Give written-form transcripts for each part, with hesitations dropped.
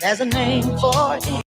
There's a name for it.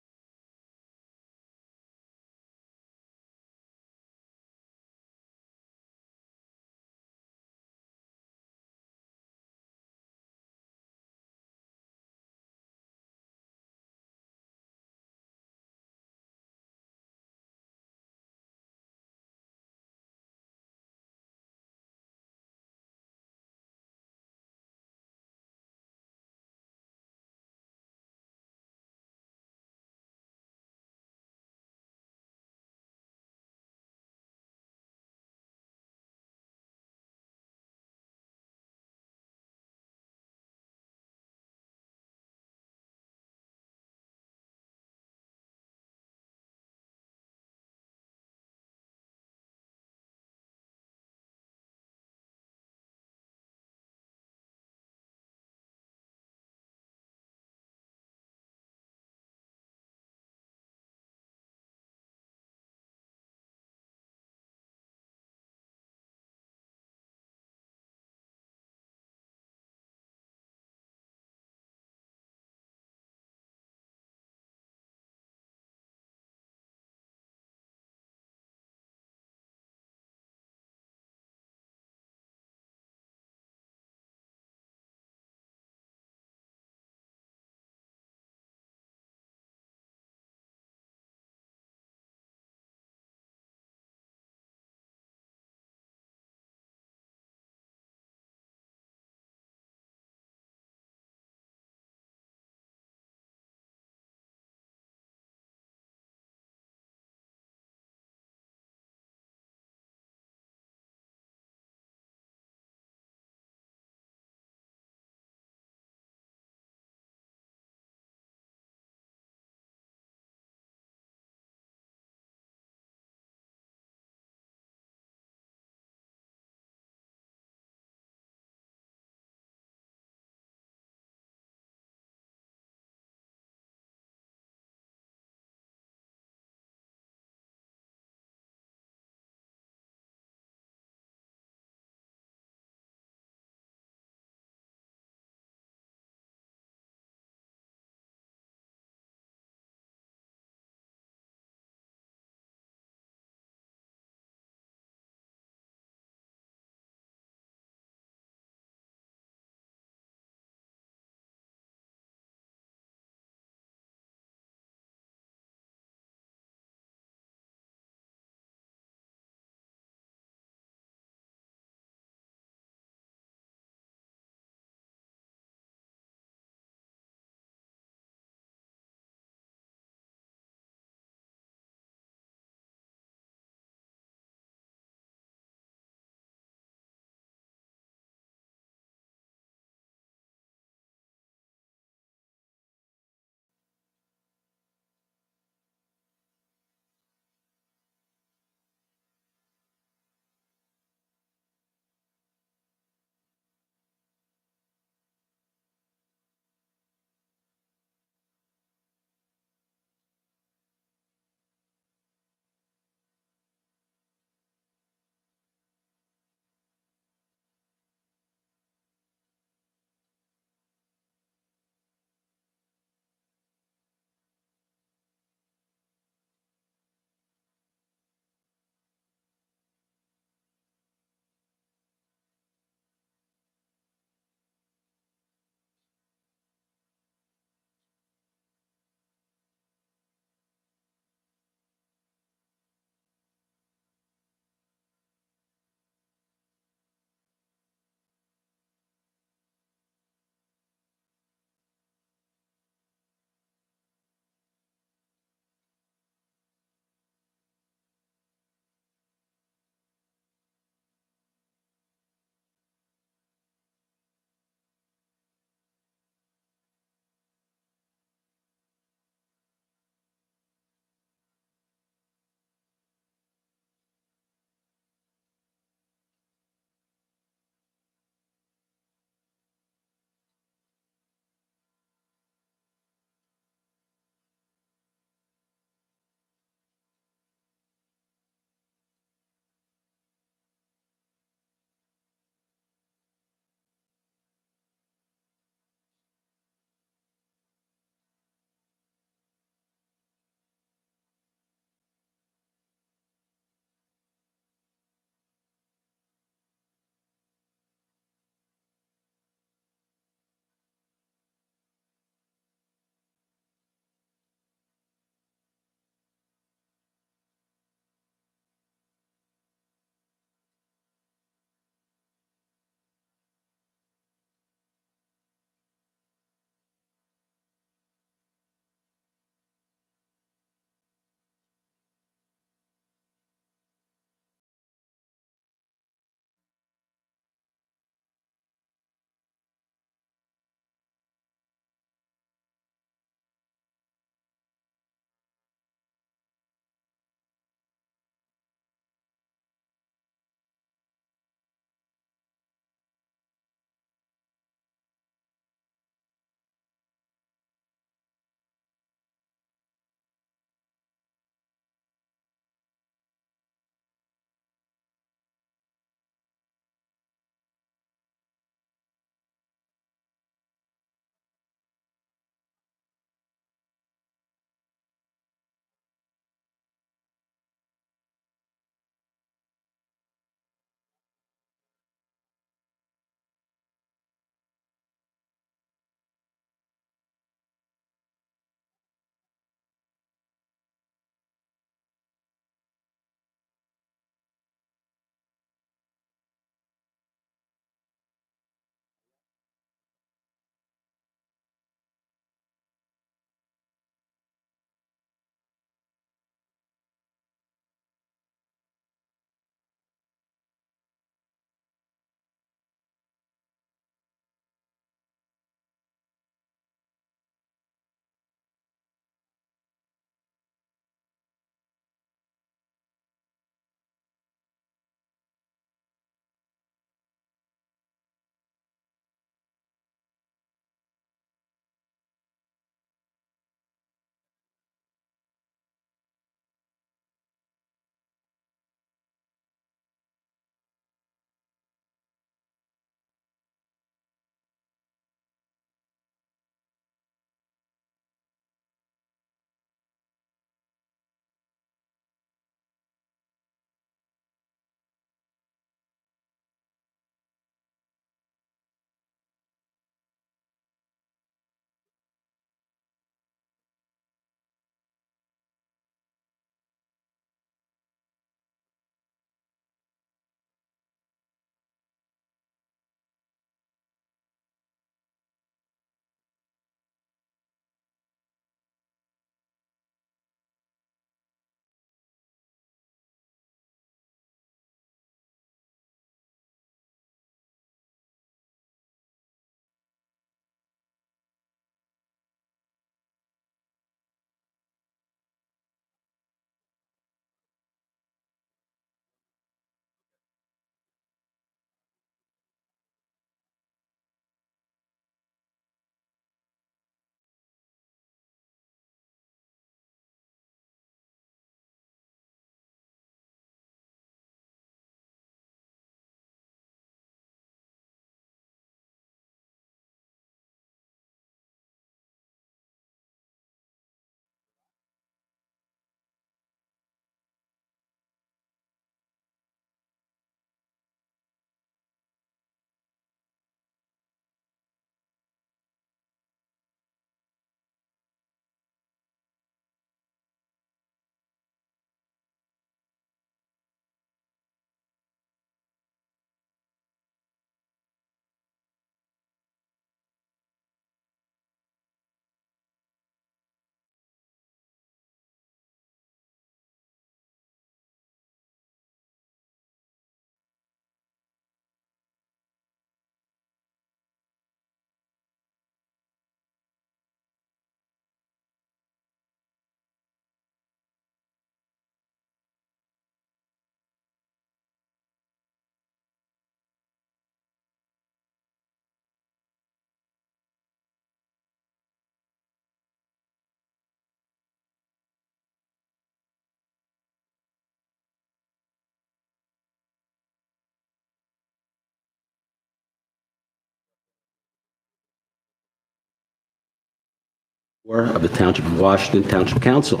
Of the Township of Washington Township Council.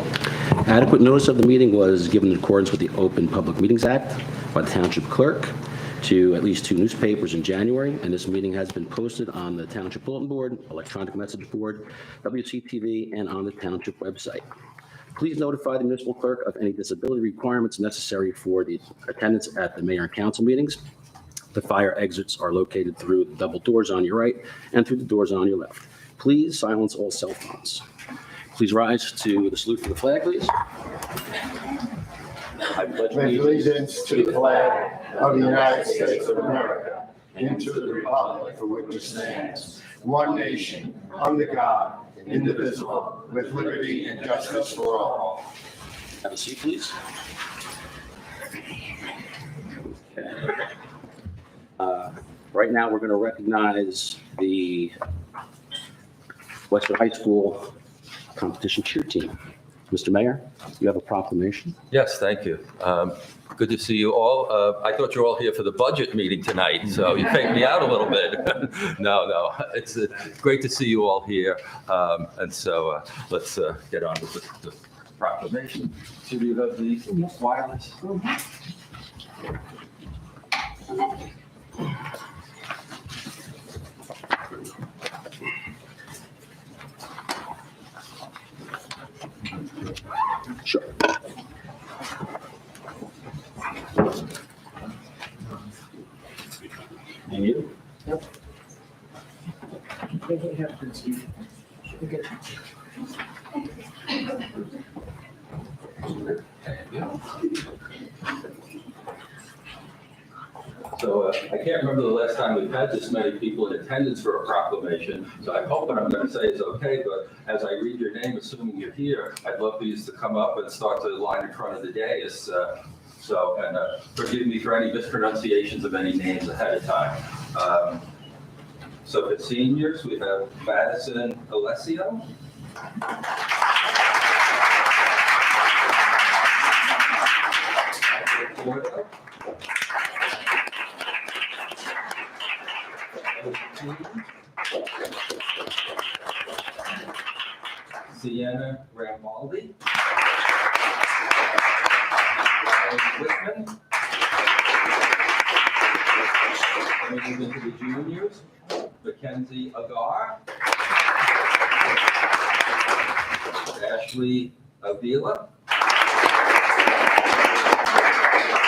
Adequate notice of the meeting was given in accordance with the Open Public Meetings Act by the Township Clerk to at least 2 newspapers in January, and this meeting has been posted on the Township Bulletin Board, Electronic Message Board, WCTV, and on the Township website. Please notify the municipal clerk of any disability requirements necessary for the attendance at the mayor and council meetings. The fire exits are located through the double doors on your right and through the doors on your left. Please silence all cell phones. Please rise to the salute for the flag, please. I pledge Allegiance to the flag of the United States of America and to the republic for which it stands, one nation, under God, indivisible, with liberty and justice for all. Have a seat, please. Okay. Right now, we're going to recognize the Western High School competition cheer team. Mr. Mayor, you have a proclamation. Yes, thank you. Good to see you all. I thought you were all here for the budget meeting tonight, so you faked me out a little bit. No, it's great to see you all here. And so let's get on with the proclamation. So do you have the wireless? Sure. And you? Yep. So I can't remember the last time we've had this many people in attendance for a proclamation. So I hope what I'm going to say is okay, but as I read your name, assuming you're here, I'd love for you to come up and start to line in front of the dais. And forgive me for any mispronunciations of any names ahead of time. So for seniors, we have Madison Alessio. Sienna Rambaldi. Whitman. Moving into the juniors, Mackenzie Agar. Ashley Avila.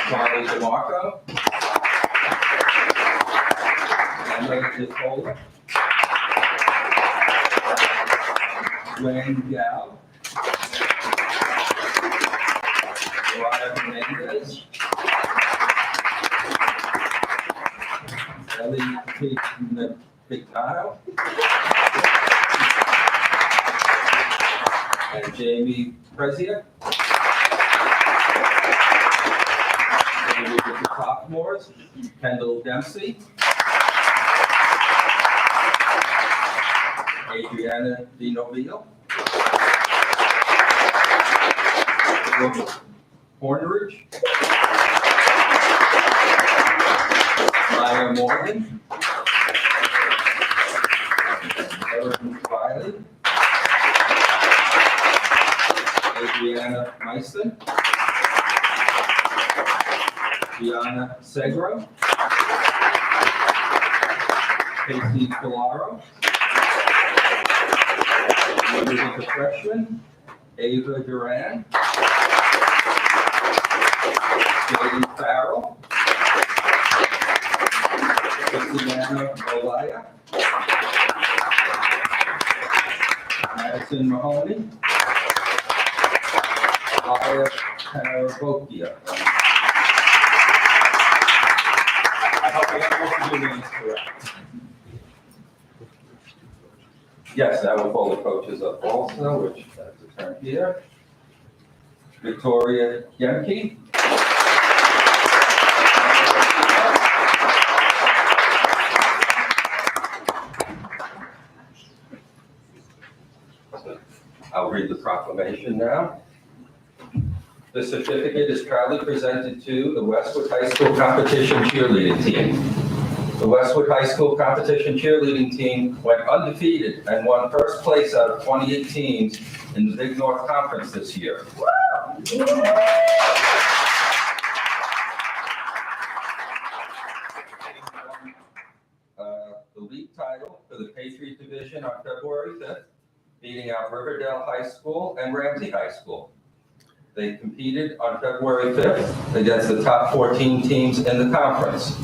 Charlie DeMarco. Emma Nicola. Wayne Gao. Mariah Hernandez. Ellie Picado. And Jamie Prezia. And we get the sophomores, Kendall Dempsey. Adriana DiNovio. Horneridge. Maya Morgan. Erin Riley. Adriana Meisten. Gianna Segro. Casey Pilaro. Moving to freshman, Ava Duran. Jane Farrell. Christiana Olaya. Madison Mahoney. Aya Parabokia. I hope I got most of your names correct. Yes, I will call the coaches up also, which has a turn here. Victoria Yemke. I'll read the proclamation now. The certificate is proudly presented to the Westwood High School competition cheerleading team. The Westwood High School competition cheerleading team went undefeated and won first place out of 28 teams in the Big North Conference this year. The league title for the Patriot Division on February 5th, beating out Riverdale High School and Ramsey High School. They competed on February 5th against the top 14 teams in the conference.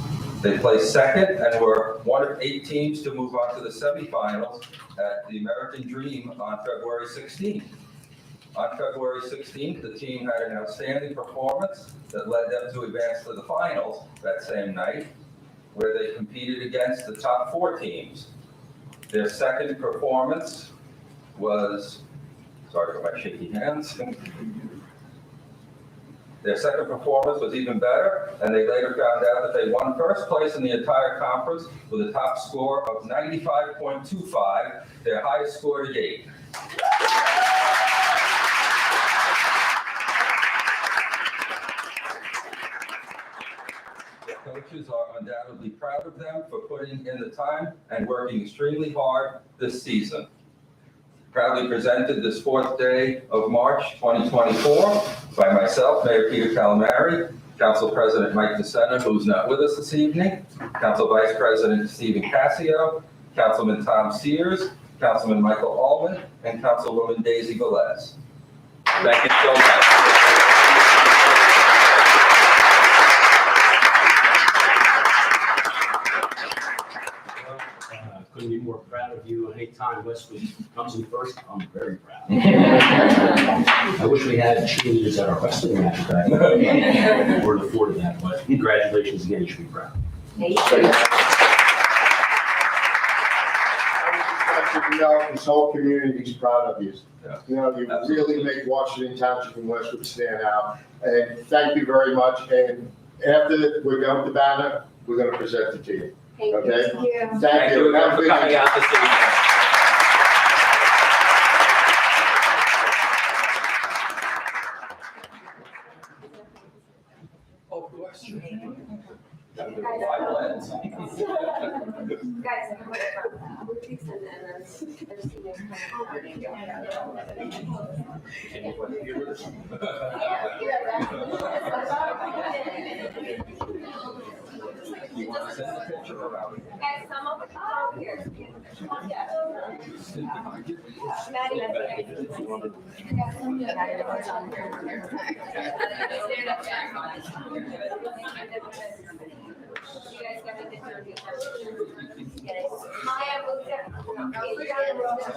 They placed second and were one of 8 teams to move on to the semifinals at the American Dream on February 16th. On February 16th, the team had an outstanding performance that led them to advance to the finals that same night, where they competed against the top 4 teams. Their second performance was, sorry for my shaky hands. Their second performance was even better, and they later found out that they won first place in the entire conference with a top score of 95.25, their highest score to date. The coaches are undoubtedly proud of them for putting in the time and working extremely hard this season. Proudly presented this 4th day of March 2024 by myself, Mayor Peter Calamari, Council President Mike DeSena, who's not with us this evening, Council Vice President Stephen Cassio, Councilman Tom Sears, Councilman Michael Allman, and Councilwoman Daisy Velez. Thank you so much. Couldn't be more proud of you. Anytime Westwood comes in first, I'm very proud. I wish we had cheerleaders at our wrestling match back. We're afforded that, but congratulations again. You should be proud. You know, this whole community is proud of you. Yeah. You know, you Absolutely. really make Washington Township and Westwood stand out. And thank you very much. And after we're done with the banner, we're going to present it to you. Okay? Thank you. Thank you. again for coming out this evening. Oh, of course. Gotta do the wide lens. Guys, I'm going You want to send a picture around? Guys, some of the out here. Maya, we'll get. There you go. There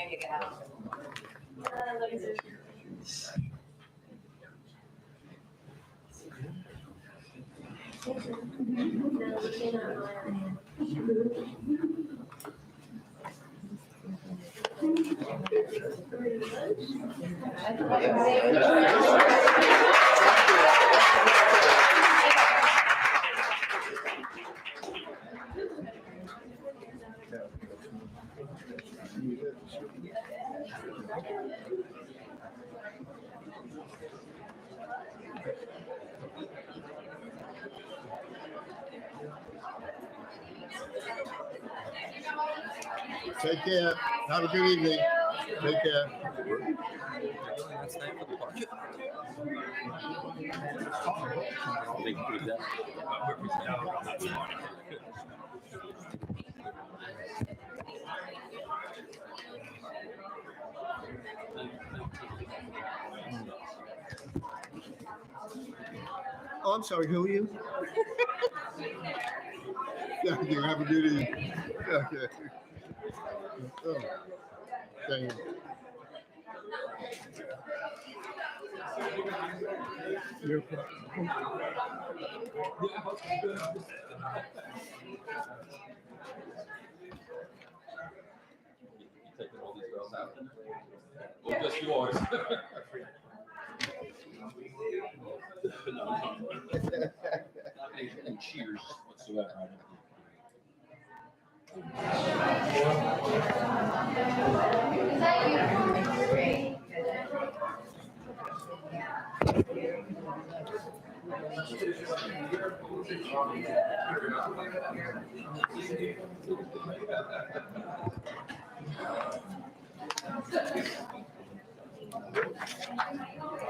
you go. Take care. Have a good evening. Take care. Oh, I'm sorry. Who are you? Thank you. Have a good evening. Okay. Oh, thank you. You're Taking all these girls out? Well, just yours. And cheers whatsoever.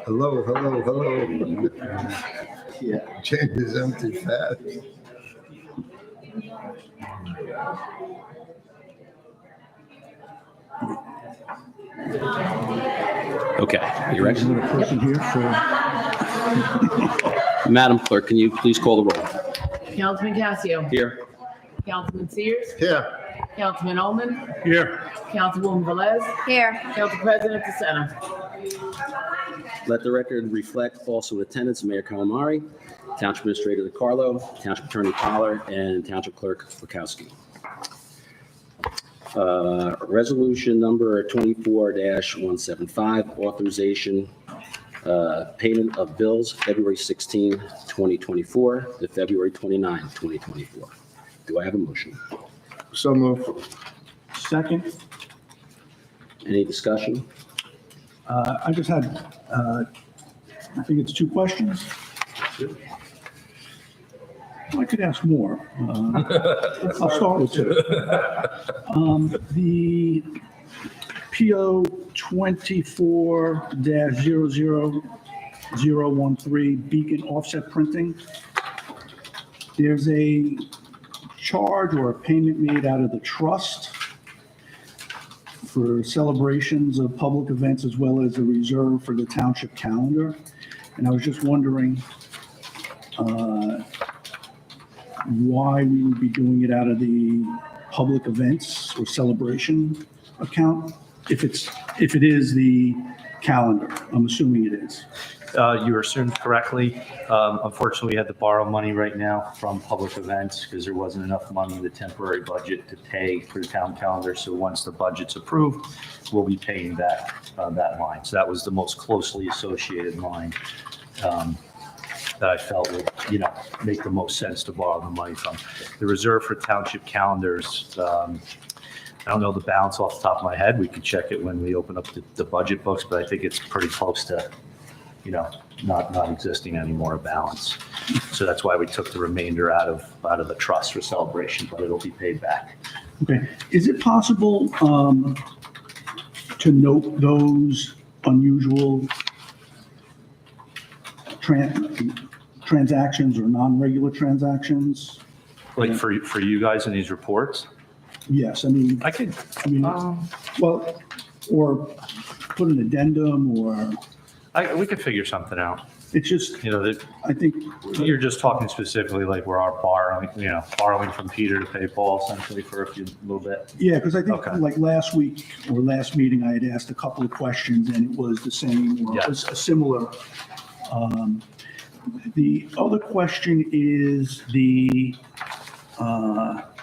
Hello, hello, hello. Yeah, change is empty fast. Okay, you ready? There's another person here for, Madam Clerk, can you please call the roll? Councilman Casio. Here. Councilman Sears. Here. Councilman Omen. here, Councilwoman Velez. Here. Council President DeSena. Let the record reflect also attendance Mayor Calamari, Township Administrator DeCarlo, Township Attorney Pollard, and Township Clerk Bukowski. Resolution number 24-175, authorization payment of bills February 16, 2024 to February 29, 2024. Do I have a motion? So move. second. Any discussion? I just had, I think it's 2 questions. I could ask more. I'll start with 2. The PO 24-00013 Beacon Offset Printing. There's a charge or a payment made out of the trust for celebrations of public events as well as a reserve for the township calendar. And I was just wondering why we would be doing it out of the public events or celebration account, if it is the calendar. I'm assuming it is. You assumed correctly. Unfortunately, we had to borrow money right now from public events because there wasn't enough money in the temporary budget to pay for the town calendar. So once the budget's approved, we'll be paying that line. So that was the most closely associated line that I felt would, make the most sense to borrow the money from. The reserve for township calendars, I don't know the balance off the top of my head. We could check it when we open up the budget books, but I think it's pretty close to, not existing anymore, a balance. So that's why we took the remainder out of the trust for celebration, but it'll be paid back. Okay. Is it possible to note those unusual transactions or non-regular transactions? Like for you guys in these reports? Yes, I mean, well, or put an addendum, or We could figure something out. it's just, That I think, you're just talking specifically like we're borrowing from Peter to pay Paul essentially for a little bit. yeah, because I think Okay. like last week or last meeting, I had asked a couple of questions and it was the same, or it was a similar. The other question is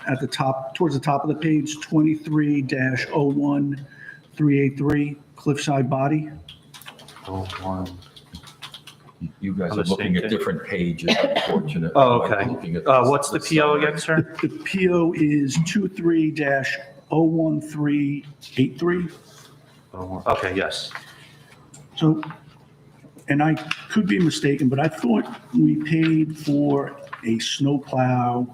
at the top, towards the top of the page, 23-01383 Cliffside Body. You guys On are the looking same at thing? different pages, unfortunately. Oh, okay. Looking at What's the PO again, sir? The PO is 23-01383. Okay, yes. So, and I could be mistaken, but I thought we paid for a snowplow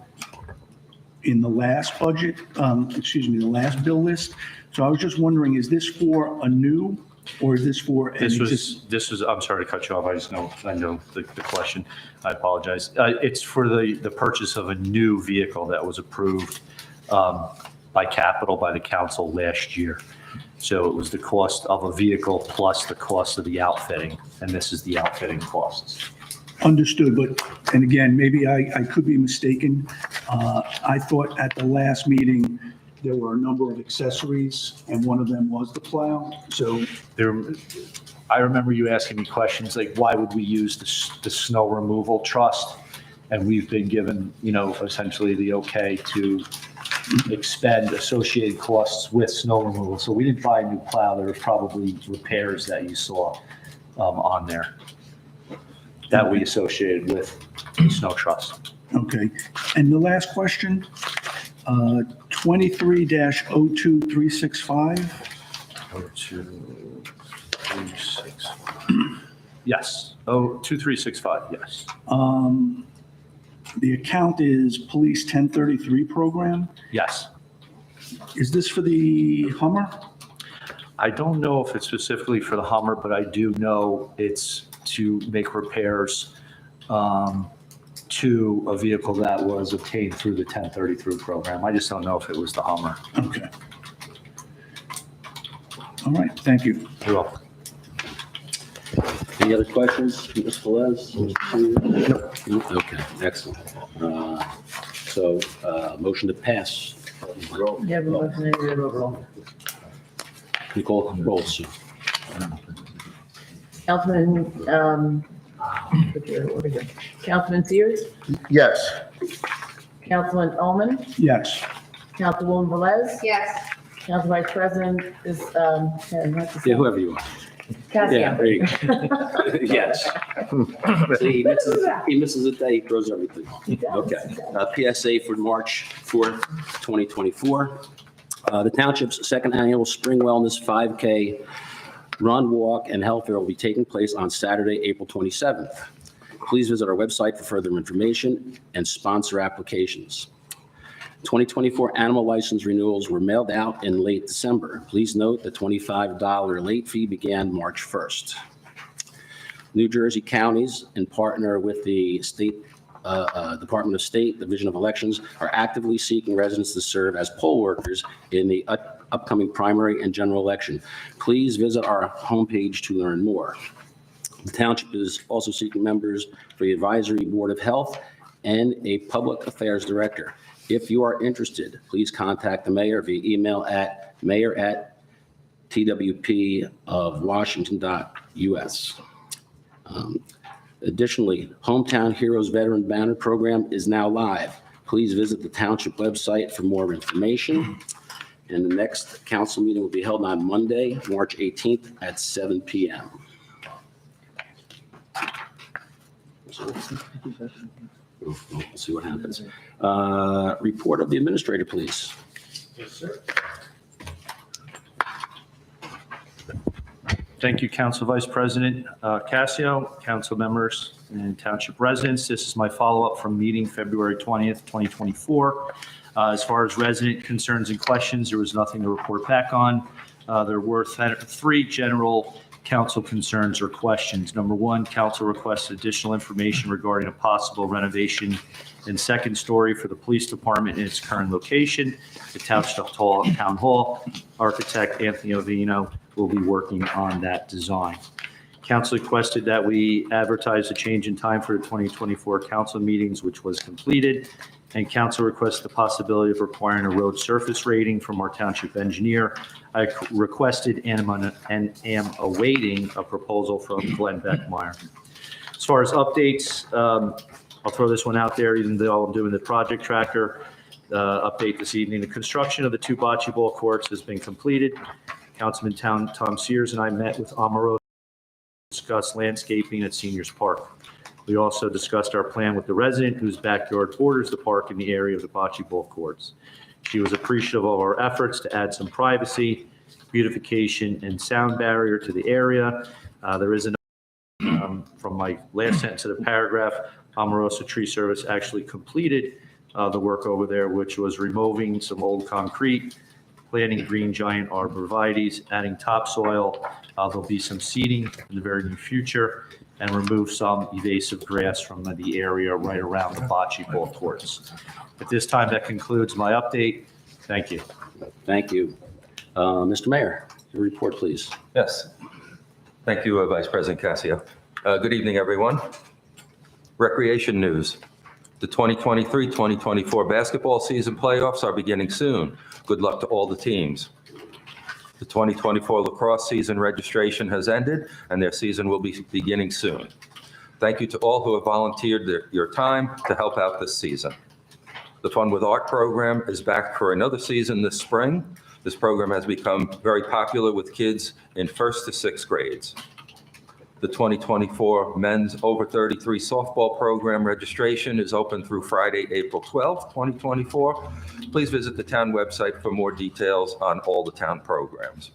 in the last budget, the last bill list. So I was just wondering, is this for a new, or is this for an existing? This was, I'm sorry to cut you off. I know the question. I apologize. It's for the purchase of a new vehicle that was approved by capital by the council last year. So it was the cost of a vehicle plus the cost of the outfitting, and this is the outfitting costs. Understood, but, and again, maybe I could be mistaken. I thought at the last meeting, there were a number of accessories, and one of them was the plow, so. I remember you asking me questions like, why would we use the snow removal trust? And we've been given, essentially the okay to expend associated costs with snow removal. So we didn't buy a new plow. There were probably repairs that you saw on there that we associated with the snow trust. Okay, and the last question, 23-02365. 0236. Yes. 2365, yes. The account is Police 1033 program. Yes. Is this for the Hummer? I don't know if it's specifically for the Hummer, but I do know it's to make repairs to a vehicle that was obtained through the 1033 program. I just don't know if it was the Hummer. Okay. All right, thank you. You're welcome. Any other questions, Ms. Velez? No. Okay, excellent. So, motion to pass. Roll. You have a motion and a roll. You call roll, Sue. Councilman, Councilman Sears, Yes. Councilman Ullman, Yes. Councilwoman Velez, Yes. Council Vice President is, Yeah, whoever you are. Yeah, there you go. Yes. See, he misses a day, he throws everything off. Okay. PSA for March 4th, 2024. The township's second annual Spring Wellness 5K Run, Walk, and Health Fair will be taking place on Saturday, April 27th. Please visit our website for further information and sponsor applications. 2024 animal license renewals were mailed out in late December. Please note the $25 late fee began March 1st. New Jersey counties, in partner with the State Department of State Division of Elections, are actively seeking residents to serve as poll workers in the upcoming primary and general election. Please visit our homepage to learn more. The township is also seeking members for the Advisory Board of Health and a Public Affairs Director. If you are interested, please contact the mayor via email at mayor@twpofwashington.us. Additionally, Hometown Heroes Veteran Banner Program is now live. Please visit the township website for more information. And the next council meeting will be held on Monday, March 18th at 7 p.m. We'll see what happens. Report of the administrator, please. Thank you, Council Vice President Cassio, council members, and township residents. This is my follow-up from meeting February 20th, 2024. As far as resident concerns and questions, there was nothing to report back on. There were three general council concerns or questions. Number one, council requested additional information regarding a possible renovation and second story for the police department in its current location. The Township Town Hall architect Anthony Ovino will be working on that design. Council requested that we advertise a change in time for the 2024 council meetings, which was completed. And council requests the possibility of requiring a road surface rating from our township engineer. I requested and am awaiting a proposal from Glenn Beckmeyer. As far as updates, I'll throw this one out there, even though I'm doing the project tracker update this evening. The construction of the two bocce ball courts has been completed. Councilman Tom Sears and I met with Amaro to discuss landscaping at Seniors Park. We also discussed our plan with the resident whose backyard borders the park in the area of the bocce ball courts. She was appreciative of our efforts to add some privacy, beautification, and sound barrier to the area. There is from my last sentence of the paragraph, Omarosa Tree Service actually completed the work over there, which was removing some old concrete, planting green giant arborvitaes, adding topsoil. There'll be some seeding in the very near future, and remove some invasive grass from the area right around the bocce ball courts. At this time, that concludes my update. Thank you. Thank you. Mr. Mayor, your report, please. Yes. Thank you, Vice President Cassio. Good evening, everyone. Recreation news. The 2023-2024 basketball season playoffs are beginning soon. Good luck to all the teams. The 2024 lacrosse season registration has ended, and their season will be beginning soon. Thank you to all who have volunteered your time to help out this season. The Fun with Art program is back for another season this spring. This program has become very popular with kids in 1st to 6th grades. The 2024 Men's Over 33 Softball Program registration is open through Friday, April 12th, 2024. Please visit the town website for more details on all the town programs.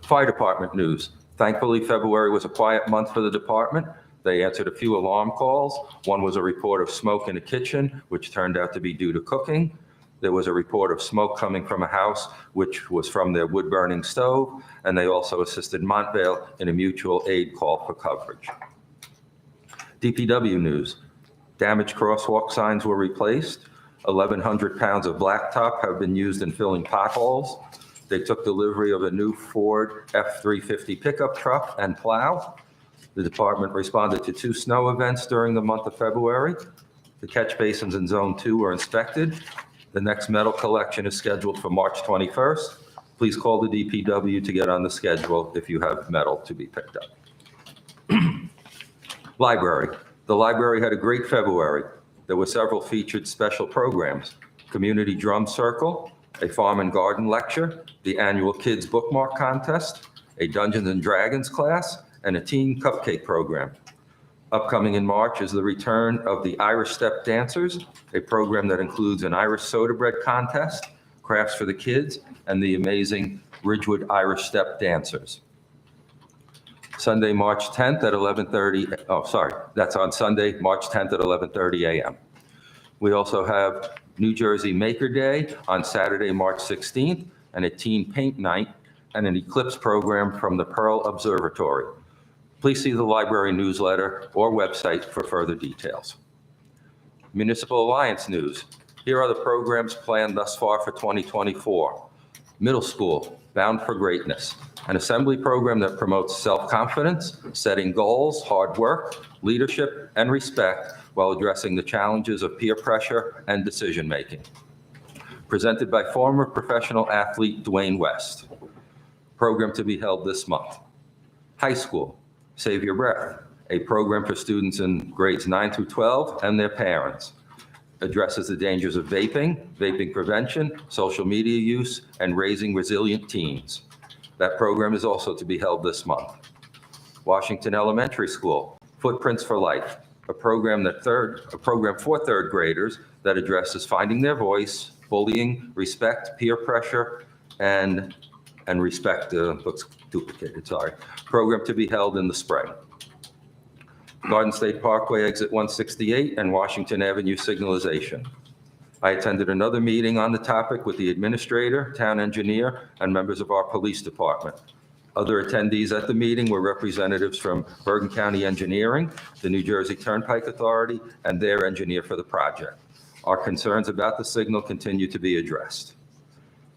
Fire Department news. Thankfully, February was a quiet month for the department. They answered a few alarm calls. One was a report of smoke in the kitchen, which turned out to be due to cooking. There was a report of smoke coming from a house, which was from their wood-burning stove, and they also assisted Montvale in a mutual aid call for coverage. DPW news. Damaged crosswalk signs were replaced. 1,100 pounds of blacktop have been used in filling potholes. They took delivery of a new Ford F-350 pickup truck and plow. The department responded to 2 snow events during the month of February. The catch basins in Zone 2 were inspected. The next metal collection is scheduled for March 21st. Please call the DPW to get on the schedule if you have metal to be picked up. Library. The library had a great February. There were several featured special programs: Community Drum Circle, a Farm and Garden Lecture, the annual Kids Bookmark Contest, a Dungeons and Dragons class, and a Teen Cupcake program. Upcoming in March is the return of the Irish Step Dancers, a program that includes an Irish soda bread contest, crafts for the kids, and the amazing Ridgewood Irish Step Dancers. Sunday, March 10th at 11:30, that's on Sunday, March 10th at 11:30 a.m. We also have New Jersey Maker Day on Saturday, March 16th, and a Teen Paint Night, and an eclipse program from the Pearl Observatory. Please see the library newsletter or website for further details. Municipal Alliance news. Here are the programs planned thus far for 2024. Middle School, Bound for Greatness, an assembly program that promotes self-confidence, setting goals, hard work, leadership, and respect while addressing the challenges of peer pressure and decision-making. Presented by former professional athlete Dwayne West. Program to be held this month. High School, Save Your Breath, a program for students in grades 9 through 12 and their parents. Addresses the dangers of vaping, vaping prevention, social media use, and raising resilient teens. That program is also to be held this month. Washington Elementary School, Footprints for Life, a program for third graders that addresses finding their voice, bullying, respect, peer pressure, and respect, looks duplicated, sorry. Program to be held in the spring. Garden State Parkway Exit 168 and Washington Avenue signalization. I attended another meeting on the topic with the administrator, town engineer, and members of our police department. Other attendees at the meeting were representatives from Bergen County Engineering, the New Jersey Turnpike Authority, and their engineer for the project. Our concerns about the signal continue to be addressed.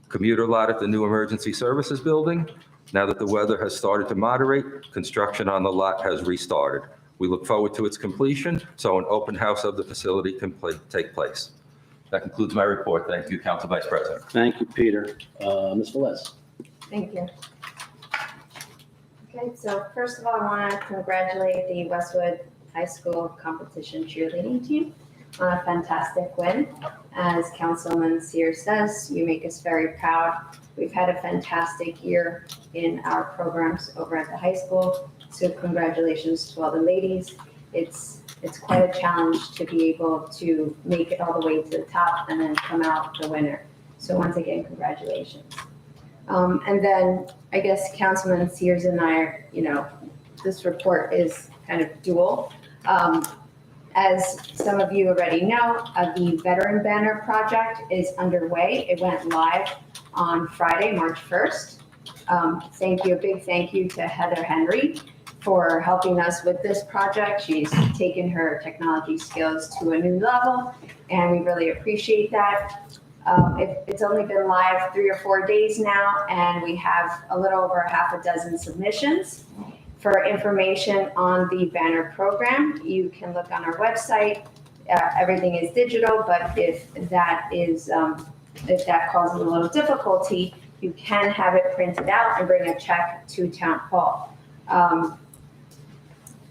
Commuter lot at the new Emergency Services Building. Now that the weather has started to moderate, construction on the lot has restarted. We look forward to its completion so an open house of the facility can take place. That concludes my report. Thank you, Council Vice President. Thank you, Peter. Ms. Velez. Thank you. Okay, so first of all, I want to congratulate the Westwood High School competition cheerleading team on a fantastic win. As Councilman Sears says, you make us very proud. We've had a fantastic year in our programs over at the high school. So congratulations to all the ladies. It's quite a challenge to be able to make it all the way to the top and then come out the winner. So once again, congratulations. And then I guess Councilman Sears and I are, this report is kind of dual. As some of you already know, the Veteran Banner Project is underway. It went live on Friday, March 1st. A big thank you to Heather Henry for helping us with this project. She's taken her technology skills to a new level, and we really appreciate that. It's only been live 3 or 4 days now, and we have a little over half a dozen submissions. For information on the banner program, you can look on our website. Everything is digital, but if that causes a little difficulty, you can have it printed out and bring a check to Town Hall.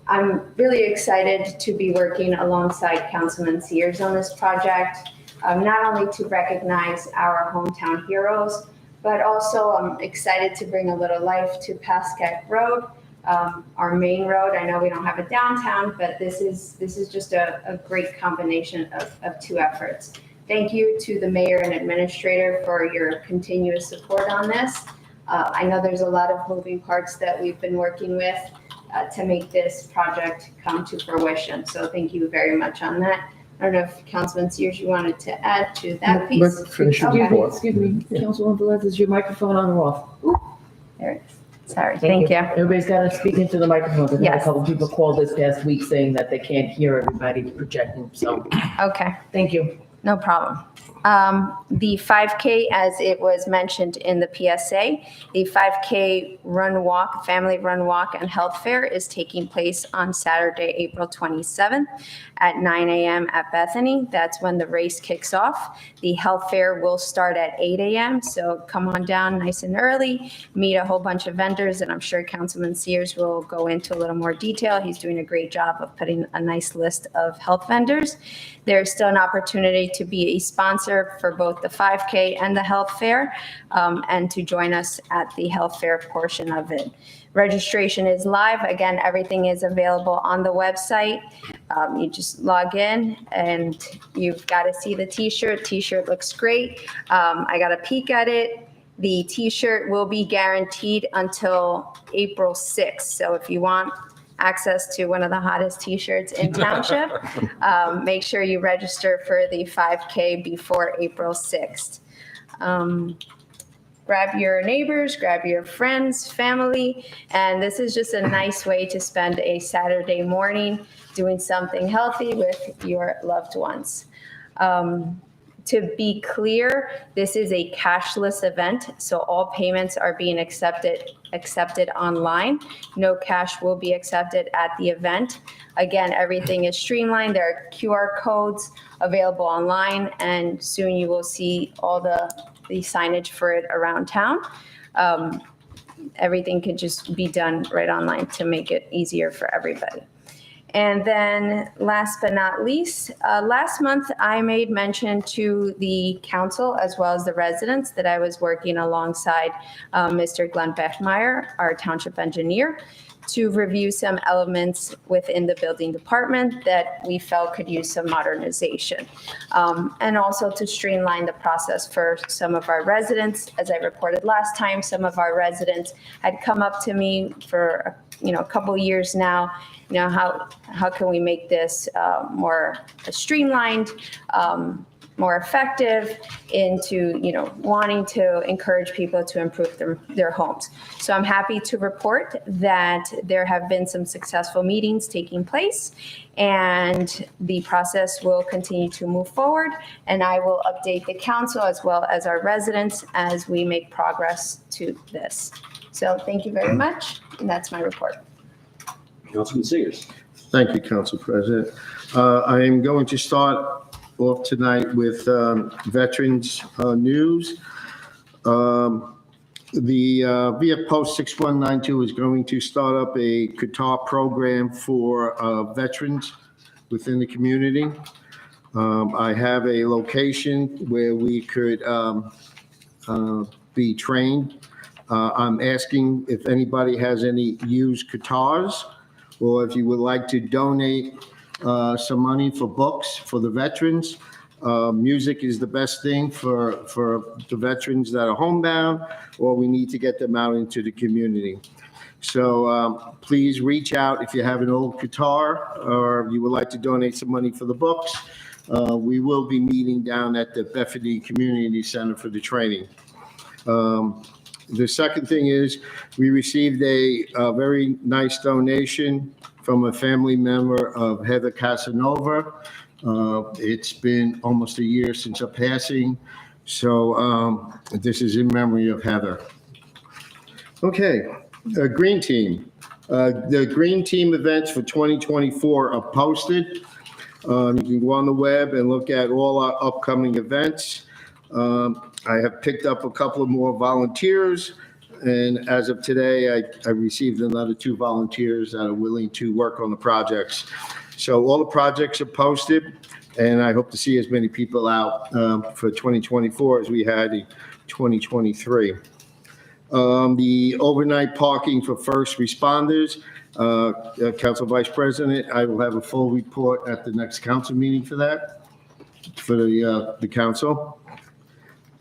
I'm really excited to be working alongside Councilman Sears on this project, not only to recognize our hometown heroes, but also I'm excited to bring a little life to Pascack Road. our main road. I know we don't have a downtown, but this is just a great combination of two efforts. Thank you to the mayor and administrator for your continuous support on this. I know there's a lot of moving parts that we've been working with to make this project come to fruition. So thank you very much on that. I don't know if Councilman Sears, you wanted to add to that piece? Let's finish your Okay. report. Excuse me, Councilwoman Velez, is your microphone on or off? There it is. Sorry, thank you. Everybody's got to speak into the microphone. Because I had a Yes. couple people called this past week saying that they can't hear everybody projecting. So, Okay. thank you. No problem. The 5K, as it was mentioned in the PSA, the 5K run walk, family run walk and health fair is taking place on Saturday, April 27th at 9 a.m. at Bethany. That's when the race kicks off. The health fair will start at 8 a.m. So come on down nice and early, meet a whole bunch of vendors, and I'm sure Councilman Sears will go into a little more detail. He's doing a great job of putting a nice list of health vendors. There's still an opportunity to be a sponsor for both the 5K and the health fair, and to join us at the health fair portion of it. Registration is live. Again, everything is available on the website. You just log in and you've got to see the t-shirt. T-shirt looks great. I got a peek at it. The t-shirt will be guaranteed until April 6th. So if you want access to one of the hottest t-shirts in Township, make sure you register for the 5K before April 6th. Grab your neighbors, grab your friends, family, and this is just a nice way to spend a Saturday morning doing something healthy with your loved ones. To be clear, this is a cashless event, so all payments are being accepted online. No cash will be accepted at the event. Again, everything is streamlined. There are QR codes available online, and soon you will see all the signage for it around town. Everything can just be done right online to make it easier for everybody. And then last but not least, last month I made mention to the council as well as the residents that I was working alongside Mr. Glenn Bechmeyer, our township engineer, to review some elements within the building department that we felt could use some modernization. And also to streamline the process for some of our residents. As I reported last time, some of our residents had come up to me for a couple years now, how can we make this more streamlined, more effective into, wanting to encourage people to improve their homes. So I'm happy to report that there have been some successful meetings taking place, and the process will continue to move forward, and I will update the council as well as our residents as we make progress to this. So thank you very much, and that's my report. Councilman Sears. Thank you, Council President. I am going to start off tonight with veterans news. The VF Post 6192 is going to start up a guitar program for veterans within the community. I have a location where we could be trained. I'm asking if anybody has any used guitars, or if you would like to donate some money for books for the veterans. Music is the best thing for the veterans that are homebound, or we need to get them out into the community. So please reach out if you have an old guitar or you would like to donate some money for the books. We will be meeting down at the Bethany Community Center for the training. The second thing is we received a very nice donation from a family member of Heather Casanova. It's been almost a year since her passing, so this is in memory of Heather. Okay, Green Team. The Green Team events for 2024 are posted. You can go on the web and look at all our upcoming events. I have picked up a couple of more volunteers, and as of today, I received another 2 volunteers that are willing to work on the projects. So all the projects are posted, and I hope to see as many people out for 2024 as we had in 2023. The overnight parking for first responders, Council Vice President, I will have a full report at the next council meeting for that, for the council.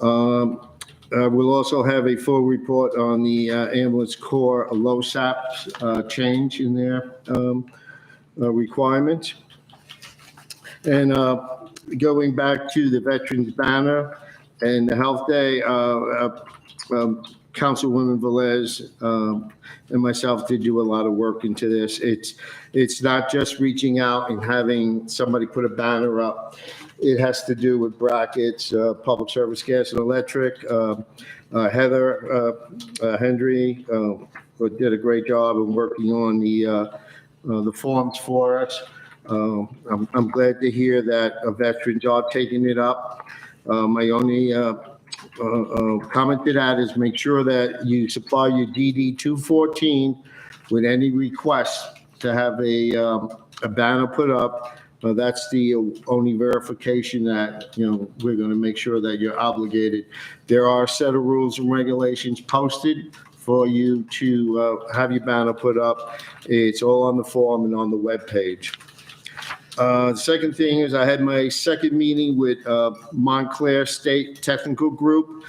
We'll also have a full report on the ambulance corps LoSAP change in their requirements. And going back to the Veterans Banner and the Health Day, Councilwoman Velez and myself did do a lot of work into this. It's not just reaching out and having somebody put a banner up. It has to do with brackets, public service, gas and electric. Heather Hendry did a great job of working on the forms for us. I'm glad to hear that veterans are taking it up. My only comment to that is make sure that you supply your DD 214 with any request to have a banner put up. That's the only verification that, we're going to make sure that you're obligated. There are a set of rules and regulations posted for you to have your banner put up. It's all on the form and on the webpage. The second thing is I had my second meeting with Montclair State Technical Group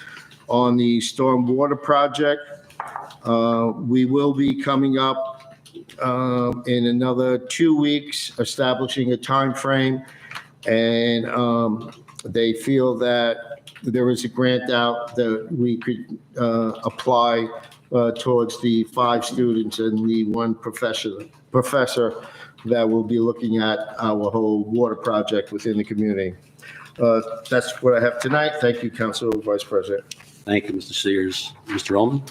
on the stormwater project. We will be coming up in another 2 weeks, establishing a time frame, and they feel that there is a grant out that we could apply towards the 5 students and the 1 professor that will be looking at our whole water project within the community. That's what I have tonight. Thank you, Council Vice President. Thank you, Mr. Sears. Mr. Ullman?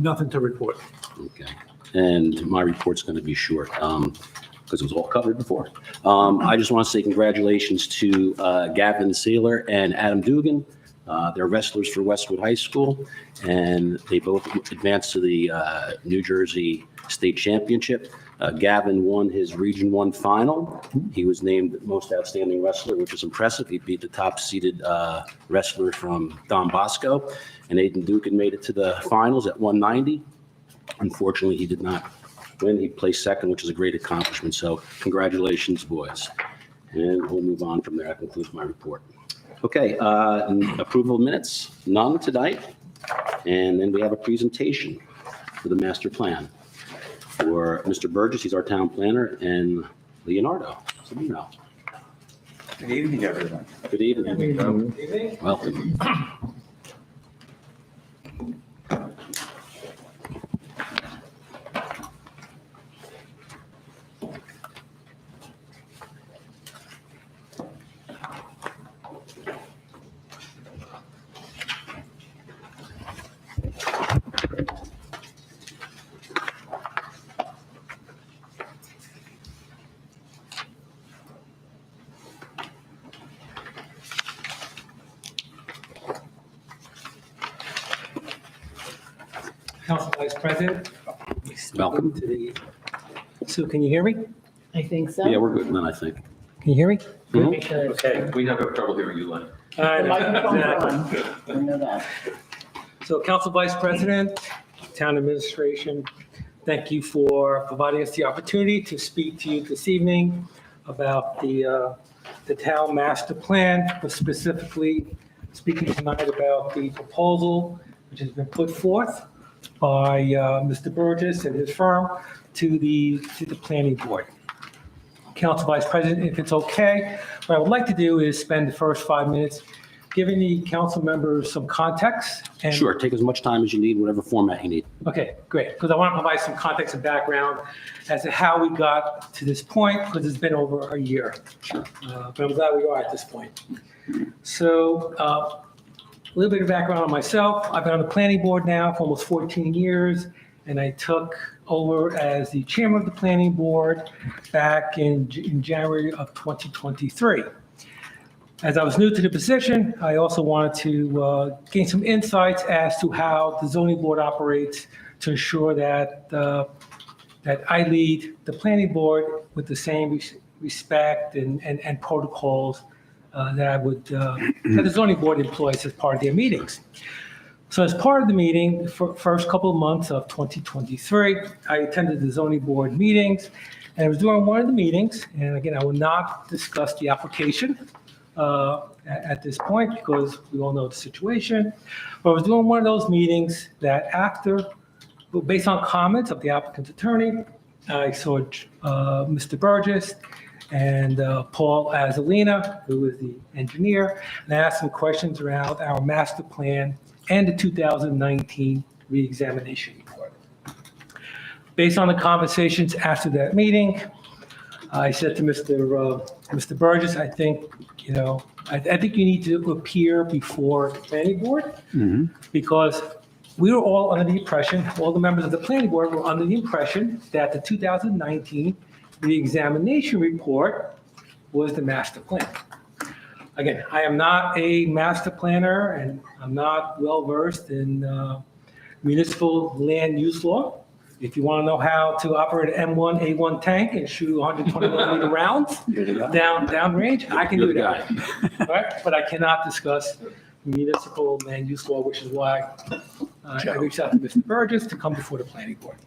Nothing to report. Okay. And my report's going to be short because it was all covered before. I just want to say congratulations to Gavin Saylor and Adam Dugan. They're wrestlers for Westwood High School, and they both advanced to the New Jersey State Championship. Gavin won his Region 1 final. He was named Most Outstanding Wrestler, which is impressive. He beat the top-seeded wrestler from Don Bosco. And Aiden Dugan made it to the finals at 190. Unfortunately, he did not win. He placed second, which is a great accomplishment. So congratulations, boys. And we'll move on from there. That concludes my report. Okay, approval of minutes, none tonight. And then we have a presentation for the master plan for Mr. Burgess, he's our town planner, and Leonardo. Good evening, everyone. Good evening. Welcome. Council Vice President. Welcome. Sue, can you hear me? I think so. Yeah, we're good then, I think. Can you hear me? Mhm. Because Okay. We never have trouble hearing you, Len. the microphone's on. I know that. So Council Vice President, Town Administration, thank you for providing us the opportunity to speak to you this evening about the town master plan, but specifically speaking tonight about the proposal which has been put forth by Mr. Burgess and his firm to the planning board. Council Vice President, if it's okay, what I would like to do is spend the first 5 minutes giving the council members some context. And Sure, take as much time as you need, whatever format you need. Okay, great, because I want to provide some context and background as to how we got to this point, because it's been over a year. But I'm glad we are at this point. So a little bit of background on myself. I've been on the planning board now for almost 14 years, and I took over as the chairman of the planning board back in January of 2023. As I was new to the position, I also wanted to gain some insights as to how the zoning board operates to ensure that that I lead the planning board with the same respect and protocols that I would that the zoning board employs as part of their meetings. So as part of the meeting, for first couple of months of 2023, I attended the zoning board meetings, and I was during one of the meetings, and again, I will not discuss the application at this point because we all know the situation, but I was doing one of those meetings that after, based on comments of the applicant's attorney, I saw Mr. Burgess and Paul Azzolina, who is the engineer, and I asked some questions around our master plan and the 2019 reexamination report. Based on the conversations after that meeting, I said to Mr. Burgess, I think you need to appear before the planning board because we were all under the impression, all the members of the planning board were under the impression that the 2019 reexamination report was the master plan. Again, I am not a master planner and I'm not well-versed in municipal land use law. If you want to know how to operate an M1, A1 tank and shoot 120 millimeter rounds down range, I can do that. Right? But I cannot discuss municipal land use law, which is why I reached out to Mr. Burgess to come before the planning board.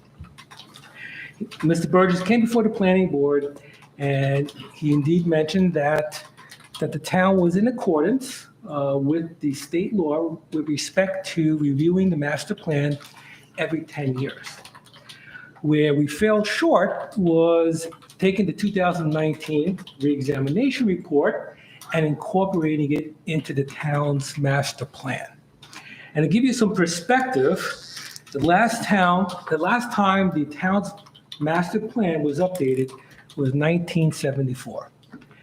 Mr. Burgess came before the planning board and he indeed mentioned that the town was in accordance with the state law with respect to reviewing the master plan every 10 years. Where we fell short was taking the 2019 reexamination report and incorporating it into the town's master plan. And to give you some perspective, the last time the town's master plan was updated was 1974.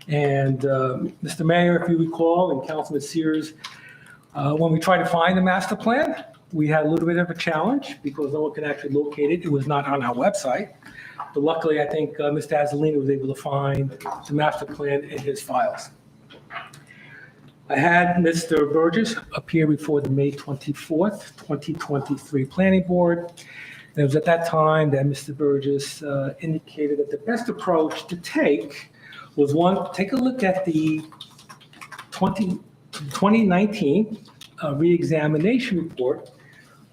And Mr. Mayor, if you recall, and Councilman Sears, when we tried to find the master plan, we had a little bit of a challenge because no one could actually locate it. It was not on our website. But luckily, I think Mr. Azzolina was able to find the master plan in his files. I had Mr. Burgess appear before the May 24th, 2023 Planning Board. And it was at that time that Mr. Burgess indicated that the best approach to take was one, take a look at the 2019 reexamination report,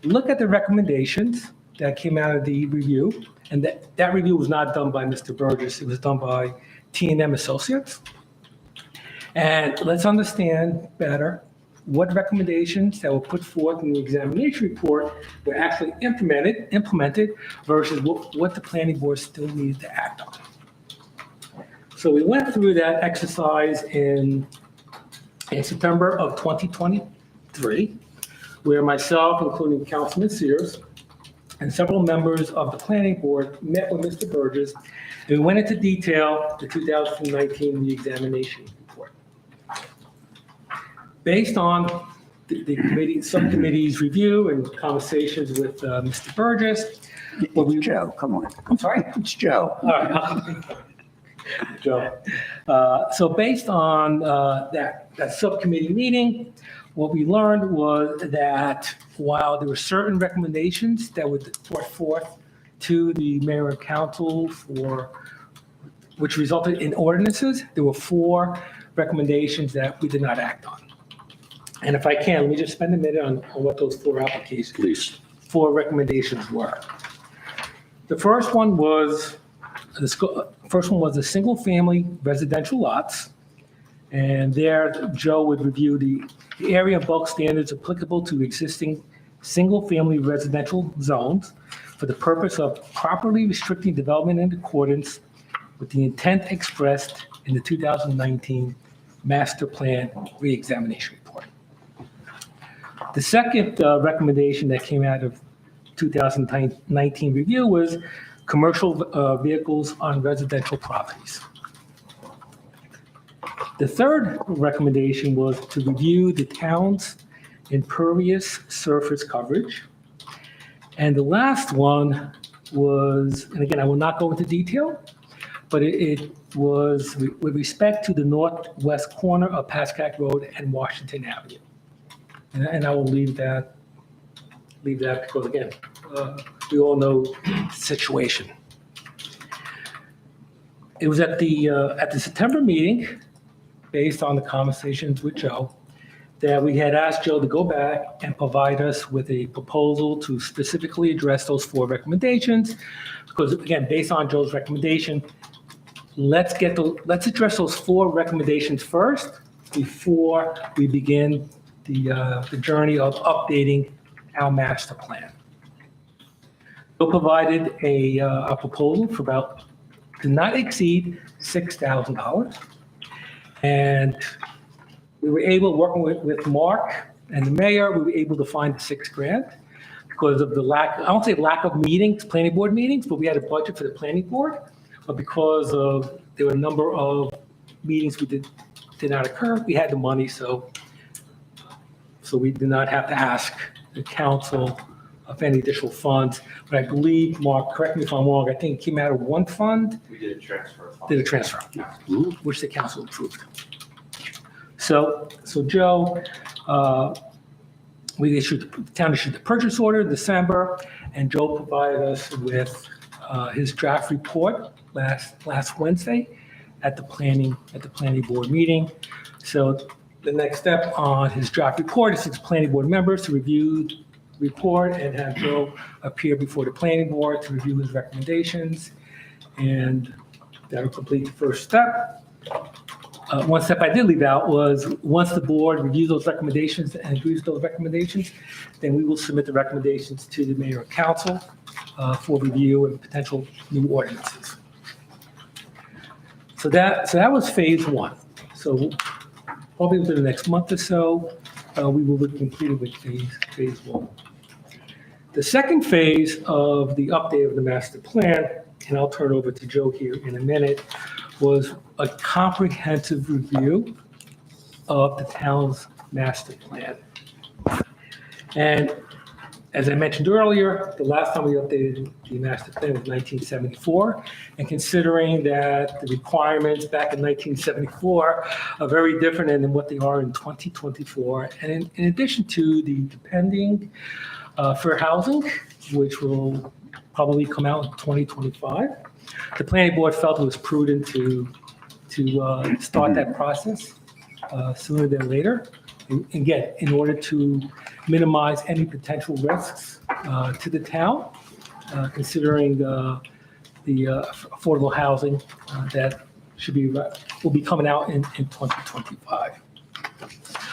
look at the recommendations that came out of the review, and that review was not done by Mr. Burgess, it was done by T&M Associates. And let's understand better what recommendations that were put forth in the examination report were actually implemented versus what the planning board still needed to act on. So we went through that exercise in September of 2023, where myself, including Councilman Sears, and several members of the planning board met with Mr. Burgess, and we went into detail the 2019 reexamination report. Based on the subcommittee's review and conversations with Mr. Burgess, Joe, come on. I'm sorry, it's Joe. all right. Joe. So based on that subcommittee meeting, what we learned was that while there were certain recommendations that were brought forth to the mayor and council which resulted in ordinances, there were 4 recommendations that we did not act on. And if I can, let me just spend a minute on what those 4 applications, Please. 4 recommendations were. The first one was the single-family residential lots. And there, Joe would review the area and bulk standards applicable to existing single-family residential zones for the purpose of properly restricting development in accordance with the intent expressed in the 2019 Master Plan Reexamination Report. The second recommendation that came out of 2019 review was commercial vehicles on residential properties. The third recommendation was to review the town's impervious surface coverage. And the last one was, and again, I will not go into detail, but it was with respect to the northwest corner of Pascack Road and Washington Avenue. And I will leave that because again, we all know the situation. It was at the September meeting, based on the conversations with Joe, that we had asked Joe to go back and provide us with a proposal to specifically address those 4 recommendations. Because again, based on Joe's recommendation, let's address those 4 recommendations first before we begin the journey of updating our master plan. Joe provided a proposal for about, to not exceed $6,000. And we were able, working with Mark and the mayor, we were able to find the $6,000 because of the lack, I won't say lack of meetings, planning board meetings, but we had a budget for the planning board. But because of, there were a number of meetings we did not occur, we had the money, so we did not have to ask the council of any additional funds. But I believe, Mark, correct me if I'm wrong, I think it came out of one fund. We did a transfer. Did a transfer, which the council approved. So Joe, the town issued the purchase order in December, and Joe provided us with his draft report last Wednesday at the planning board meeting. So the next step on his draft report is 6 planning board members to review the report and have Joe appear before the planning board to review his recommendations. And that'll complete the first step. One step I did leave out was once the board reviews those recommendations and agrees with those recommendations, then we will submit the recommendations to the mayor and council for review and potential new ordinances. So that was phase 1. So probably within the next month or so, we will be completed with phase 1. The second phase of the update of the master plan, and I'll turn over to Joe here in a minute, was a comprehensive review of the town's master plan. And as I mentioned earlier, the last time we updated the master plan was 1974. And considering that the requirements back in 1974 are very different than what they are in 2024, and in addition to the pending fair housing, which will probably come out in 2025, the planning board felt it was prudent to start that process sooner than later. And again, in order to minimize any potential risks to the town, considering the affordable housing that will be coming out in 2025.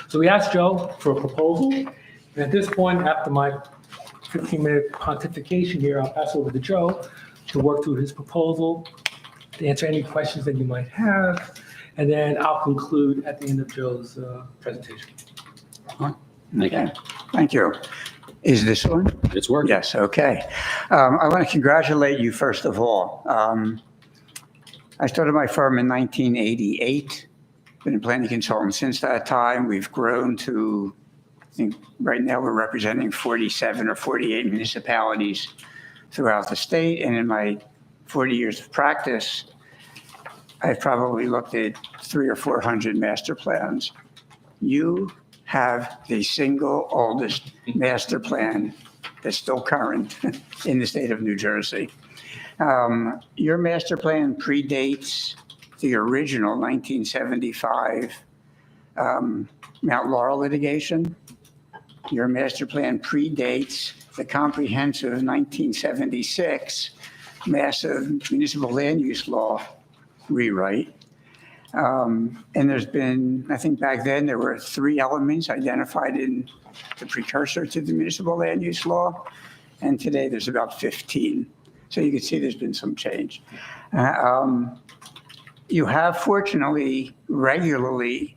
So we asked Joe for a proposal. And at this point, after my 15-minute pontification here, I'll pass over to Joe to work through his proposal, to answer any questions that you might have, and then I'll conclude at the end of Joe's presentation. Thank you. Thank you. Is this on? It's working. Yes, okay. I want to congratulate you first of all. I started my firm in 1988, been a planning consultant since that time. We've grown to, I think right now we're representing 47 or 48 municipalities throughout the state. And in my 40 years of practice, I've probably looked at 300 or 400 master plans. You have the single oldest master plan that's still current in the state of New Jersey. Your master plan predates the original 1975 Mount Laurel litigation. Your master plan predates the comprehensive 1976 massive municipal land use law rewrite. And there's been, I think back then there were 3 elements identified in the precursor to the municipal land use law. And today there's about 15. So you can see there's been some change. You have fortunately regularly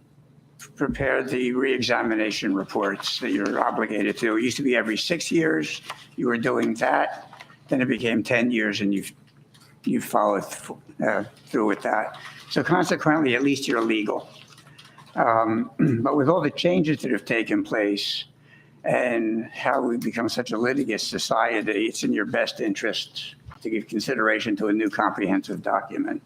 prepared the reexamination reports that you're obligated to. It used to be every 6 years you were doing that. Then it became 10 years and you've followed through with that. So consequently, at least you're legal. But with all the changes that have taken place and how we've become such a litigious society, it's in your best interest to give consideration to a new comprehensive document.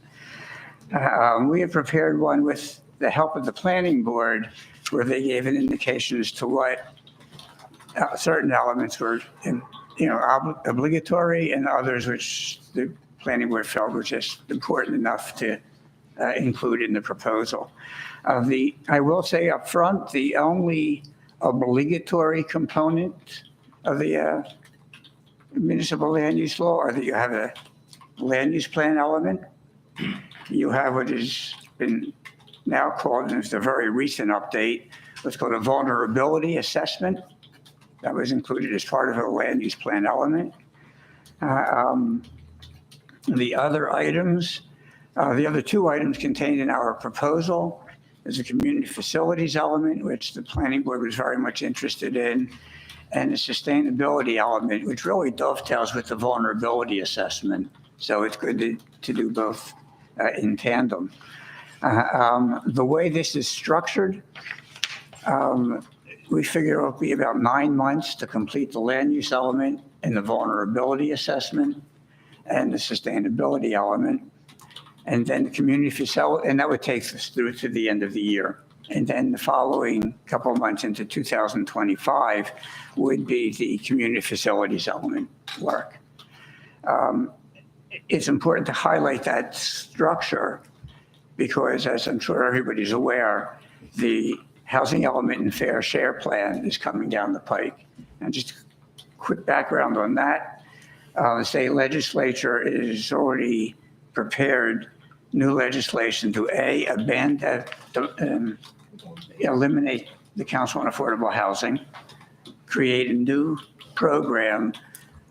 We have prepared one with the help of the planning board where they gave an indication as to what certain elements were obligatory and others which the planning board felt were just important enough to included in the proposal. I will say up front, the only obligatory component of the municipal land use law are that you have a land use plan element. You have what has been now called, and it's a very recent update, what's called a vulnerability assessment. That was included as part of a land use plan element. The other items, the other two items contained in our proposal is a community facilities element, which the planning board was very much interested in, and a sustainability element, which really dovetails with the vulnerability assessment. So it's good to do both in tandem. The way this is structured, we figure it'll be about 9 months to complete the land use element and the vulnerability assessment and the sustainability element. And then the community facility, and that would take us through to the end of the year. And then the following couple of months into 2025 would be the community facilities element work. It's important to highlight that structure because, as I'm sure everybody's aware, the housing element and fair share plan is coming down the pike. And just quick background on that. The state legislature is already prepared new legislation to eliminate the Council on Affordable Housing, create a new program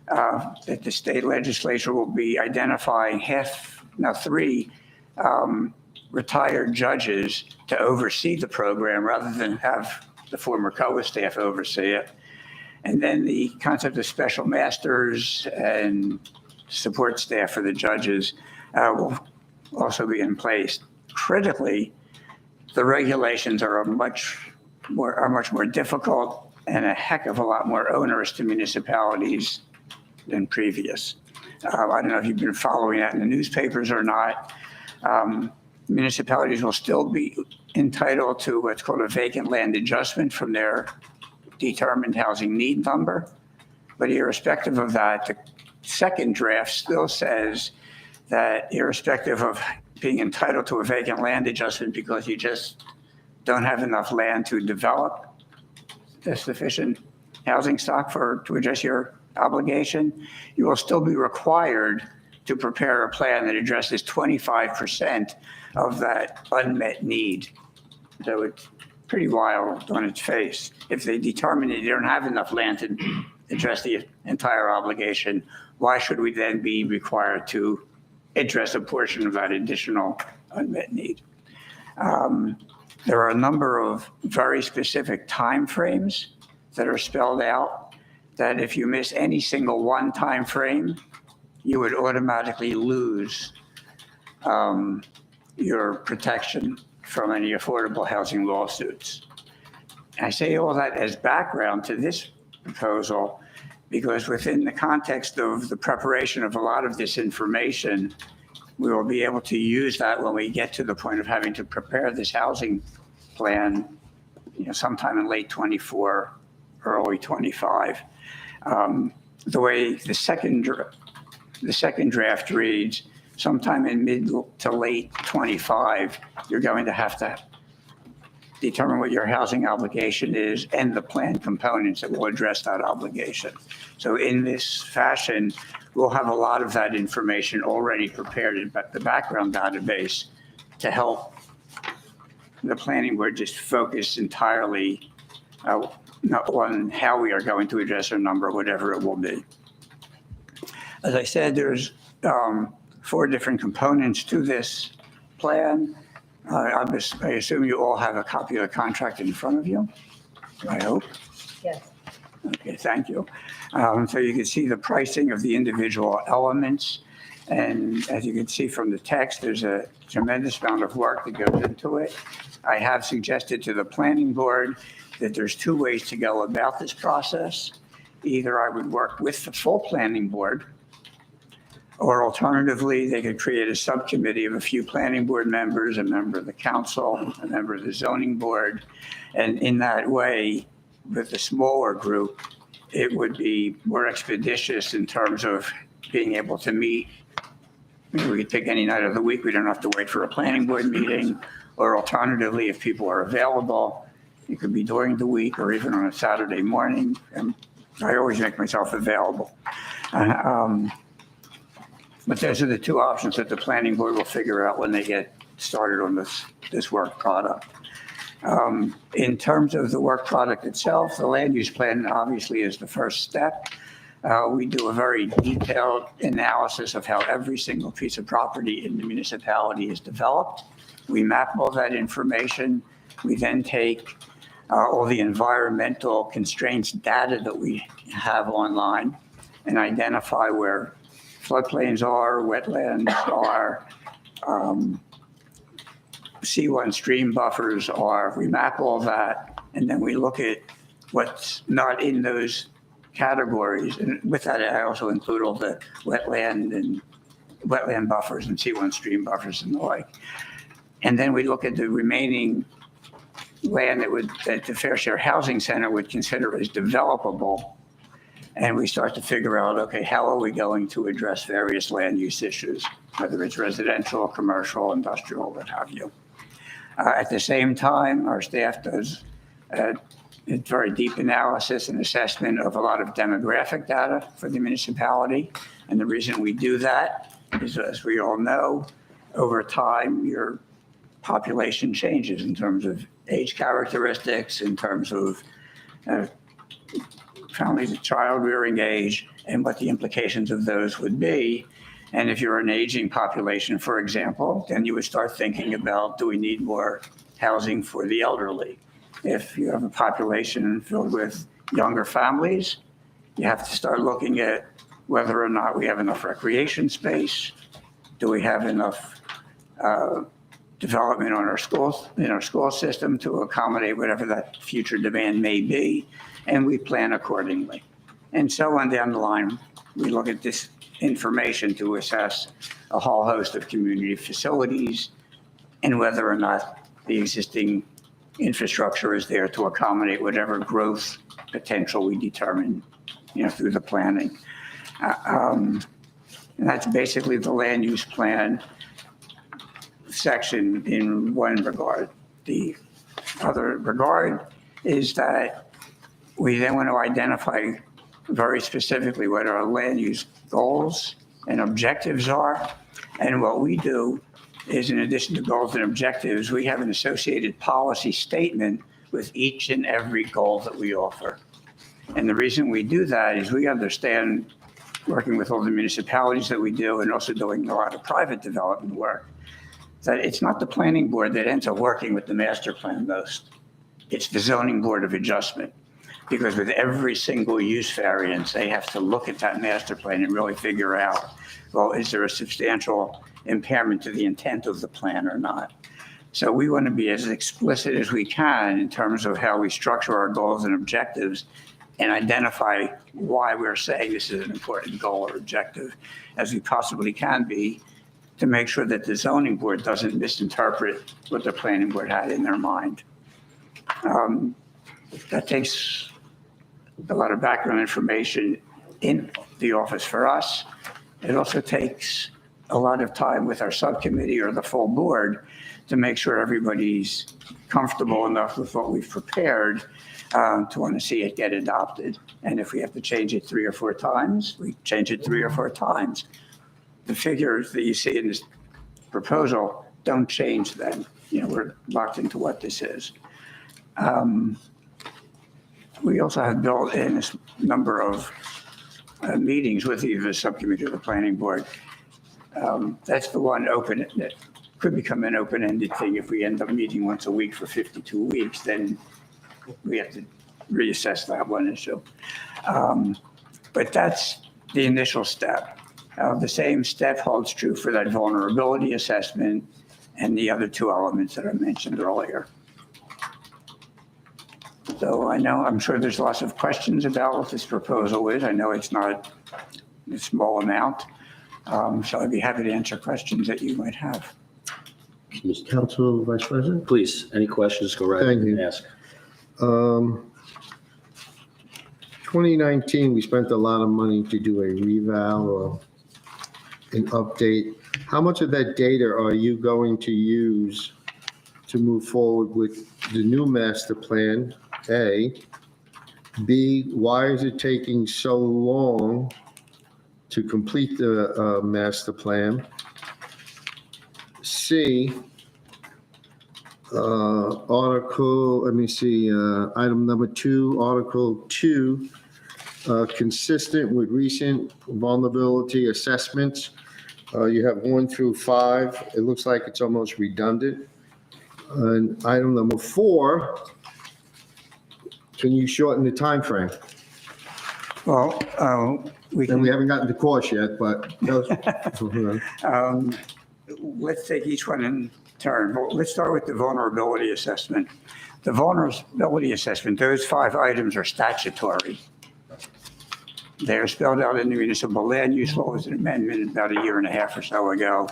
that the state legislature will be identifying three retired judges to oversee the program rather than have the former COA staff oversee it. And then the concept of special masters and support staff for the judges will also be in place. Critically, the regulations are much more difficult and a heck of a lot more onerous to municipalities than previous. I don't know if you've been following that in the newspapers or not. Municipalities will still be entitled to what's called a vacant land adjustment from their determined housing need number. But irrespective of that, the second draft still says that irrespective of being entitled to a vacant land adjustment because you just don't have enough land to develop the sufficient housing stock to address your obligation, you will still be required to prepare a plan that addresses 25% of that unmet need. So it's pretty wild on its face. If they determine that you don't have enough land to address the entire obligation, why should we then be required to address a portion of that additional unmet need? There are a number of very specific timeframes that are spelled out that if you miss any single one time frame, you would automatically lose your protection from any affordable housing lawsuits. I say all that as background to this proposal because within the context of the preparation of a lot of this information, we will be able to use that when we get to the point of having to prepare this housing plan, sometime in late 24, early 25. The way the second draft reads, sometime in mid to late 25, you're going to have to determine what your housing obligation is and the plan components that will address that obligation. So in this fashion, we'll have a lot of that information already prepared in the background database to help the planning board just focus entirely on how we are going to address our number, whatever it will be. As I said, there's 4 different components to this plan. I assume you all have a copy of the contract in front of you, I hope. Yes. Okay, thank you. So you can see the pricing of the individual elements. And as you can see from the text, there's a tremendous amount of work that goes into it. I have suggested to the planning board that there's 2 ways to go about this process. Either I would work with the full planning board, or alternatively, they could create a subcommittee of a few planning board members, a member of the council, a member of the zoning board. And in that way, with a smaller group, it would be more expeditious in terms of being able to meet We could pick any night of the week. We don't have to wait for a planning board meeting. Or alternatively, if people are available, it could be during the week or even on a Saturday morning. And I always make myself available. But those are the two options that the planning board will figure out when they get started on this work product. In terms of the work product itself, the land use plan obviously is the first step. We do a very detailed analysis of how every single piece of property in the municipality is developed. We map all that information. We then take all the environmental constraints data that we have online and identify where floodplains are, wetlands are, C1 stream buffers are. We map all that, and then we look at what's not in those categories. And with that, I also include all the wetland buffers and C1 stream buffers and the like. And then we look at the remaining land that the Fair Share Housing Center would consider as developable. And we start to figure out, okay, how are we going to address various land use issues, whether it's residential, commercial, industrial, what have you. At the same time, our staff does a very deep analysis and assessment of a lot of demographic data for the municipality. And the reason we do that is, as we all know, over time, your population changes in terms of age characteristics, in terms of family to child rearing age, and what the implications of those would be. And if you're an aging population, for example, then you would start thinking about, do we need more housing for the elderly? If you have a population filled with younger families, you have to start looking at whether or not we have enough recreation space. Do we have enough development on our schools, in our school system to accommodate whatever that future demand may be? And we plan accordingly. And so on down the line, we look at this information to assess a whole host of community facilities and whether or not the existing infrastructure is there to accommodate whatever growth potential we determine, through the planning. And that's basically the land use plan section in one regard. The other regard is that we then want to identify very specifically what our land use goals and objectives are. And what we do is, in addition to goals and objectives, we have an associated policy statement with each and every goal that we offer. And the reason we do that is we understand, working with all the municipalities that we do and also doing a lot of private development work, that it's not the planning board that ends up working with the master plan most. It's the zoning board of adjustment. Because with every single use variance, they have to look at that master plan and really figure out, well, is there a substantial impairment to the intent of the plan or not? So we want to be as explicit as we can in terms of how we structure our goals and objectives and identify why we're saying this is an important goal or objective as we possibly can be, to make sure that the zoning board doesn't misinterpret what the planning board had in their mind. That takes a lot of background information in the office for us. It also takes a lot of time with our subcommittee or the full board to make sure everybody's comfortable enough with what we've prepared to want to see it get adopted. And if we have to change it 3 or 4 times, we change it 3 or 4 times. The figures that you see in this proposal don't change then. We're locked into what this is. We also have built in a number of meetings with either the subcommittee or the planning board. That's the one open that could become an open-ended thing. If we end up meeting once a week for 52 weeks, then we have to reassess that one issue. But that's the initial step. The same step holds true for that vulnerability assessment and the other 2 elements that I mentioned earlier. So I'm sure there's lots of questions about what this proposal is. I know it's not a small amount. So I'd be happy to answer questions that you might have. Mr. Council Vice President? Please, any questions, go right ahead and ask. 2019, we spent a lot of money to do a reval an update. How much of that data are you going to use to move forward with the new master plan, A? B, why is it taking so long to complete the master plan? C, item number 2, Article 2, consistent with recent vulnerability assessments. You have 1 through 5. It looks like it's almost redundant. And item number 4, can you shorten the time frame? Well, we And we can, haven't gotten to course yet, but those, let's take each one in turn. Well, let's start with the vulnerability assessment. The vulnerability assessment, those 5 items are statutory. They're spelled out in the municipal land use law as an amendment about a year and a half or so ago.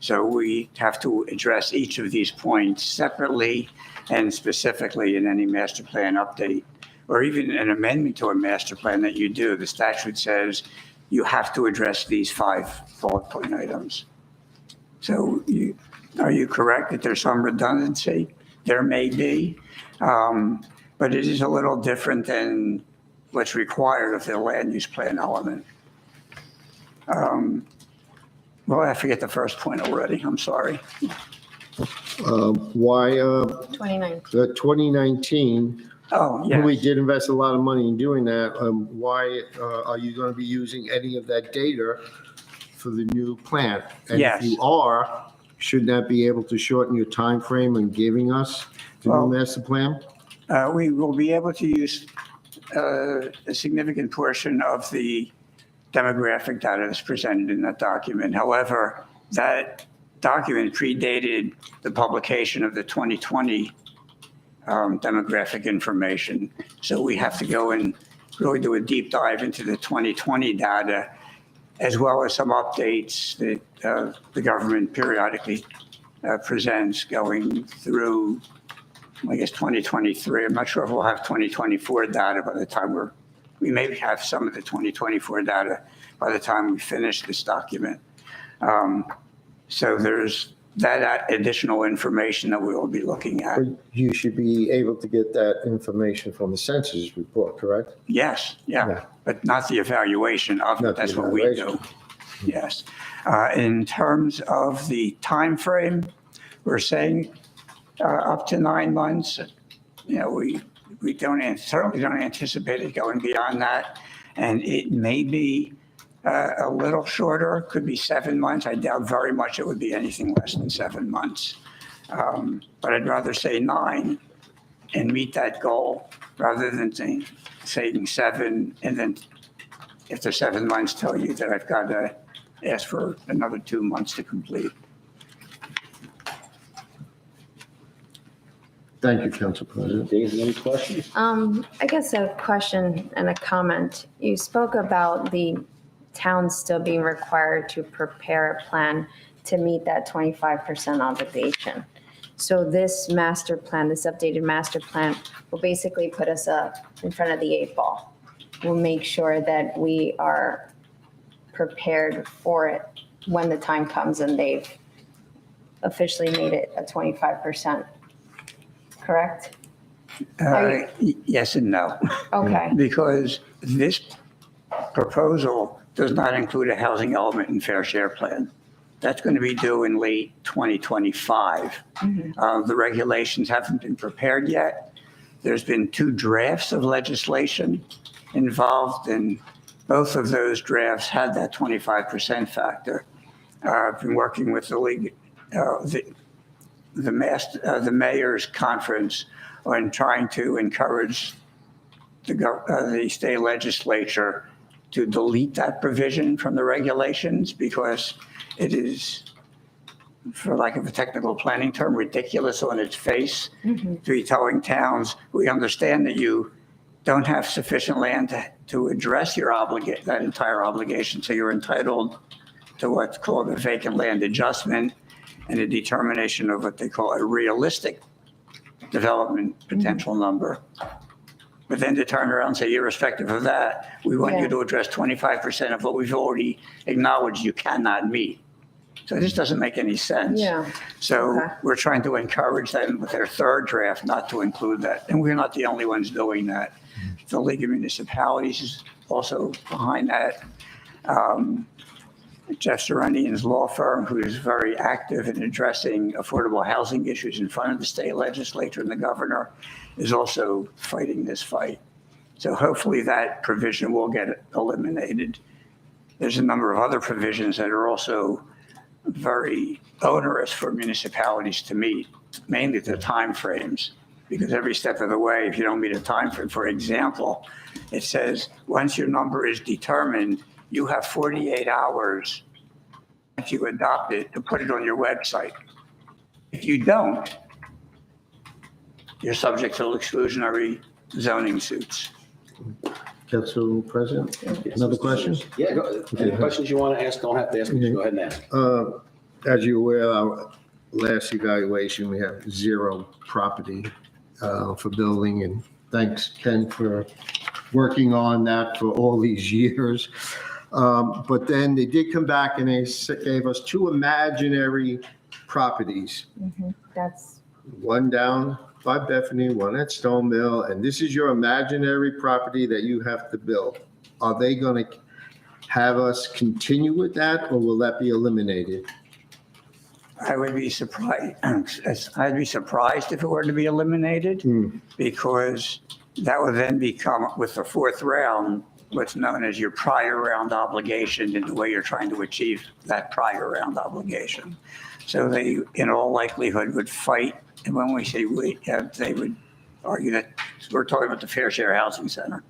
So we have to address each of these points separately and specifically in any master plan update, or even an amendment to a master plan that you do. The statute says you have to address these 5 bullet point items. So are you correct that there's some redundancy? There may be, but it is a little different than what's required of the land use plan element. Well, I forget the first point already. I'm sorry. why, 29. the 2019, Oh, we yes. did invest a lot of money in doing that. Why are you going to be using any of that data for the new plan? And Yes. if you are, should that be able to shorten your time frame in giving us the Well- new master plan? We will be able to use a significant portion of the demographic data that's presented in that document. However, that document predated the publication of the 2020 demographic information. So we have to go and really do a deep dive into the 2020 data, as well as some updates that the government periodically presents going through, I guess, 2023. I'm not sure if we'll have 2024 data by the time we may have some of the 2024 data by the time we finish this document. So there's that additional information that we will be looking at. But you should be able to get that information from the census report, correct? Yes, Yeah. yeah, but not the evaluation of Not it. the That's what we do. evaluation. Yes. In terms of the time frame, we're saying up to 9 months. You know, we certainly don't anticipate it going beyond that. And it may be a little shorter, could be 7 months. I doubt very much it would be anything less than 7 months. But I'd rather say 9 and meet that goal rather than saying 7, and then if the 7 months tell you that I've got to ask for another 2 months to complete. Thank you, Council President. Daisy, any questions? I guess a question and a comment. You spoke about the town still being required to prepare a plan to meet that 25% obligation. So this master plan, this updated master plan will basically put us in front of the 8 ball. We'll make sure that we are prepared for it when the time comes and they've officially made it a 25%. Correct? Yes and no. Okay. Because this proposal does not include a housing element and fair share plan. That's going to be due in late 2025. The regulations haven't been prepared yet. There's been 2 drafts of legislation involved, and both of those drafts had that 25% factor. I've been working with the league, the mayor's conference on trying to encourage the state legislature to delete that provision from the regulations, because it is, for lack of a technical planning term, ridiculous on its face to be telling towns, we understand that you don't have sufficient land to address that entire obligation, so you're entitled to what's called a vacant land adjustment and a determination of what they call a realistic development potential number. but then to turn around and say, irrespective of that, we want Yeah. you to address 25% of what we've already acknowledged you cannot meet. So this doesn't make any sense. Yeah. So Okay. we're trying to encourage them with their third draft not to include that. And we're not the only ones doing that. The League of Municipalities is also behind that. Jeff Serenian's law firm, who is very active in addressing affordable housing issues in front of the state legislature and the governor, is also fighting this fight. So hopefully that provision will get eliminated. There's a number of other provisions that are also very onerous for municipalities to meet, mainly the timeframes, because every step of the way, if you don't meet a timeframe, for example, it says once your number is determined, you have 48 hours if you adopt it to put it on your website. If you don't, you're subject to exclusionary zoning suits. Council President, another question? Yeah, any questions you want to ask, don't have to ask, just go ahead and ask. As you're aware, our last evaluation, we have 0 property for building, and thanks, Ken, for working on that for all these years. But then they did come back and they gave us 2 imaginary properties, That's, one down by Bethany, one at Stone Mill, and this is your imaginary property that you have to build. Are they going to have us continue with that, or will that be eliminated? I would be surprised. I'd be surprised if it were to be eliminated, because that would then become, with the 4th round, what's known as your prior round obligation, and the way you're trying to achieve that prior round obligation. So they, in all likelihood, would fight. And when we say we, they would argue that we're talking about the Fair Share Housing Center.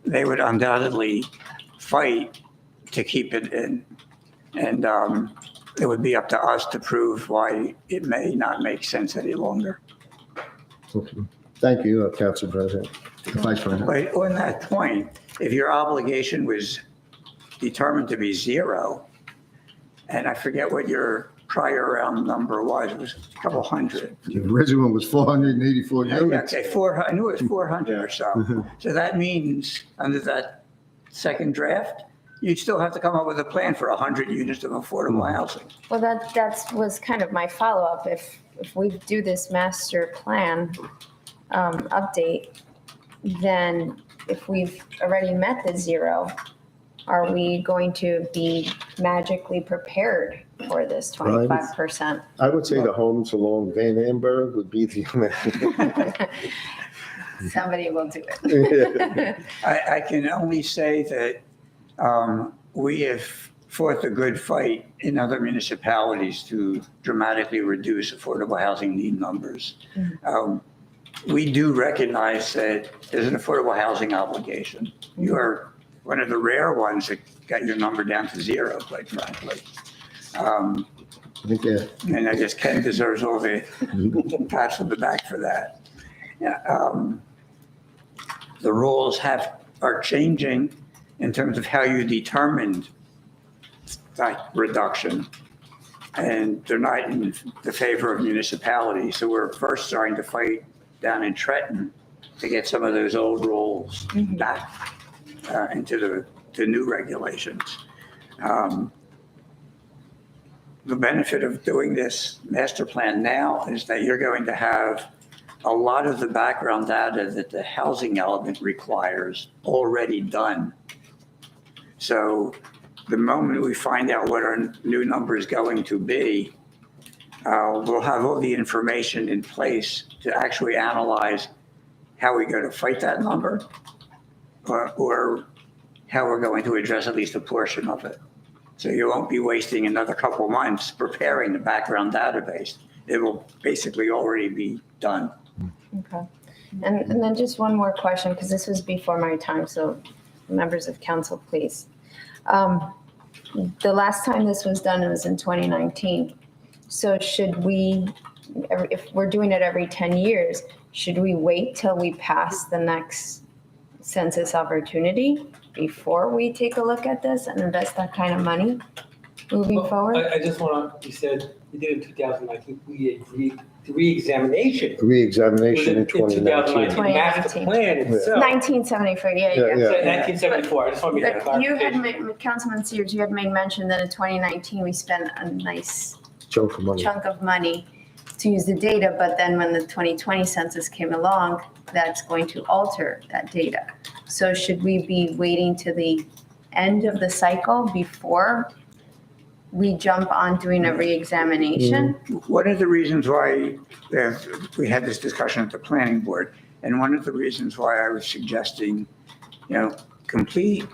They would undoubtedly fight to keep it in. And it would be up to us to prove why it may not make sense any longer. Okay. Thank you, Council President. Vice President. But on that point, if your obligation was determined to be 0, and I forget what your prior round number was, it was a couple hundred. The original one was 484 units. Okay, 400, I knew it was 400 or so. So that means under that second draft, you'd still have to come up with a plan for 100 units of affordable housing. well, that was kind of my follow-up. If we do this master plan update, then if we've already met the 0, are we going to be magically prepared for this 25%? I would say the homes along Van Amberg would be the. Somebody will do it. I can only say that we have fought a good fight in other municipalities to dramatically reduce affordable housing need numbers. We do recognize that there's an affordable housing obligation. You are one of the rare ones that got your number down to 0, quite frankly. And I guess Ken deserves all the pats on the back for that. The rules are changing in terms of how you determined that reduction, and they're not in the favor of municipalities. So we're first starting to fight down in Trenton to get some of those old rules back into the new regulations. The benefit of doing this master plan now is that you're going to have a lot of the background data that the housing element requires already done. So the moment we find out what our new number is going to be, we'll have all the information in place to actually analyze how we're going to fight that number, or how we're going to address at least a portion of it. So you won't be wasting another couple months preparing the background database. It will basically already be done. Okay. And then just one more question, because this was before my time, so members of council, please. The last time this was done, it was in 2019. So should we, if we're doing it every 10 years, should we wait till we pass the next census opportunity before we take a look at this and invest that kind of money? moving Well, forward? I just want to, you said we did in 2019, we agreed, the re-examination. Re-examination in was in 2019. 2019, master plan itself. 1974, yeah. Yeah, yeah. 1974, I just want to make that But you had clarification. made, Councilman Sears, you had made mention that in 2019, we spent a nice Chunk of money. chunk of money to use the data, but then when the 2020 census came along, that's going to alter that data. So should we be waiting to the end of the cycle before we jump on doing a re-examination? One of the reasons why we had this discussion at the planning board, and one of the reasons why I was suggesting, complete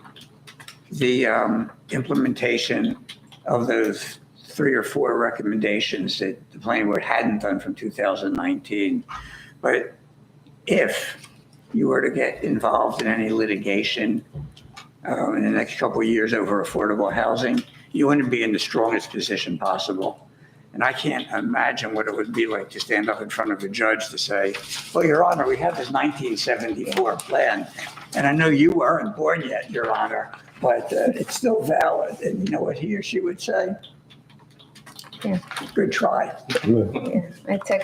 the implementation of those 3 or 4 recommendations that the planning board hadn't done from 2019. But if you were to get involved in any litigation in the next couple of years over affordable housing, you wouldn't be in the strongest position possible. And I can't imagine what it would be like to stand up in front of a judge to say, well, Your Honor, we have this 1974 plan. And I know you weren't born yet, Your Honor, but it's still valid. And you know what he or she would say? Yeah. Good try. Yeah, I took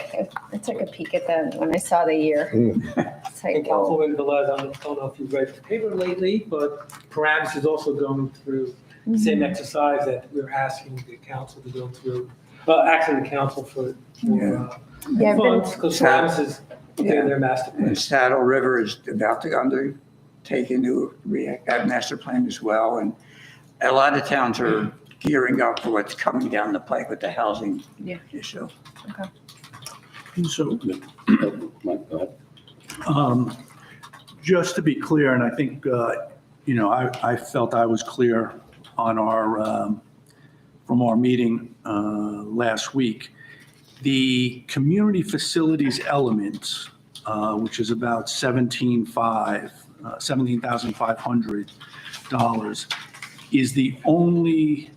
a peek at that when I saw the year. It's like, And Councilman Velez, I don't know if you've read the paper lately, but Paramus is also going through the same exercise that we're asking the council to go through, asking the council for Yeah, I've been- funds, because Paramus is doing their master plan. And Saddle River is about to undertake a new master plan as well. And a lot of towns are gearing up for what's coming down the pike with the housing issue. So, Mike, go ahead. just to be clear, and I think, I felt I was clear on from our meeting last week, the community facilities element, which is about $17,500, is the only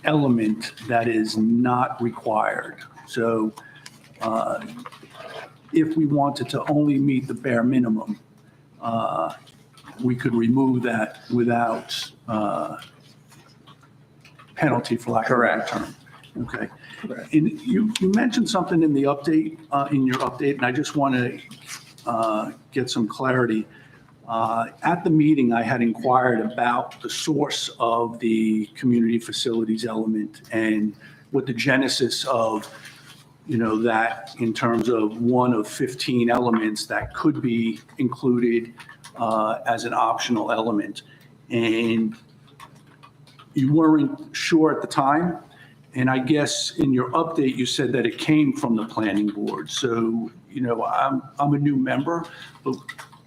element that is not required. So if we wanted to only meet the bare minimum, we could remove that without penalty, for lack of a better term. Okay. Correct. And you mentioned something in the update, in your update, and I just want to get some clarity. At the meeting, I had inquired about the source of the community facilities element and what the genesis of, that in terms of one of 15 elements that could be included as an optional element. And you weren't sure at the time. And I guess in your update, you said that it came from the planning board. So, I'm a new member, but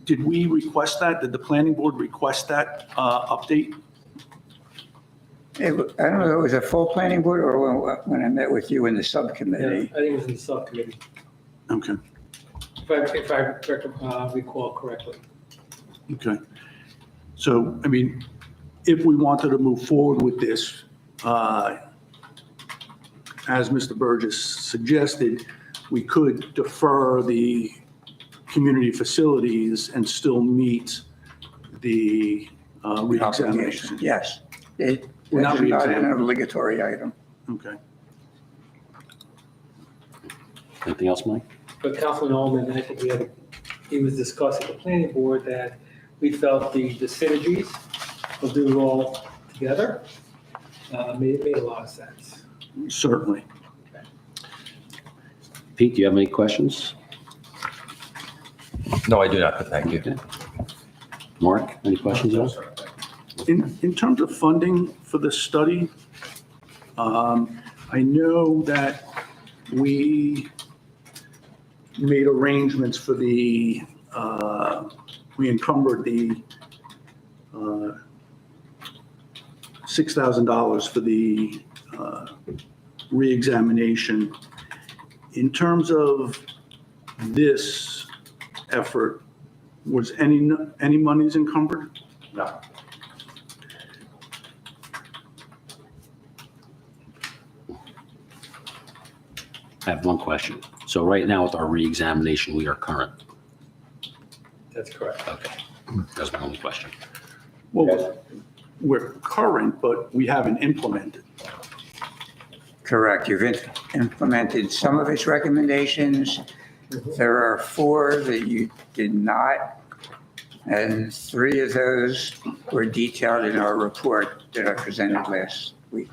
did we request that? Did the planning board request that update? I don't know if it was a full planning board or when I met with you in the Yeah, subcommittee. I think it was in the subcommittee, Okay, if I recall correctly. okay. So, if we wanted to move forward with this, as Mr. Burgess suggested, we could defer the community facilities and still meet the re-examination. Yes. It's We're not not an re-examining. obligatory item. Okay. Anything else, Mike? But Councilman Ullman, I think he was discussing at the planning board that we felt the synergies of doing it all together made a lot of sense. Certainly. Pete, do you have any questions? No, I do not, but thank you. Okay. Mark, any questions? at all? In terms of funding for this study, I know that we made arrangements for we encumbered the $6,000 for the reexamination. In terms of this effort, was any monies encumbered? No. I have one question. So right now with our reexamination, we are current. That's correct. Okay. That's my only question. Well, we're current, but we haven't implemented. Correct. You've implemented some of its recommendations. There are 4 that you did not, and 3 of those were detailed in our report that I presented last week.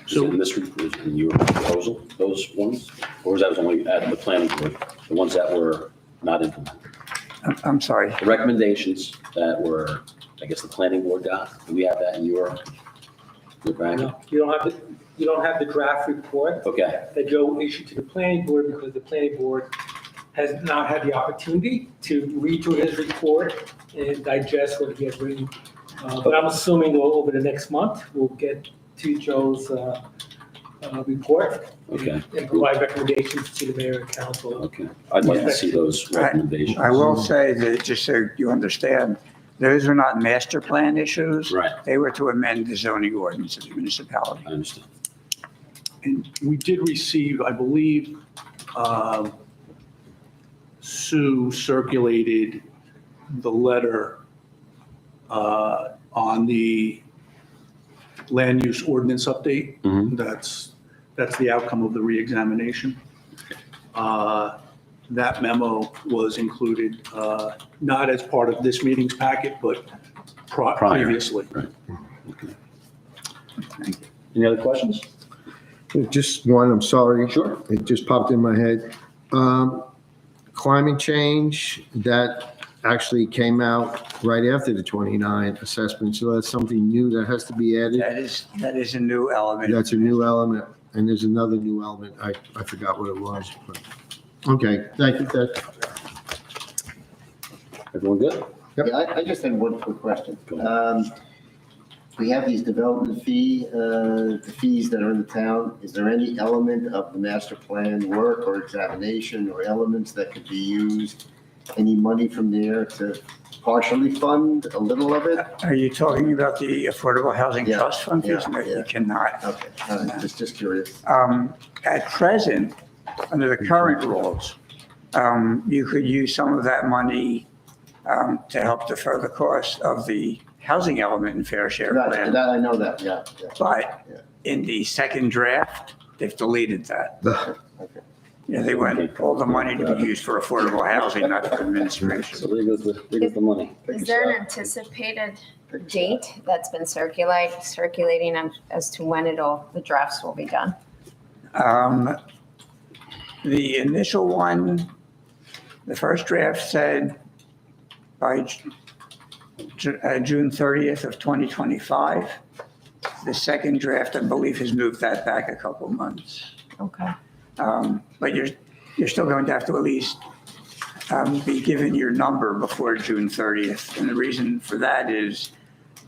So in this, was in your proposal, those ones? Or was that only at the planning board, the ones that were not implemented? I'm sorry. The recommendations that were, I guess, the planning board got, do we have that in your packet? No, you don't have the draft report Okay, that Joe issued to the planning board because the planning board has not had the opportunity to read through his report and digest what he has written. But I'm assuming over the next month, we'll get to Joe's report okay, and provide recommendations to the mayor and council. okay. I'd like to see those recommendations. I will say that, just so you understand, those are not master plan issues. Right, They were to amend the zoning ordinance of the municipality. I understand. And we did receive, I believe, Sue circulated the letter on the land use ordinance update. Mhm. That's the outcome of the reexamination. That memo was included, not as part of this meeting's packet, but Prior. previously. Right. Okay. Any other questions? Just one, I'm sorry. Sure. It just popped in my head. Climate change, that actually came out right after the 29 assessment, so that's something new that has to be added. That is a new element. That's a new element, and there's another new element. I forgot what it was, but, okay, thank you, Ted. Everyone good? Yeah, I just had one quick question. Go We have these development the fees that are in the town. Is there any element of the master plan work or examination or elements that could be used? Any money from there to partially fund a little of it? Are you talking about the Affordable Housing Yeah, Trust Fund fees? yeah, No, yeah. you cannot. Okay, just curious. At present, under the current rules, you could use some of that money to help defer the cost of the housing element in fair share That, plan. I know that, yeah. But Yeah. in the second draft, they've deleted that. Okay. Yeah, they want all the money to be used for affordable housing, not for administration. So there goes the money. Is there an anticipated date that's been circulating as to when the drafts will be done? The initial one, the first draft said by June 30th of 2025. The second draft, I believe, has moved that back a couple months. Okay. But you're still going to have to at least be given your number before June 30th. And the reason for that is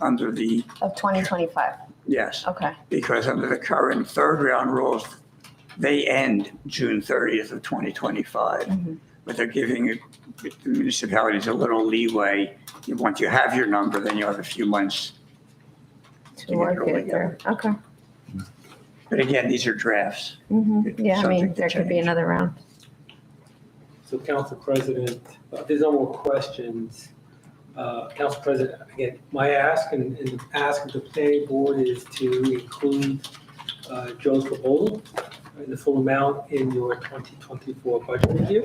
under the, Of 2025, yes, okay. because under the current third round rules, they end June 30th of 2025. Mhm. But they're giving the municipalities a little leeway. Once you have your number, then you'll have a few months. To work it through, okay. But again, these are drafts. Yeah, I mean, Subject to there could be change. another round. So Council President, if there's no more questions. Council President, again, my ask and the ask of the planning board is to include Joe's proposal in the full amount in your 2024 budget review.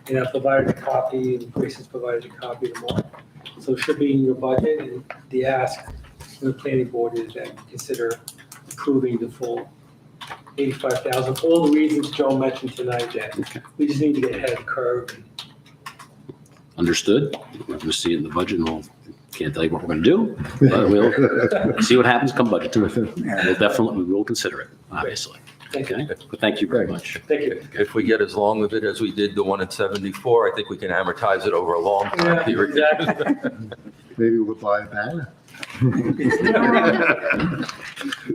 And I provided a copy, and Grace has provided a copy of them all. So it should be in your budget, and the ask from the planning board is that you consider approving the full 85,000, for all the reasons Joe mentioned tonight, that we just need to get ahead of the curve. Understood. We're going to see it in the budget, and we'll, can't tell you what we're going to do, but we'll see what happens come budget time. We will consider it, obviously. Thank you. Okay, but thank you very much. Thank you. If we get as long of it as we did the one at 74, I think we can amortize it over a long time Yeah, period. exactly. Maybe we'll buy a banner.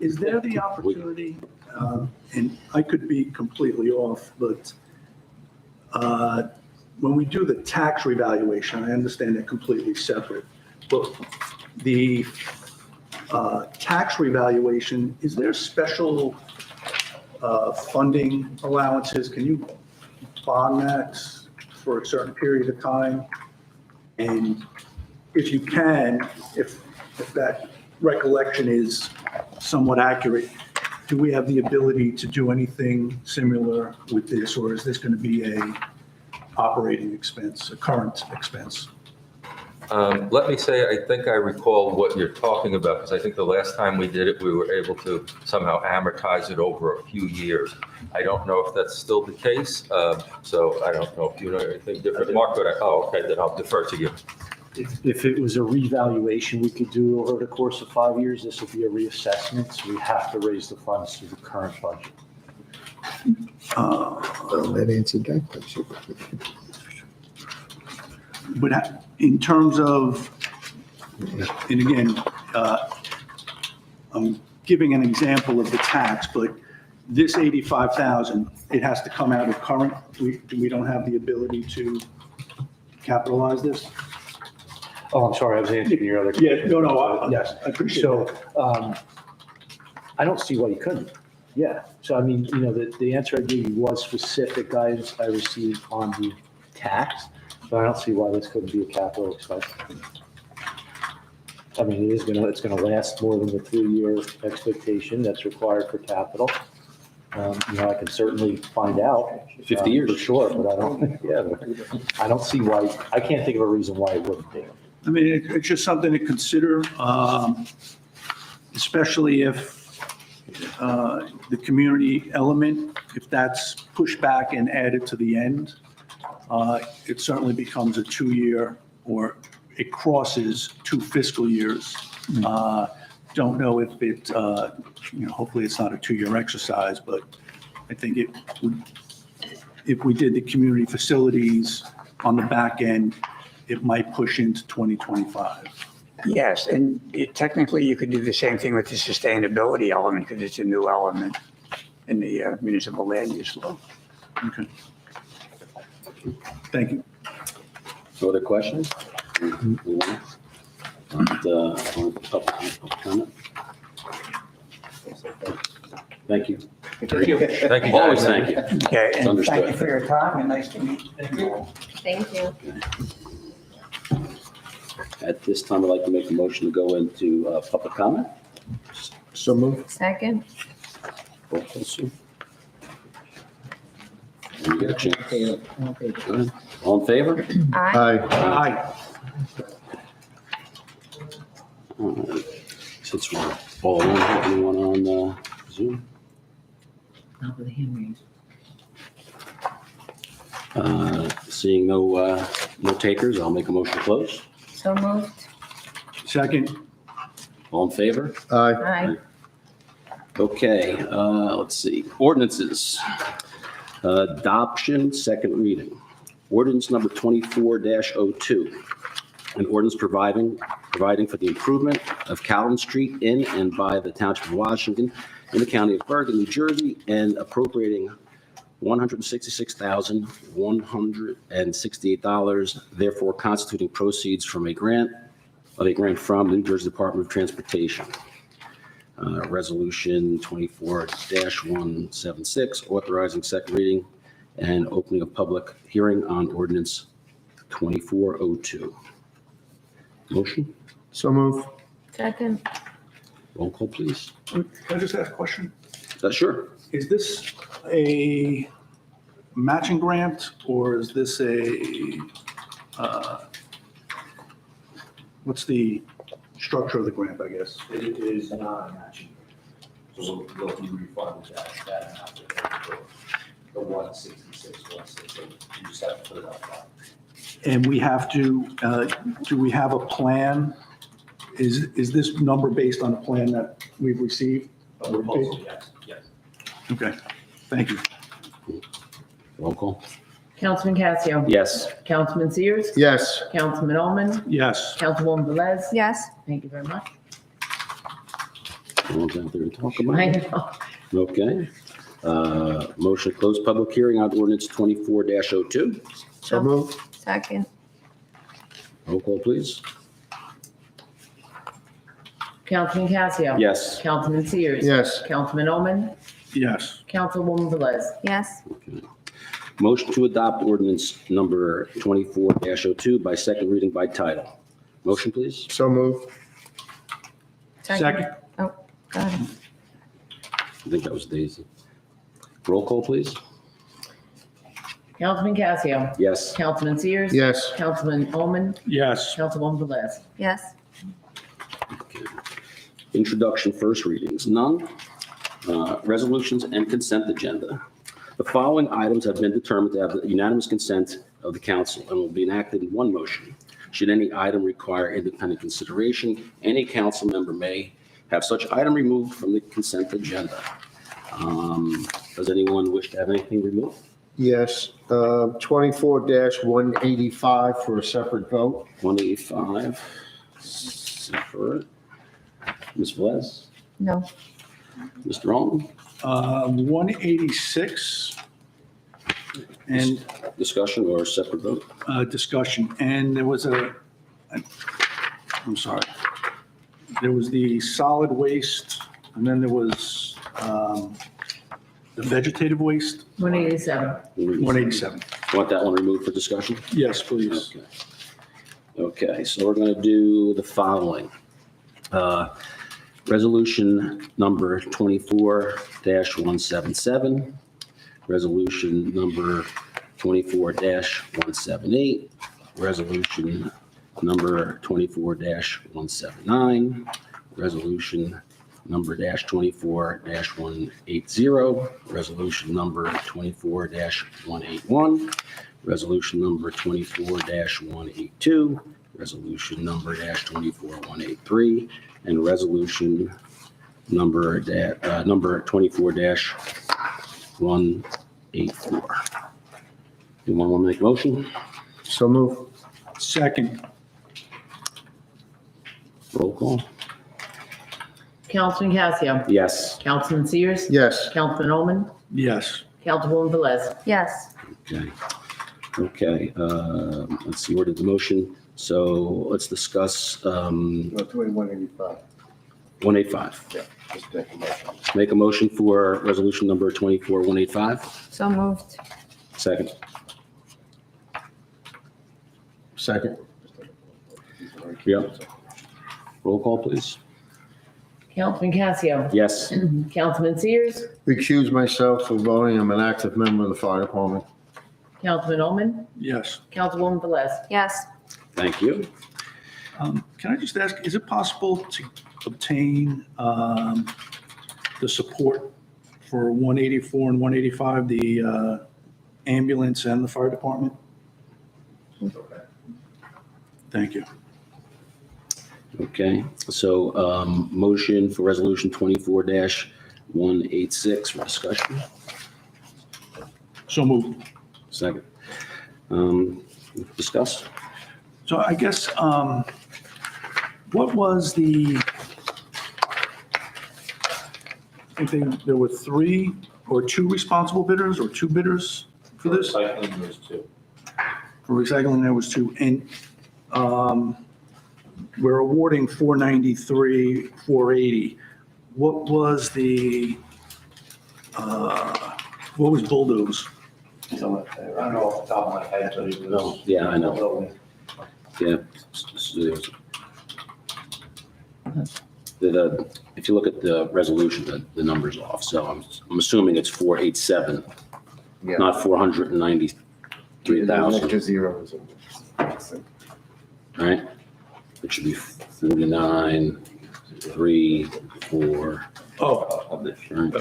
Is there the opportunity, and I could be completely off, but when we do the tax revaluation, I understand they're completely separate, but the tax revaluation, is there special funding allowances? Can you bond that for a certain period of time? And if you can, if that recollection is somewhat accurate, do we have the ability to do anything similar with this, or is this going to be a operating expense, a current expense? Let me say, I think I recall what you're talking about, because I think the last time we did it, we were able to somehow amortize it over a few years. I don't know if that's still the case, so I don't know if you know anything different. Mark, okay, then I'll defer to you. If it was a revaluation we could do over the course of 5 years, this would be a reassessment, so we have to raise the funds through the current budget. That answered that question. But in terms of, and again, I'm giving an example of the tax, but this 85,000, it has to come out of current. We don't have the ability to capitalize this? Oh, I'm sorry, I was answering your other. Yeah, no, yes, I appreciate So, that. I don't see why you couldn't. Yeah, so I mean, the answer I gave you was specific guidance I received on the tax, but I don't see why this couldn't be a capital expense. I mean, it's gonna last more than the 3-year expectation that's required for capital. I can certainly find out. 50 years. For sure, but I don't see why, I can't think of a reason why it wouldn't be. I mean, it's just something to consider, especially if the community element, if that's pushed back and added to the end, it certainly becomes a 2-year, or it crosses 2 fiscal years. Don't know if it, hopefully it's not a 2-year exercise, but I think it would, if we did the community facilities on the back end, it might push into 2025. Yes, and technically you could do the same thing with the sustainability element because it's a new element in the municipal land use law. Okay. Thank you. No other questions? Comment? Thank you. Thank you, guys. Always thank you. Okay, It's and thank understood. you for your time and nice to meet you. Thank you. At this time, I'd like to make a motion to go into public comment. So moved. Second? Roll call, Sue. You get a chance. Go ahead. All in favor? Aye. Aye. All right. Since we're all in, anyone on Zoom? Not with a hand raised. Seeing no takers, I'll make a motion to close. So moved? Second, All in favor? Aye. Aye. Okay, let's see. Ordinances. Adoption, second reading. Ordinance number 24-02. An ordinance providing for the improvement of Callan Street in and by the Township of Washington in the County of Bergen, New Jersey, and appropriating $166,168, therefore constituting proceeds from a grant from the New Jersey Department of Transportation. Resolution 24-176, authorizing second reading and opening of public hearing on ordinance 2402. Motion? So moved. Second? Roll call, please. can I just ask a question? Sure. Is this a matching grant, or is this what's the structure of the grant, I guess? It is not a matching. So we'll be refunded that amount the 166, 168. You just have to put it up front. And we have to, do we have a plan? Is this number based on a plan that we've received? Proposal, yes. Okay, thank you. Roll call. Councilman Casio. Yes. Councilman Sears. Yes. Councilman Ullman. Yes, Councilwoman Velez. Yes. Thank you very much. No one's out there to talk I about it. know. Okay. Motion to close public hearing on ordinance 24-02. So moved. Second? Roll call, please. Councilman Casio. Yes. Councilman Sears. Yes. Councilman Ullman. yes, Councilwoman Velez. Yes. Motion to adopt ordinance number 24-02 by second reading by title. Motion, please. So moved. second, Oh, go I think that was Daisy. Roll call, please. Councilman Casio, Yes. Councilman Sears. Yes. Councilman Omen, Yes. Councilwoman Velez. Yes. Okay. Introduction, first readings, none. Resolutions and consent agenda. The following items have been determined to have the unanimous consent of the council and will be enacted in one motion. Should any item require independent consideration, any council member may have such item removed from the consent agenda. Does anyone wish to have anything removed? Yes, 24-185 for a separate vote. 185, separate. Ms. Velez? No. Mr. Allen? 186 and Discussion or separate vote? discussion. And there was I'm sorry. There was the solid waste, and then there was the vegetative waste, 187. 187. Want that one removed for discussion? Yes, please. Okay. Okay, so we're going to do the following. Resolution number 24-177, resolution number 24-178, resolution number 24-179, resolution number -24-180, resolution number 24-181, resolution number 24-182, resolution number -24-183, and resolution number 24-184. Anyone want to make a motion? So move. Second. Roll call? Councilman Casio, Yes. Councilman Sears. Yes. Councilman Omen, Yes. Councilwoman Velez. Yes. Okay. Okay, let's see, where did the motion? So let's discuss 185. 185. Yeah, just take a motion. Make a motion for resolution number 24-185. So moved. Second. Second. Yep. Roll call, please. Councilman Casio, Yes. Councilman Sears. Recuse myself for voting. I'm an active member of the fire department. Councilman Omen, Yes. Councilwoman Velez. Yes. Thank you. Can I just ask, is it possible to obtain the support for 184 and 185, the ambulance and the fire department? Thank you. Okay, so motion for resolution 24-186 for discussion. So moved. Second. Discuss. So I guess, what was the, I think there were 3 or 2 responsible bidders or 2 bidders for this? Recycling was 2. For recycling, there was 2. And we're awarding 493, 480. What was the, what was bulldoze? I don't know off the top of my head, but it was. Yeah, I know. Yeah. If you look at the resolution, the number's off. So I'm assuming it's 487, Yeah. not 493,000. Extra zeros. All right? It should be 49, 3, 4. Oh, Of this. Right.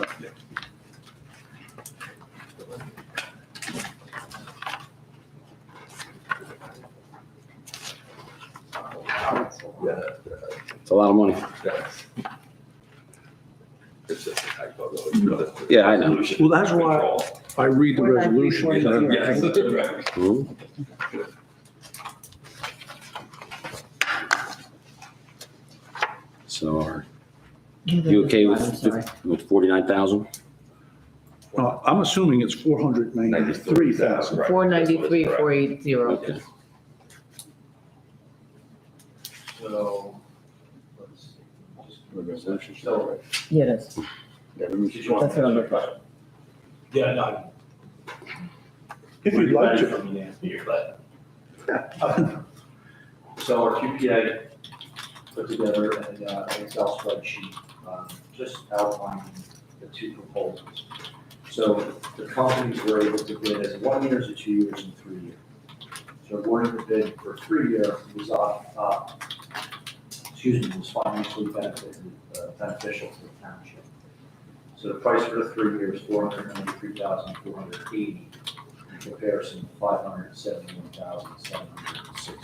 Yeah, It's a lot of money. that's- It's just a typo, though. Yeah, I know. well, that's why I read the resolution. Yes, that's right. Hmm? So are you okay with 49,000? I'm assuming it's 493,000. 493, 480. Okay. So. Yeah, that's what I'm looking for. Yeah, no. If you'd like to. For me to answer your question. So our QPA put together an Excel spreadsheet just outlining the two proposals. So the companies were able to bid as 1 year, as 2 years, and 3 years. So awarding the bid for 3 year was was financially beneficial to the township. So the price for the 3 years, $493,480, in comparison to $571,760,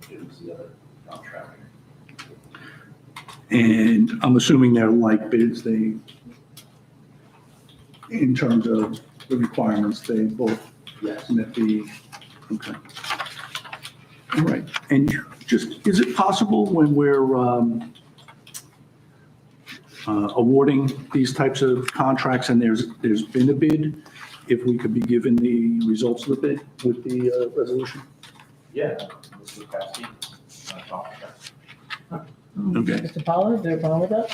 which was the other contractor. And I'm assuming they're like bids, in terms of the requirements, they both Yes. met the, okay. All right, and just, is it possible when we're awarding these types of contracts and there's been a bid, if we could be given the results of the bid with the resolution? Yeah, Mr. Cassidy, contract. Okay. Mr. Pollard, is there a problem with that?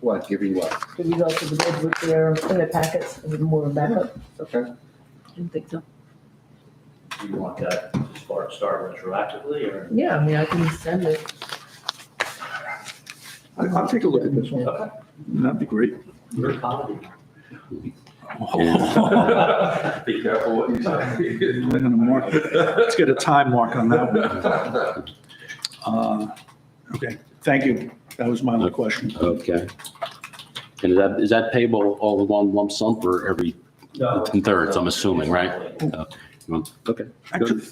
What, giving what? The results of the bid with their, in their packets, with more of a backup? Okay. Didn't think so. Do you want that to start retroactively, or? Yeah, I mean, I can send it. I'll take a look at this one. Okay. That'd be great. Your comedy. Be careful what you say. We're gonna mark, let's get a time mark on that one. Okay, thank you. That was my only question. Okay. And is that payable all in one lump sum for every in thirds, I'm assuming, right? Okay, Actually,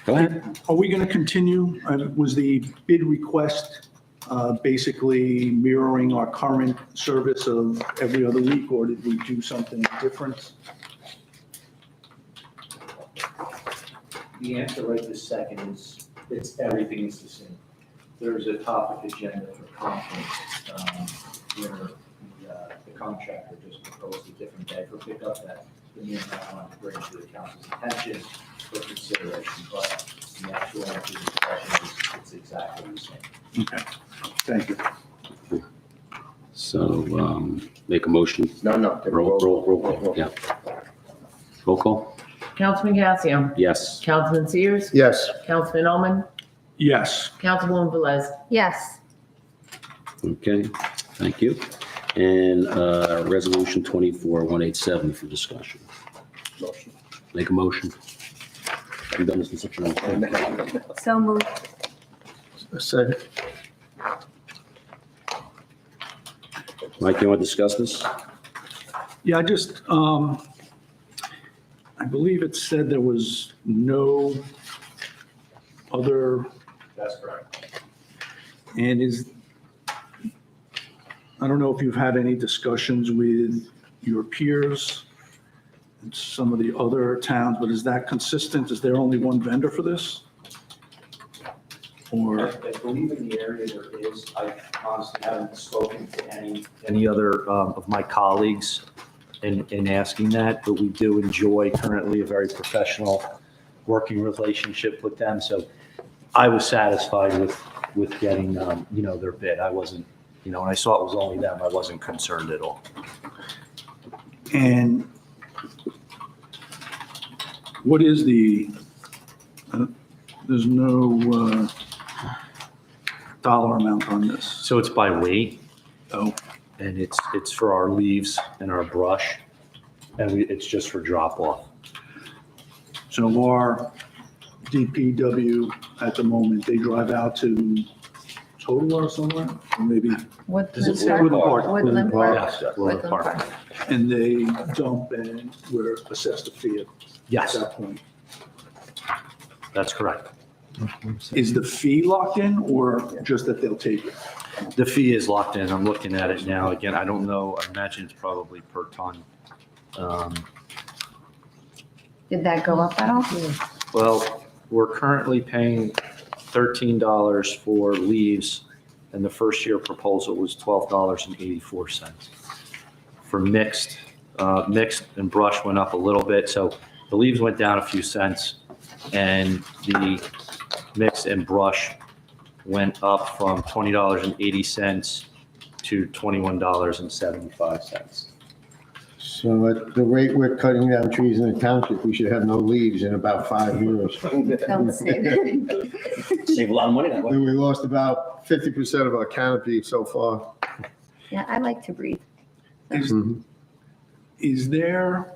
go ahead. are we going to continue? Was the bid request basically mirroring our current service of every other week, or did we do something different? The answer right this second is, everything is the same. There's a topic agenda for conference, where the contractor just proposed a different day for pickup that the mayor might want to bring to the council's attention for consideration, but the actual answer to the question is, it's exactly the same. Okay, thank you. So, make a motion. No. Roll call, yeah. Roll call? Councilman Cassia. Yes. Councilman Sears. Yes. Councilman Oman. Yes, Councilwoman Velez. Yes. Okay, thank you. And resolution 24-187 for discussion. Motion. Make a motion. We've done this in such a long time. So moved. Second. Mike, you want to discuss this? yeah, I just, I believe it said there was no other, That's correct. and I don't know if you've had any discussions with your peers in some of the other towns, but is that consistent? Is there only one vendor for this? Or, I believe in the area there is, I honestly haven't spoken to Any other of my colleagues in asking that, but we do enjoy currently a very professional working relationship with them. So I was satisfied with getting, their bid. I wasn't, when I saw it was only them, I wasn't concerned at all. and what is there's no dollar amount on this. So it's by weight, Oh, and it's for our leaves and our brush, and it's just for drop off. so our DPW at the moment, they drive out to Total or somewhere, or maybe, Is it Woodland Park? Woodland Park. Yes, Woodland Park. and they dump and we're assessed a fee at Yes, that point. that's correct. Is the fee locked in or just that they'll take it? The fee is locked in. I'm looking at it now. Again, I don't know. I imagine it's probably per ton. Did that go up at all? Well, we're currently paying $13 for leaves, and the first year proposal was $12.84. For mixed and brush went up a little bit, so the leaves went down a few cents, and the mixed and brush went up from $20.80 to $21.75. So at the rate we're cutting down trees in the township, we should have no leaves in about 5 years. Don't say that. Save a lot of money that way. And we lost about 50% of our canopy so far. Yeah, I like to breathe. Is there,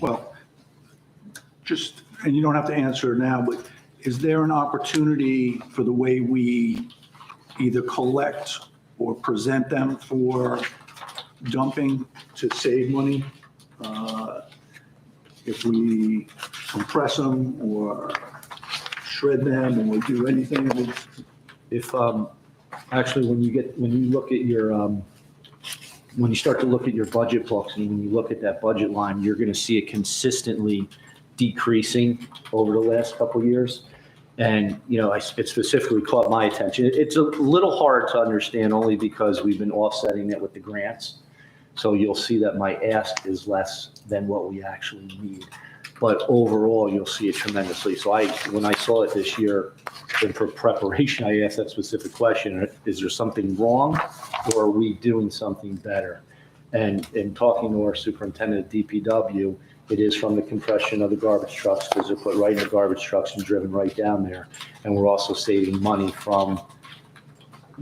well, just, and you don't have to answer it now, but is there an opportunity for the way we either collect or present them for dumping to save money? If we compress them or shred them or do anything with, If, actually, when you look at your, when you start to look at your budget books and when you look at that budget line, you're going to see it consistently decreasing over the last couple of years. And, it specifically caught my attention. It's a little hard to understand only because we've been offsetting it with the grants. So you'll see that my ask is less than what we actually need. But overall, you'll see it tremendously. So when I saw it this year, in preparation, I asked that specific question, is there something wrong or are we doing something better? And in talking to our superintendent at DPW, it is from the compression of the garbage trucks because they're put right in the garbage trucks and driven right down there. And we're also saving money from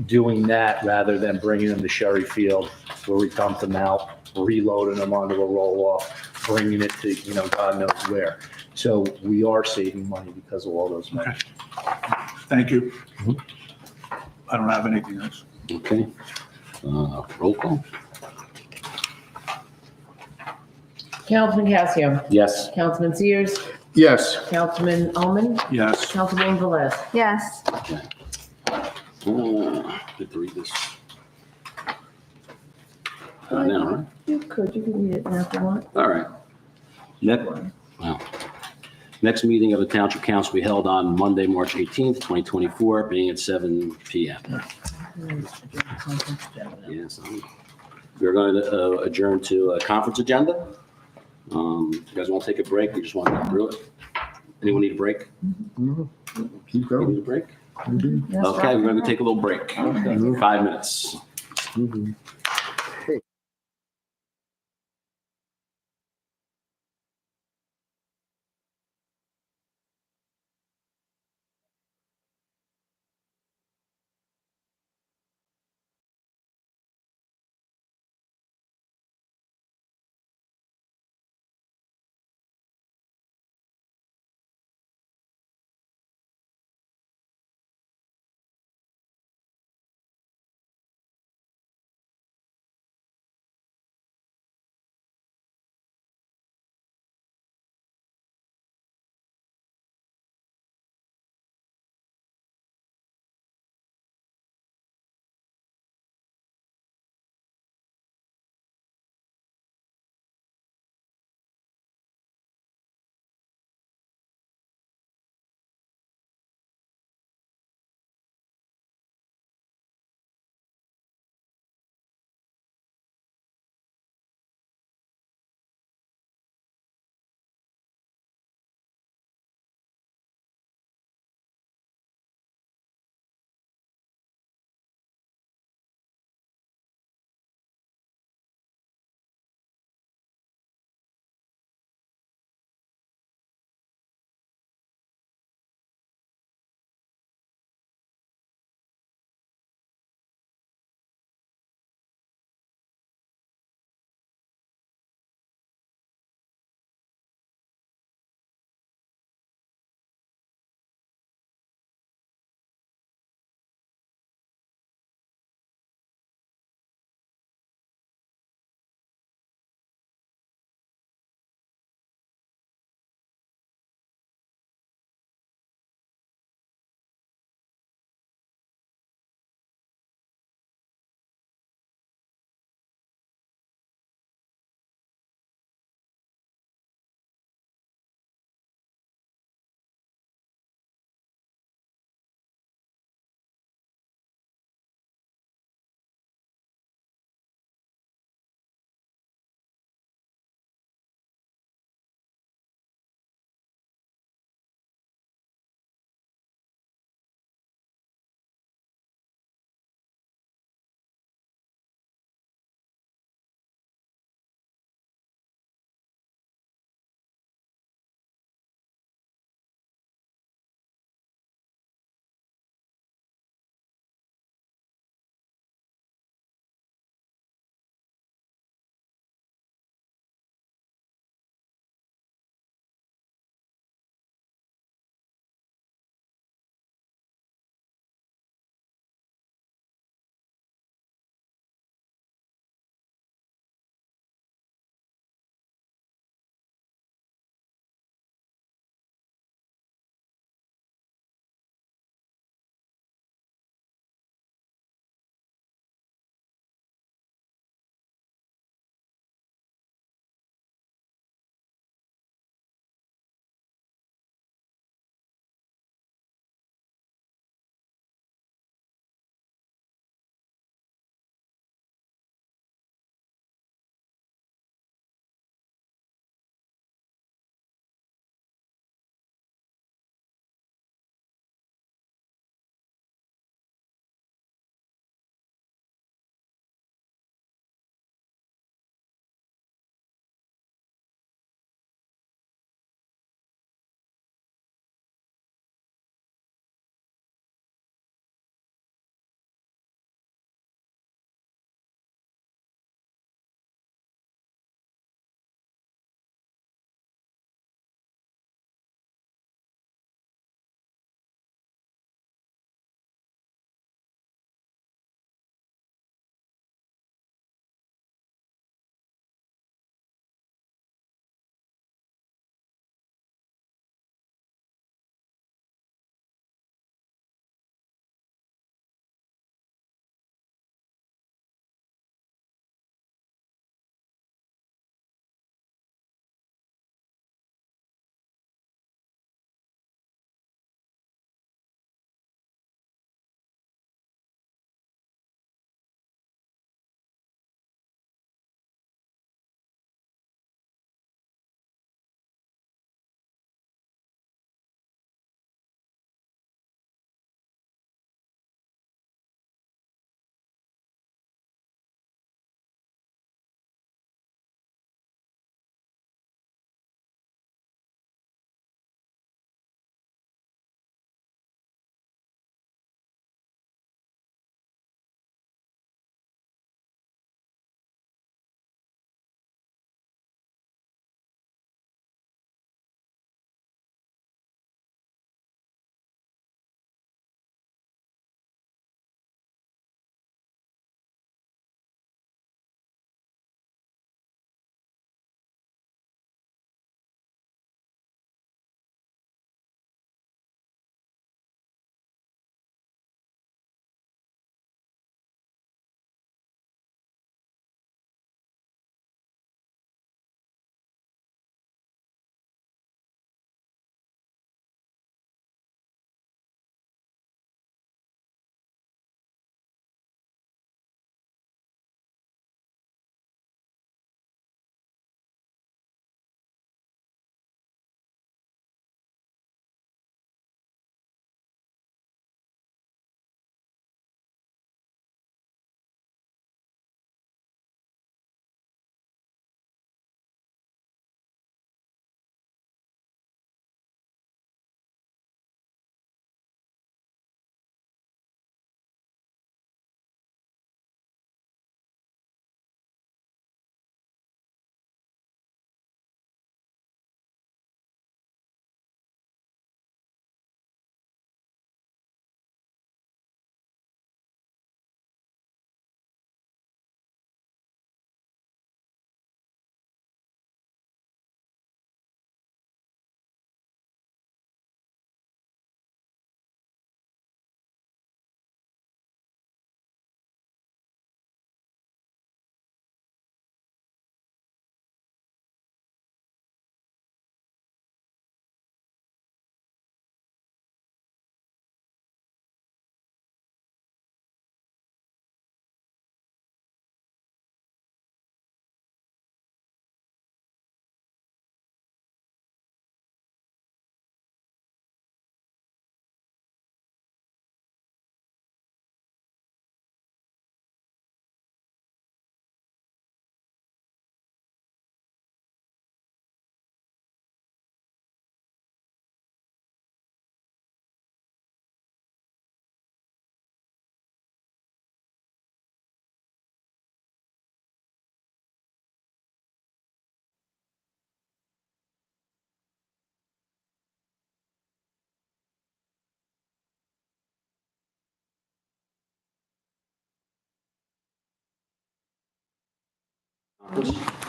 doing that rather than bringing them to Sherry Field where we dump them out, reloading them onto a roll-off, bringing it to, God knows where. So we are saving money because of all those measures. thank you. I don't have anything else. Okay. Roll call? Councilman Casio, Yes. Councilman Sears, Yes. Councilman Omen, Yes. Councilwoman Velez. Yes. Okay. Get to read this. Now, right? You can read it now if you want. All right. Next meeting of the Township Council will be held on Monday, March 18th, 2024, beginning at 7 PM. Yes. We're going to adjourn to a conference agenda. You guys want to take a break? You just want to go through it? Anyone need a break? Keep You going. need a break? Okay, we're going to take a little break. 5 minutes.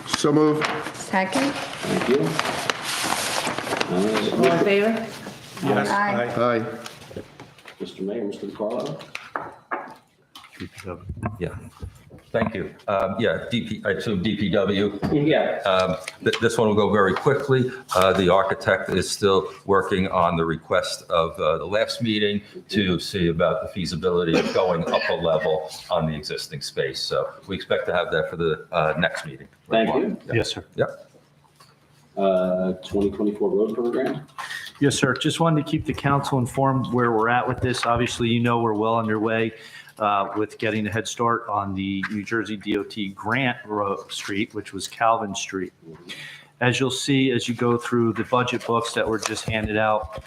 So moved. Second? Thank you. All in favor? Yes. Aye. Aye. Mr. Mayor, Mr. DeCarlo? Yeah, thank you. Yeah, I assume DPW. Yeah. This one will go very quickly. The architect is still working on the request of the last meeting to see about the feasibility of going up a level on the existing space. So we expect to have that for the next meeting. Thank you. Yes, sir. Yep. 2024 road program? Yes, sir. Just wanted to keep the council informed where we're at with this. Obviously, you know, we're well underway with getting a head start on the New Jersey DOT Grant Road Street, which was Calvin Street. As you'll see, as you go through the budget books that were just handed out,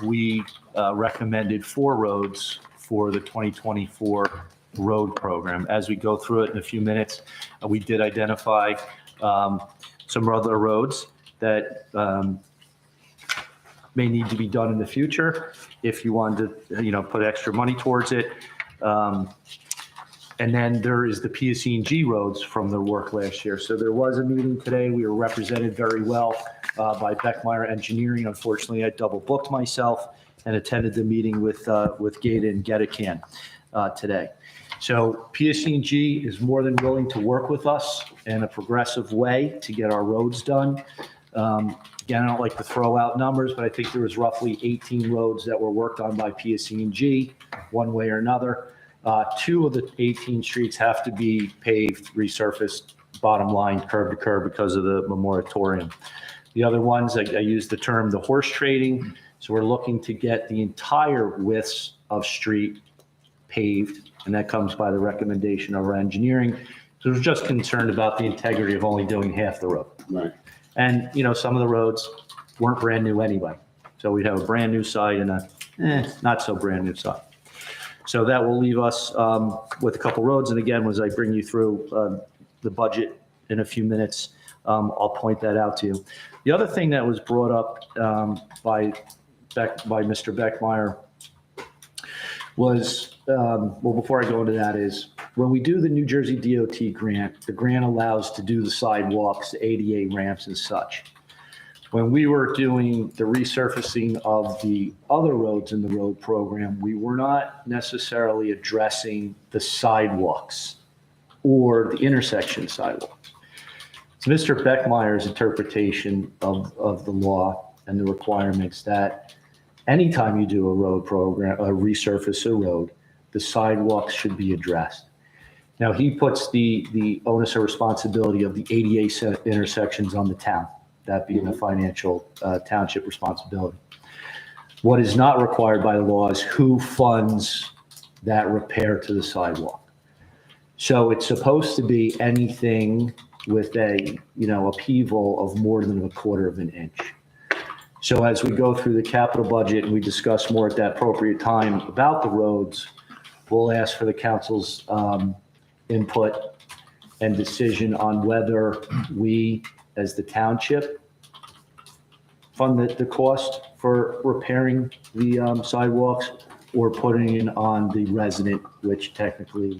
we recommended 4 roads for the 2024 road program. As we go through it in a few minutes, we did identify some other roads that may need to be done in the future if you wanted to, put extra money towards it. And then there is the PSE&G roads from the work last year. So there was a meeting today. We were represented very well by Beckmeyer Engineering. Unfortunately, I double booked myself and attended the meeting with Gata and Getacan today. So PSE&G is more than willing to work with us in a progressive way to get our roads done. Again, I don't like to throw out numbers, but I think there was roughly 18 roads that were worked on by PSE&G one way or another. 2 of the 18 streets have to be paved, resurfaced, bottom line, curb to curb because of the moratorium. The other ones, I use the term the horse trading. So we're looking to get the entire widths of street paved, and that comes by the recommendation of our engineering. So we're just concerned about the integrity of only doing half the road. Right. And, some of the roads weren't brand new anyway. So we'd have a brand new side and a not so brand new side. So that will leave us with a couple roads. And again, as I bring you through the budget in a few minutes, I'll point that out to you. The other thing that was brought up by Mr. Beckmeyer was, before I go into that is, when we do the New Jersey DOT grant, the grant allows to do the sidewalks, the ADA ramps and such. When we were doing the resurfacing of the other roads in the road program, we were not necessarily addressing the sidewalks or the intersection sidewalks. It's Mr. Beckmeyer's interpretation of the law and the requirements that anytime you do a road program, resurface a road, the sidewalks should be addressed. Now, he puts the onus or responsibility of the ADA intersections on the town, that being a financial township responsibility. What is not required by the law is who funds that repair to the sidewalk. So it's supposed to be anything with a upheaval of more than 1/4 of an inch. So as we go through the capital budget and we discuss more at that appropriate time about the roads, we'll ask for the council's input and decision on whether we, as the township, fund the cost for repairing the sidewalks or putting it on the resident, which technically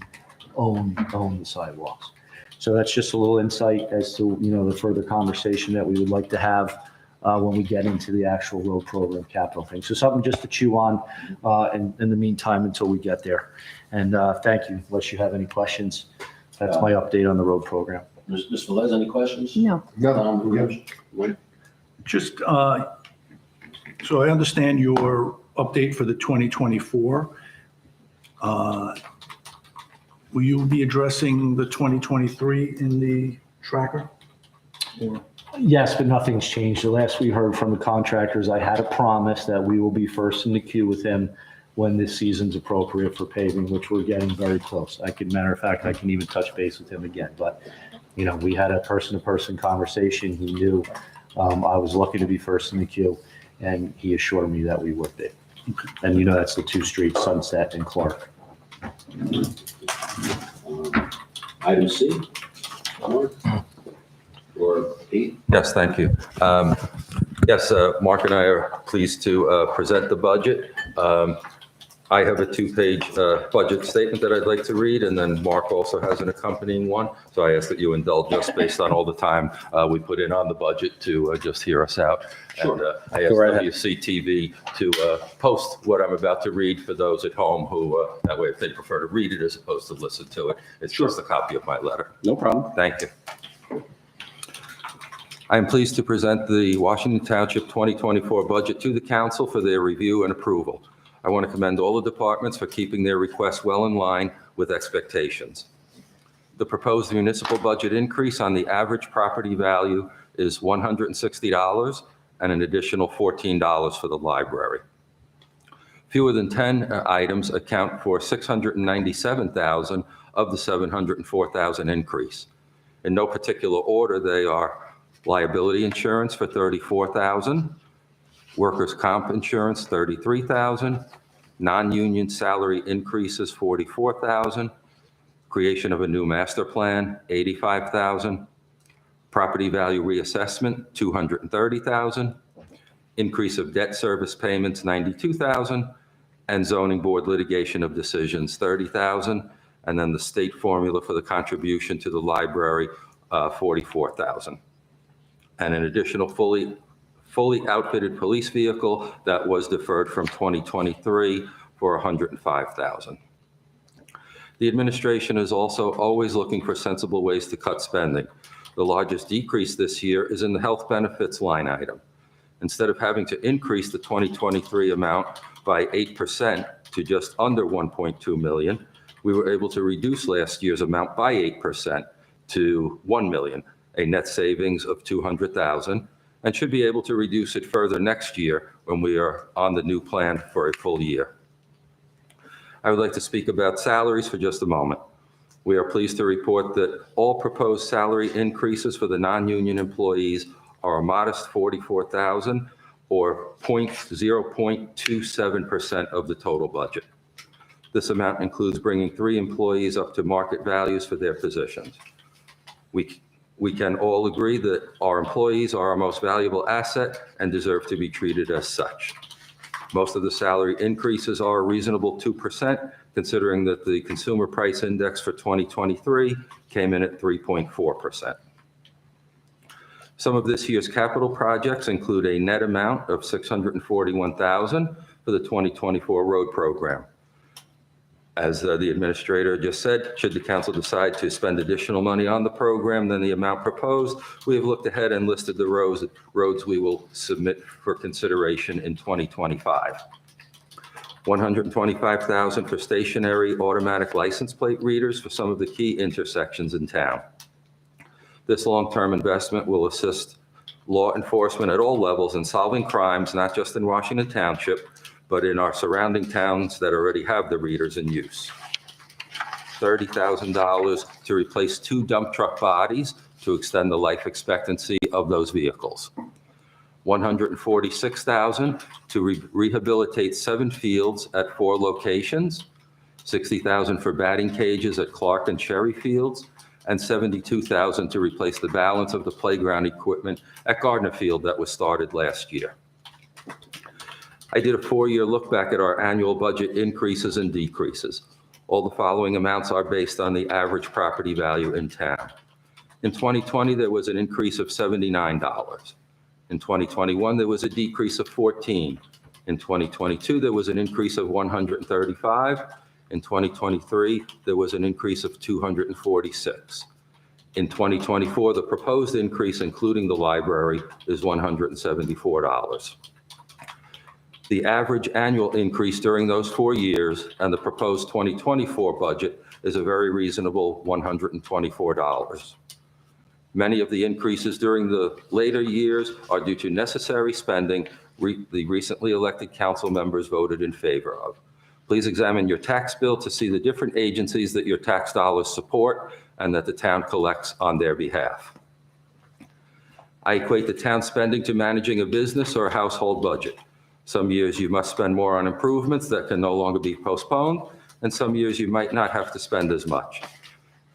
own the sidewalks. So that's just a little insight as to, the further conversation that we would like to have when we get into the actual road program capital thing. So something just to chew on in the meantime until we get there. And thank you, unless you have any questions. That's my update on the road program. Ms. Velez, any questions? No. Just, so I understand your update for the 2024. Will you be addressing the 2023 in the tracker? Or- Yes, but nothing's changed. The last we heard from the contractors, I had a promise that we will be first in the queue with him when this season's appropriate for paving, which we're getting very close. Matter of fact, I can even touch base with him again. But, we had a person-to-person conversation. He knew I was lucky to be first in the queue, and he assured me that we would be. And that's the 2 streets, Sunset and Clark. Item C. Or Pete? Yes, thank you. Yes, Mark and I are pleased to present the budget. I have a two-page budget statement that I'd like to read, and then Mark also has an accompanying one. So I ask that you indulge us based on all the time we put in on the budget to just hear us out. Sure. And I ask Go right ahead. WCTV to post what I'm about to read for those at home who, that way if they prefer to read it as opposed to listen to it, it's just a copy of my letter. No problem. Thank you. I am pleased to present the Washington Township 2024 budget to the council for their review and approval. I want to commend all the departments for keeping their requests well in line with expectations. The proposed municipal budget increase on the average property value is $160 and an additional $14 for the library. Fewer than 10 items account for $697,000 of the $704,000 increase. In no particular order, they are liability insurance for $34,000, workers' comp insurance, $33,000, non-union salary increases, $44,000, creation of a new master plan, $85,000, property value reassessment, $230,000, increase of debt service payments, $92,000, and zoning board litigation of decisions, $30,000, and then the state formula for the contribution to the library, $44,000, and an additional fully outfitted police vehicle that was deferred from 2023 for $105,000. The administration is also always looking for sensible ways to cut spending. The largest decrease this year is in the health benefits line item. Instead of having to increase the 2023 amount by 8% to just under 1.2 million, we were able to reduce last year's amount by 8% to 1 million, a net savings of 200,000, and should be able to reduce it further next year when we are on the new plan for a full year. I would like to speak about salaries for just a moment. We are pleased to report that all proposed salary increases for the non-union employees are a modest $44,000 or 0.27% of the total budget. This amount includes bringing 3 employees up to market values for their positions. We can all agree that our employees are our most valuable asset and deserve to be treated as such. Most of the salary increases are a reasonable 2%, considering that the consumer price index for 2023 came in at 3.4%. Some of this year's capital projects include a net amount of $641,000 for the 2024 road program. As the administrator just said, should the council decide to spend additional money on the program than the amount proposed, we have looked ahead and listed the roads we will submit for consideration in 2025. $125,000 for stationary automatic license plate readers for some of the key intersections in town. This long-term investment will assist law enforcement at all levels in solving crimes, not just in Washington Township, but in our surrounding towns that already have the readers in use. $30,000 to replace 2 dump truck bodies to extend the life expectancy of those vehicles. $146,000 to rehabilitate 7 fields at 4 locations, $60,000 for batting cages at Clark and Cherry Fields, and $72,000 to replace the balance of the playground equipment at Gardner Field that was started last year. I did a 4-year look back at our annual budget increases and decreases. All the following amounts are based on the average property value in town. In 2020, there was an increase of $79. In 2021, there was a decrease of $14. In 2022, there was an increase of $135. In 2023, there was an increase of $246. In 2024, the proposed increase, including the library, is $174. The average annual increase during those 4 years and the proposed 2024 budget is a very reasonable $124. Many of the increases during the later years are due to necessary spending the recently elected council members voted in favor of. Please examine your tax bill to see the different agencies that your tax dollars support and that the town collects on their behalf. I equate the town spending to managing a business or a household budget. Some years you must spend more on improvements that can no longer be postponed, and some years you might not have to spend as much.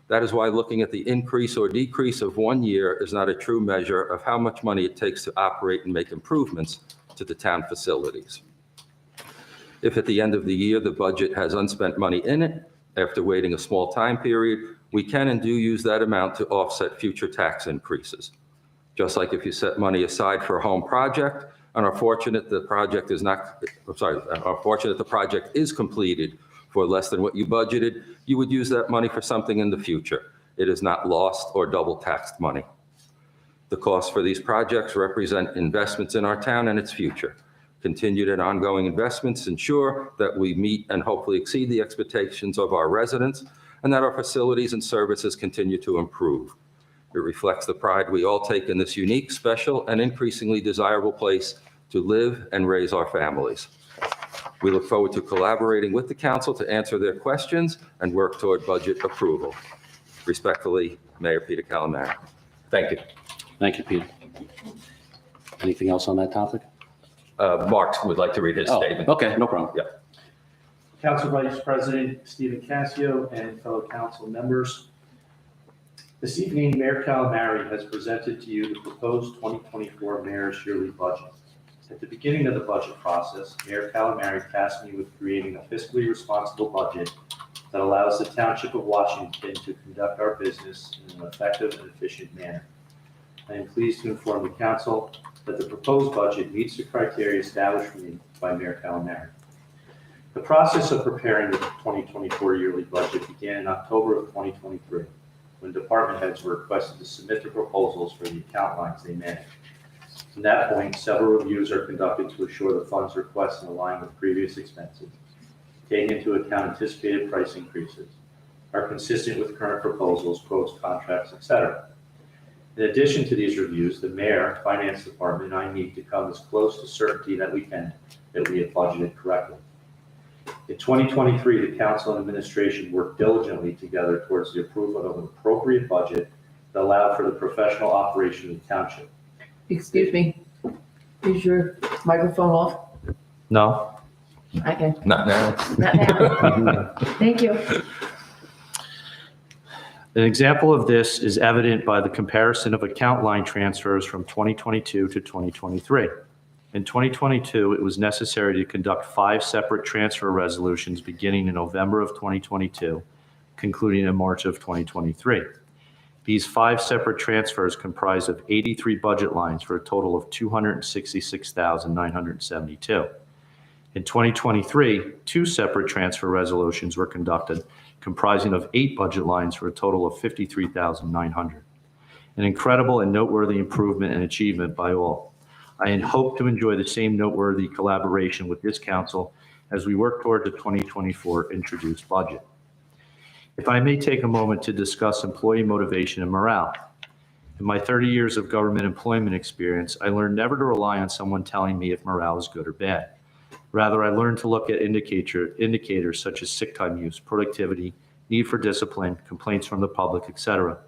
That is why looking at the increase or decrease of 1 year is not a true measure of how much money it takes to operate and make improvements to the town facilities. If at the end of the year, the budget has unspent money in it, after waiting a small time period, we can and do use that amount to offset future tax increases. Just like if you set money aside for a home project and are fortunate the project is completed for less than what you budgeted, you would use that money for something in the future. It is not lost or double taxed money. The costs for these projects represent investments in our town and its future. Continued and ongoing investments ensure that we meet and hopefully exceed the expectations of our residents and that our facilities and services continue to improve. It reflects the pride we all take in this unique, special, and increasingly desirable place to live and raise our families. We look forward to collaborating with the council to answer their questions and work toward budget approval. Respectfully, Mayor Peter Calamari. Thank you. Thank you, Peter. Anything else on that topic? Mark would like to read his statement. Okay, no problem. Yeah. Council Vice President Stephen Cassio and fellow council members. This evening, Mayor Calamari has presented to you the proposed 2024 mayor's yearly budget. At the beginning of the budget process, Mayor Calamari tasked me with creating a fiscally responsible budget that allows the Township of Washington to conduct our business in an effective and efficient manner. I am pleased to inform the council that the proposed budget meets the criteria established for me by Mayor Calamari. The process of preparing the 2024 yearly budget began in October of 2023, when department heads were requested to submit their proposals for the account lines they manage. From that point, several reviews are conducted to assure the funds requested align with previous expenses, take into account anticipated price increases, are consistent with current proposals, quotes, contracts, etc. In addition to these reviews, the mayor, finance department, and I need to come as close to certainty that we can that we have budgeted correctly. In 2023, the council and administration worked diligently together towards the approval of an appropriate budget that allowed for the professional operation of the township. Excuse me, is your microphone off? No? Okay, Not now. not now. Thank you. An example of this is evident by the comparison of account line transfers from 2022 to 2023. In 2022, it was necessary to conduct 5 separate transfer resolutions beginning in November of 2022, concluding in March of 2023. These 5 separate transfers comprised of 83 budget lines for a total of $266,972. In 2023, 2 separate transfer resolutions were conducted, comprising of 8 budget lines for a total of $53,900. An incredible and noteworthy improvement and achievement by all. I hope to enjoy the same noteworthy collaboration with this council as we work toward the 2024 introduced budget. If I may take a moment to discuss employee motivation and morale. In my 30 years of government employment experience, I learned never to rely on someone telling me if morale is good or bad. Rather, I learned to look at indicators such as sick time use, productivity, need for discipline, complaints from the public, etc.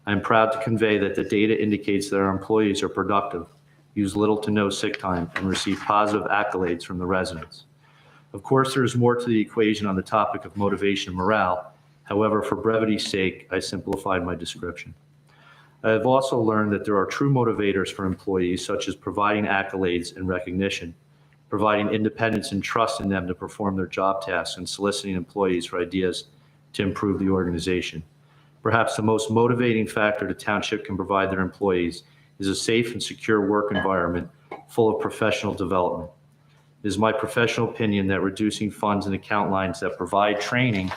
I am proud to convey that the data indicates that our employees are productive, use little to no sick time, and receive positive accolades from the residents. Of course, there is more to the equation on the topic of motivation and morale. However, for brevity's sake, I simplified my description. I have also learned that there are true motivators for employees, such as providing accolades and recognition, providing independence and trust in them to perform their job tasks, and soliciting employees for ideas to improve the organization. Perhaps the most motivating factor the township can provide their employees is a safe and secure work environment full of professional development. It is my professional opinion that reducing funds and account lines that provide training,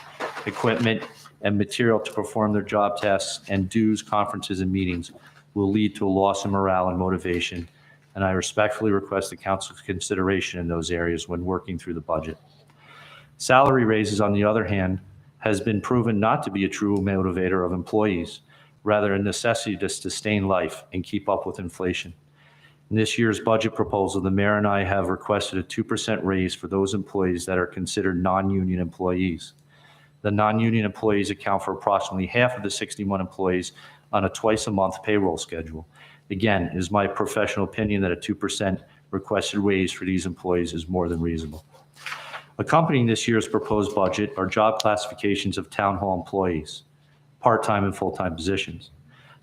equipment, and material to perform their job tasks and dues, conferences, and meetings will lead to a loss in morale and motivation, and I respectfully request the council's consideration in those areas when working through the budget. Salary raises, on the other hand, has been proven not to be a true motivator of employees, rather a necessity to sustain life and keep up with inflation. In this year's budget proposal, the mayor and I have requested a 2% raise for those employees that are considered non-union employees. The non-union employees account for approximately half of the 61 employees on a twice-a-month payroll schedule. Again, it is my professional opinion that a 2% requested raise for these employees is more than reasonable. Accompanying this year's proposed budget are job classifications of town hall employees, part-time and full-time positions.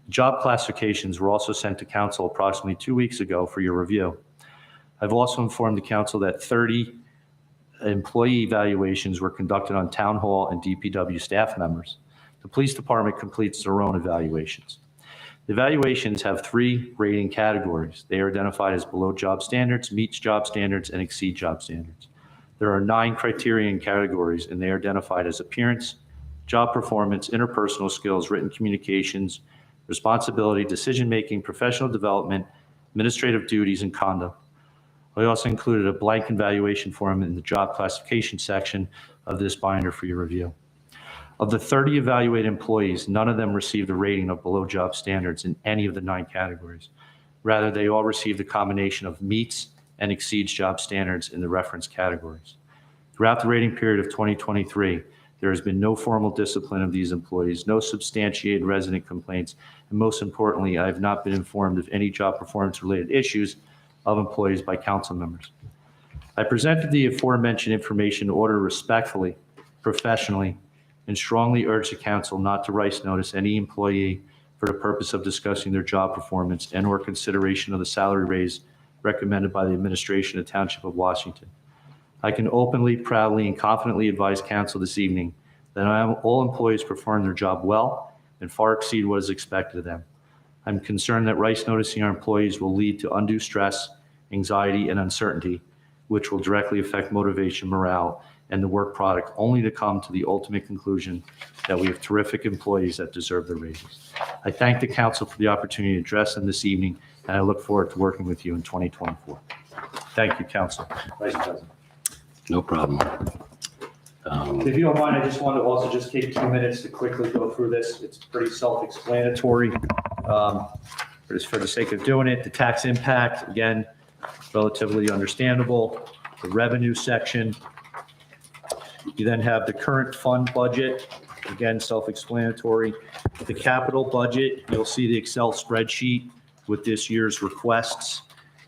Job classifications were also sent to council approximately 2 weeks ago for your review. I've also informed the council that 30 employee evaluations were conducted on town hall and DPW staff members. The police department completes their own evaluations. The evaluations have 3 rating categories. They are identified as below job standards, meets job standards, and exceed job standards. There are 9 criterion categories, and they are identified as appearance, job performance, interpersonal skills, written communications, responsibility, decision-making, professional development, administrative duties, and conduct. I also included a blank evaluation form in the job classification section of this binder for your review. Of the 30 evaluated employees, none of them received a rating of below job standards in any of the 9 categories. Rather, they all received a combination of meets and exceeds job standards in the reference categories. Throughout the rating period of 2023, there has been no formal discipline of these employees, no substantiated resident complaints, and most importantly, I have not been informed of any job performance-related issues of employees by council members. I presented the aforementioned information in order respectfully, professionally, and strongly urge the council not to rice notice any employee for the purpose of discussing their job performance and or consideration of the salary raise recommended by the administration of Township of Washington. I can openly, proudly, and confidently advise council this evening that all employees perform their job well and far exceed what is expected of them. I'm concerned that rice noticing our employees will lead to undue stress, anxiety, and uncertainty, which will directly affect motivation, morale, and the work product, only to come to the ultimate conclusion that we have terrific employees that deserve their raises. I thank the council for the opportunity to address them this evening, and I look forward to working with you in 2024. Thank you, council. Vice President. No problem. If you don't mind, I just want to also just take 2 minutes to quickly go through this. It's pretty self-explanatory. Just for the sake of doing it, the tax impact, again, relatively understandable. The revenue section. You then have the current fund budget, again, self-explanatory. The capital budget, you'll see the Excel spreadsheet with this year's requests,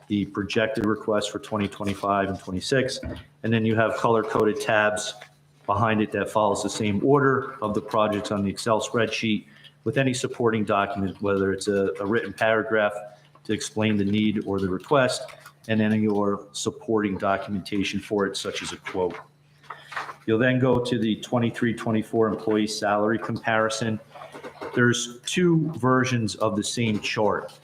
the projected requests for 2025 and 26. And then you have color-coded tabs behind it that follows the same order of the projects on the Excel spreadsheet with any supporting document, whether it's a written paragraph to explain the need or the request, and then your supporting documentation for it, such as a quote. You'll then go to the 23-24 employee salary comparison. There's 2 versions of the same chart.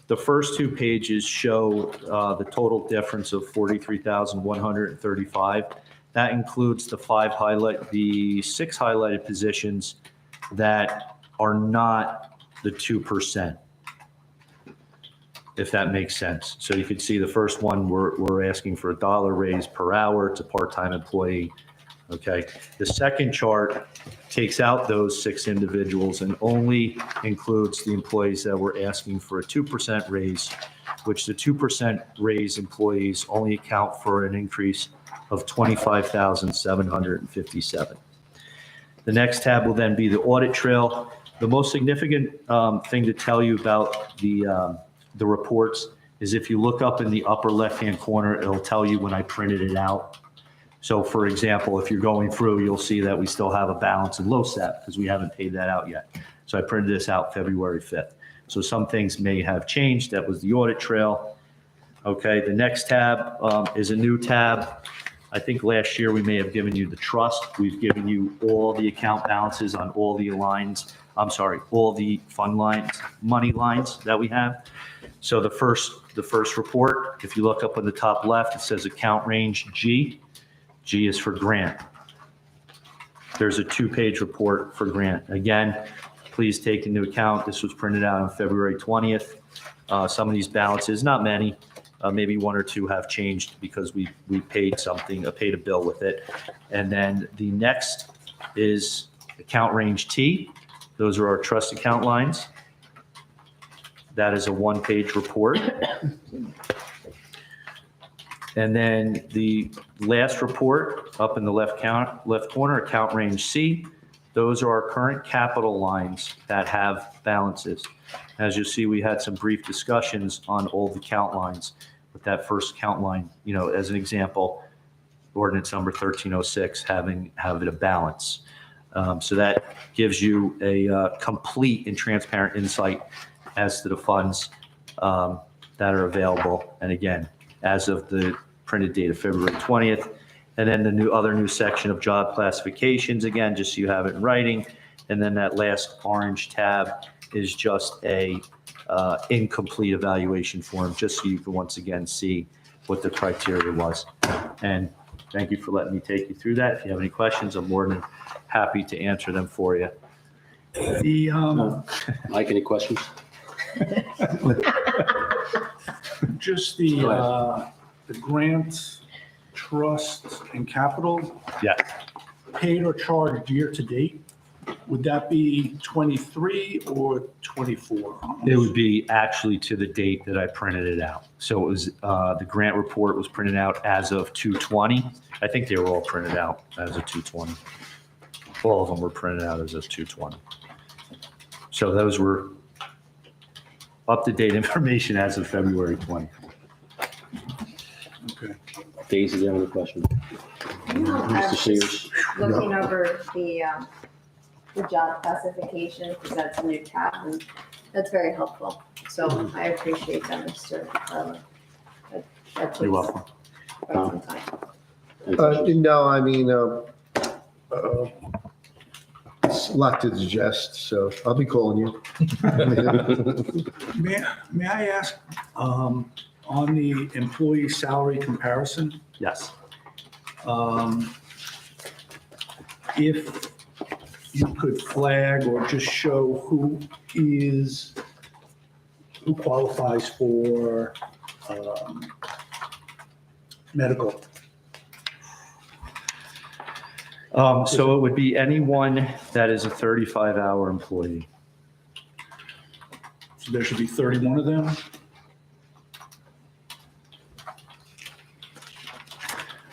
The first 2 pages show the total difference of $43,135. That includes the 6 highlighted positions that are not the 2%, if that makes sense. So you can see the first one, we're asking for $1 raise per hour. It's a part-time employee. Okay. The second chart takes out those 6 individuals and only includes the employees that were asking for a 2% raise, which the 2% raise employees only account for an increase of $25,757. The next tab will then be the audit trail. The most significant thing to tell you about the reports is if you look up in the upper left-hand corner, it'll tell you when I printed it out. So for example, if you're going through, you'll see that we still have a balance in LoSAP because we haven't paid that out yet. So I printed this out February 5th. So some things may have changed. That was the audit trail. Okay, the next tab is a new tab. I think last year we may have given you the trust. We've given you all the account balances on all the lines. I'm sorry, all the fund lines, money lines that we have. So the first report, if you look up on the top left, it says account range G. G is for grant. There's a 2-page report for grant. Again, please take into account, this was printed out on February 20th. Some of these balances, not many, maybe 1 or 2 have changed because we paid something, paid a bill with it. And then the next is account range T. Those are our trust account lines. That is a 1-page report. And then the last report up in the left corner, account range C, those are our current capital lines that have balances. As you see, we had some brief discussions on all the count lines, with that first count line, as an example, ordinance number 1306 having a balance. So that gives you a complete and transparent insight as to the funds that are available. And again, as of the printed date of February 20th. And then the other new section of job classifications, again, just so you have it in writing. And then that last orange tab is just a incomplete evaluation form, just so you can once again see what the criteria was. And thank you for letting me take you through that. If you have any questions, I'm more than happy to answer them for you. Mike, any questions? Just the grant, trust, and capital, Yes. paid or charged year to date, would that be 23 or 24? It would be actually to the date that I printed it out. So it was, the grant report was printed out as of 2/20. I think they were all printed out as of 2/20. All of them were printed out as of 2/20. So those were up-to-date information as of February 20. Okay. Daisy, do you have any questions? I Mr. was Sears? just looking over the job classification, because that's a new tab, and that's very helpful. So I appreciate that, Mr. Carlo. That takes You're welcome. quite some time. Any questions? No, I mean, it's a lot to digest, so I'll be calling you. May I ask, on the employee salary comparison, Yes. if you could flag or just show who qualifies for medical? So it would be anyone that is a 35-hour employee. So there should be 31 of them?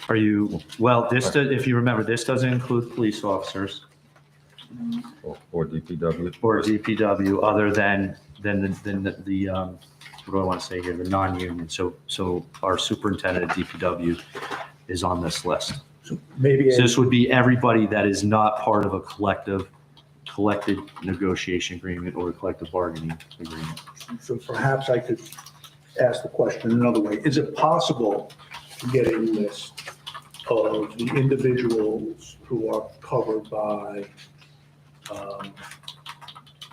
Are you, well, if you remember, this doesn't include police officers Or DPW. or DPW other than the what do I want to say here, the non-union. So our superintendent at DPW is on this list. Maybe, So this would be everybody that is not part of a collected negotiation agreement or a collective bargaining agreement. so perhaps I could ask the question another way. Is it possible to get a list of the individuals who are covered by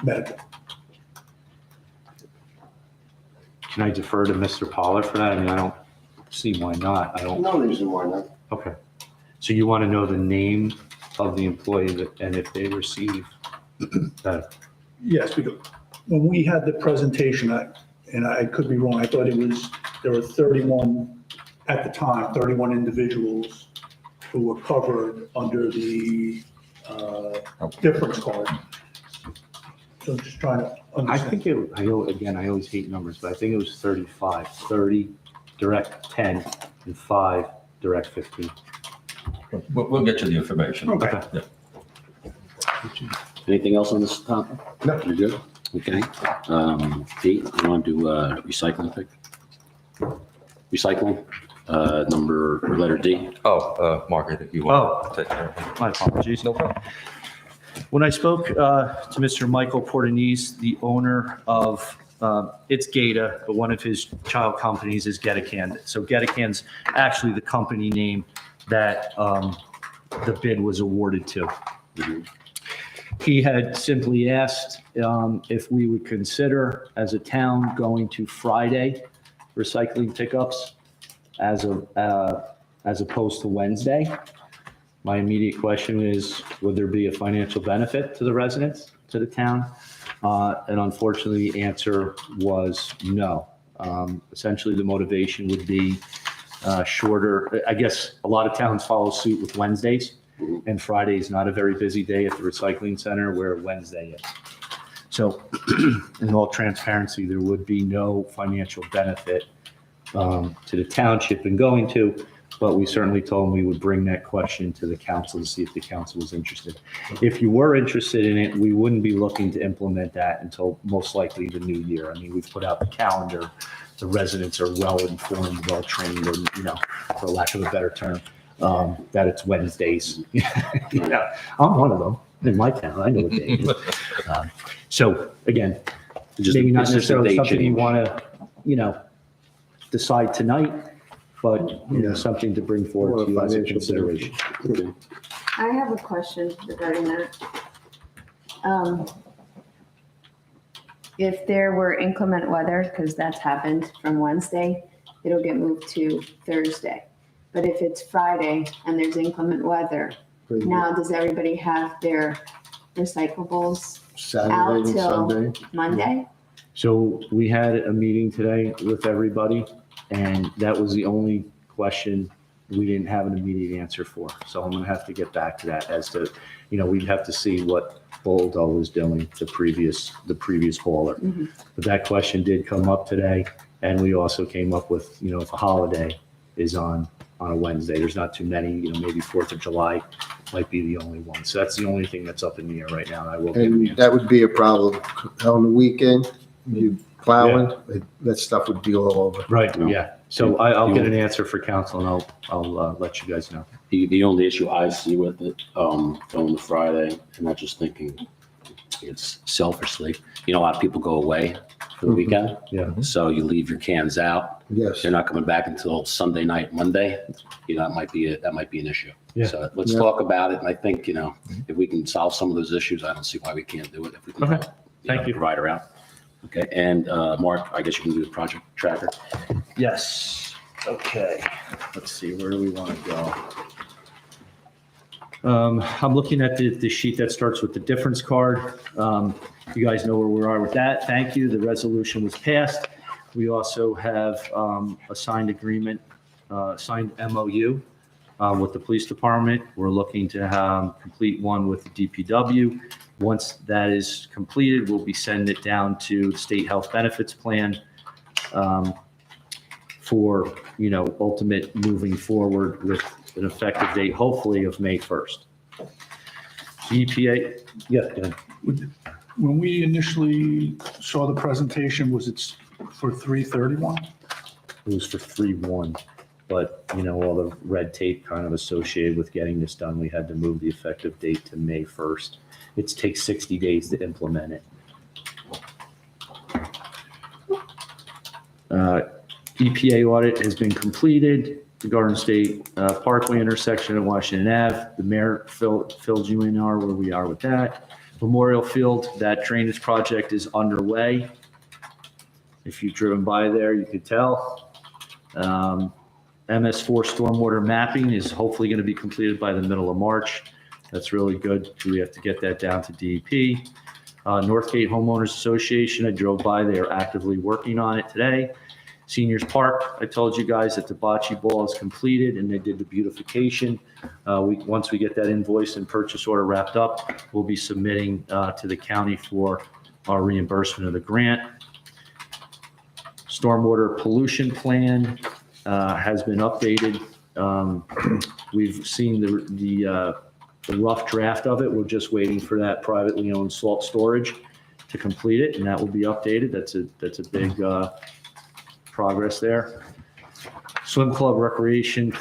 medical? Can I defer to Mr. Pollard for that? I mean, I don't see why not. I don't, No reason why not. okay. So you want to know the name of the employee and if they receive that? Yes, because when we had the presentation, and I could be wrong, I thought there were 31, at the time, 31 individuals who were covered under the difference card. So I'm just trying to I understand. think I always hate numbers, but I think it was 35, 30 direct 10 and 5 direct 15. We'll get you the information. Okay. Yeah. Anything else on this topic? No. You're good? Okay. Pete, you want to do recycling pick? Recycling, letter D. Mark, I think you want to take care of it. My apologies. No problem. When I spoke to Mr. Michael Portanese, the owner of, it's Gata, but one of his child companies is Getacan. So Getacan's actually the company name that the bid was awarded to. He had simply asked if we would consider, as a town, going to Friday recycling pickups as opposed to Wednesday. My immediate question is, would there be a financial benefit to the residents, to the town? And unfortunately, the answer was no. Essentially, the motivation would be shorter. I guess a lot of towns follow suit with Wednesdays, and Friday is not a very busy day at the recycling center where Wednesday is. So in all transparency, there would be no financial benefit to the township in going to, but we certainly told them we would bring that question to the council to see if the council was interested. If you were interested in it, we wouldn't be looking to implement that until most likely the new year. I mean, we've put out the calendar. The residents are well-informed, well-trained, or, for lack of a better term, that it's Wednesdays. I'm one of them in my town. I know what day it is. So again, Just- maybe not it's just a necessarily date something you change. want to, decide tonight, but, something to bring forward to you as a consideration. I have a question regarding that. If there were inclement weather, because that's happened from Wednesday, it'll get moved to Thursday. But if it's Friday and there's inclement weather, now does everybody have their recyclables Saturday out and till Sunday. Monday? So we had a meeting today with everybody, and that was the only question we didn't have an immediate answer for. So I'm gonna have to get back to that as to, we'd have to see what Boldo was doing, the previous hauler. But that question did come up today, and we also came up with, if a holiday is on a Wednesday, there's not too many, maybe 4th of July might be the only one. So that's the only thing that's up in the air right now. I will give you an And answer. that would be a problem. On the weekend, you plowing, that stuff would be all over. Right, yeah. So I'll get an answer for council, and I'll let you guys know. The only issue I see with it, going to Friday, and not just thinking it's selfishly, a lot of people go away for the weekend. Yeah. So you leave your cans out. Yes. They're not coming back until Sunday night, Monday. That might be an issue. Yeah. So let's Yeah. talk about it. And I think, if we can solve some of those issues, I don't see why we can't do it. If we can Okay. help, Thank you. Provide her out. Okay. And, Mark, I guess you can do the project tracker. Yes. Okay. Let's see, where do we want to go? I'm looking at the sheet that starts with the difference card. You guys know where we are with that. Thank you. The resolution was passed. We also have a signed agreement, signed MOU with the police department. We're looking to complete one with the DPW. Once that is completed, we'll be sending it down to the state health benefits plan for, ultimate moving forward with an effective date, hopefully of May 1st. The EPA, yeah, go ahead. When we initially saw the presentation, was it for 3/31? It was for 3/1, but, all the red tape kind of associated with getting this done, we had to move the effective date to May 1st. It takes 60 days to implement it. EPA audit has been completed. The Garden State Parkway intersection at Washington Ave. The mayor filled you in on where we are with that. Memorial Field, that drainage project is underway. If you've driven by there, you could tell. MS4 stormwater mapping is hopefully going to be completed by the middle of March. That's really good. We have to get that down to DEP. Northgate Homeowners Association, I drove by. They are actively working on it today. Seniors Park, I told you guys that the bocce ball is completed and they did the beautification. Once we get that invoice and purchase order wrapped up, we'll be submitting to the county for our reimbursement of the grant. Stormwater pollution plan has been updated. We've seen the rough draft of it. We're just waiting for that privately owned salt storage to complete it, and that will be updated. That's a big progress there. Swim club recreation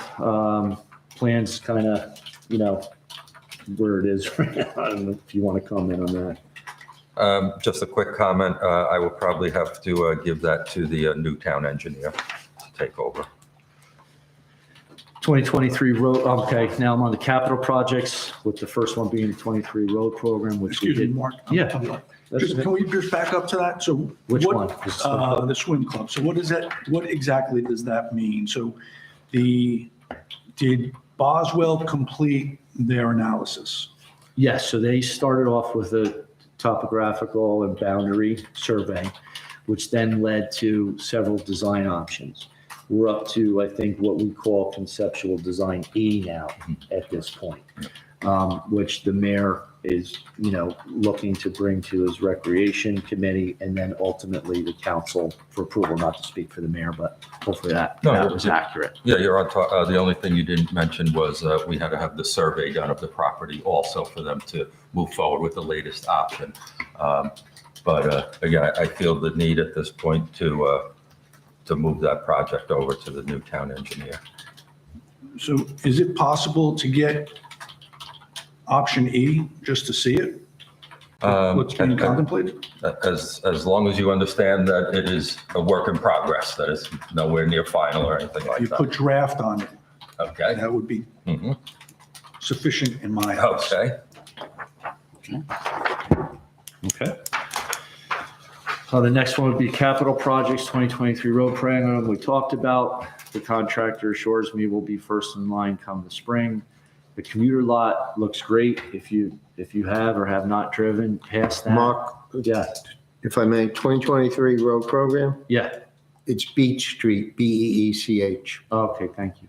plans kind of, where it is right now. I don't know if you want to comment on that. Just a quick comment. I will probably have to give that to the new town engineer to take over. 2023 road, okay, now I'm on the capital projects, with the first one being the 23 road program, which we Excuse me, did. Mark. Yeah. Can we just back up to that? So Which what- one? The swim club? The swim club. So what is that? What exactly does that mean? So did Boswell complete their analysis? Yes, so they started off with a topographical and boundary survey, which then led to several design options. We're up to, I think, what we call conceptual design E now at this point, which the mayor is, looking to bring to his recreation committee and then ultimately the council for approval, not to speak for the mayor, but hopefully that was accurate. Yeah, you're on top. The only thing you didn't mention was we had to have the survey done of the property also for them to move forward with the latest option. But again, I feel the need at this point to move that project over to the new town engineer. So is it possible to get option E just to see it? What's being contemplated? As long as you understand that it is a work in progress, that it's nowhere near final or anything like You that. put draft on it. Okay? That would be Mhm. sufficient in my house. Okay. Okay. The next one would be capital projects, 2023 road program. We talked about, the contractor assures me we'll be first in line come the spring. The commuter lot looks great. If you have or have not driven past that. Mark, Yeah, if I may, 2023 road program, yeah. it's Beach Street, Beech. Okay, thank you.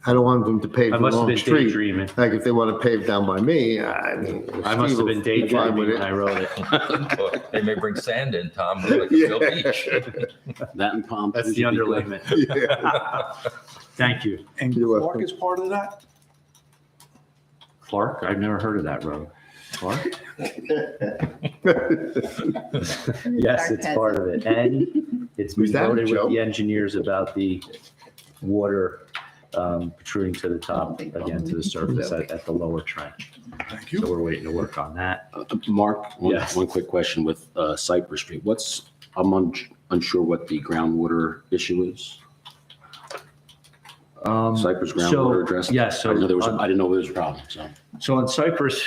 I don't want them to pave I the must have wrong been street. daydreaming. Like if they want to pave down by me, I mean. I must have been Steve will fly with daydreaming when I wrote it. Well, they may bring sand in, Tom, but like a real beach. That and Palm. That's the Trees would be good. underlayment. Yeah. Thank you. And You're Clark welcome. is part of that? Clark, I've never heard of that road. Clark? Yes, it's part of it. And it's been Was that a voted with joke? the engineers about the water protruding to the top, again, to the surface at the lower trench. Thank So we're waiting to work on that. Mark, Yes. one quick question with Cypress Street. I'm unsure what the groundwater issue is. Cypress So, groundwater address? yes, so I didn't know on- there was a problem, so. So on Cypress,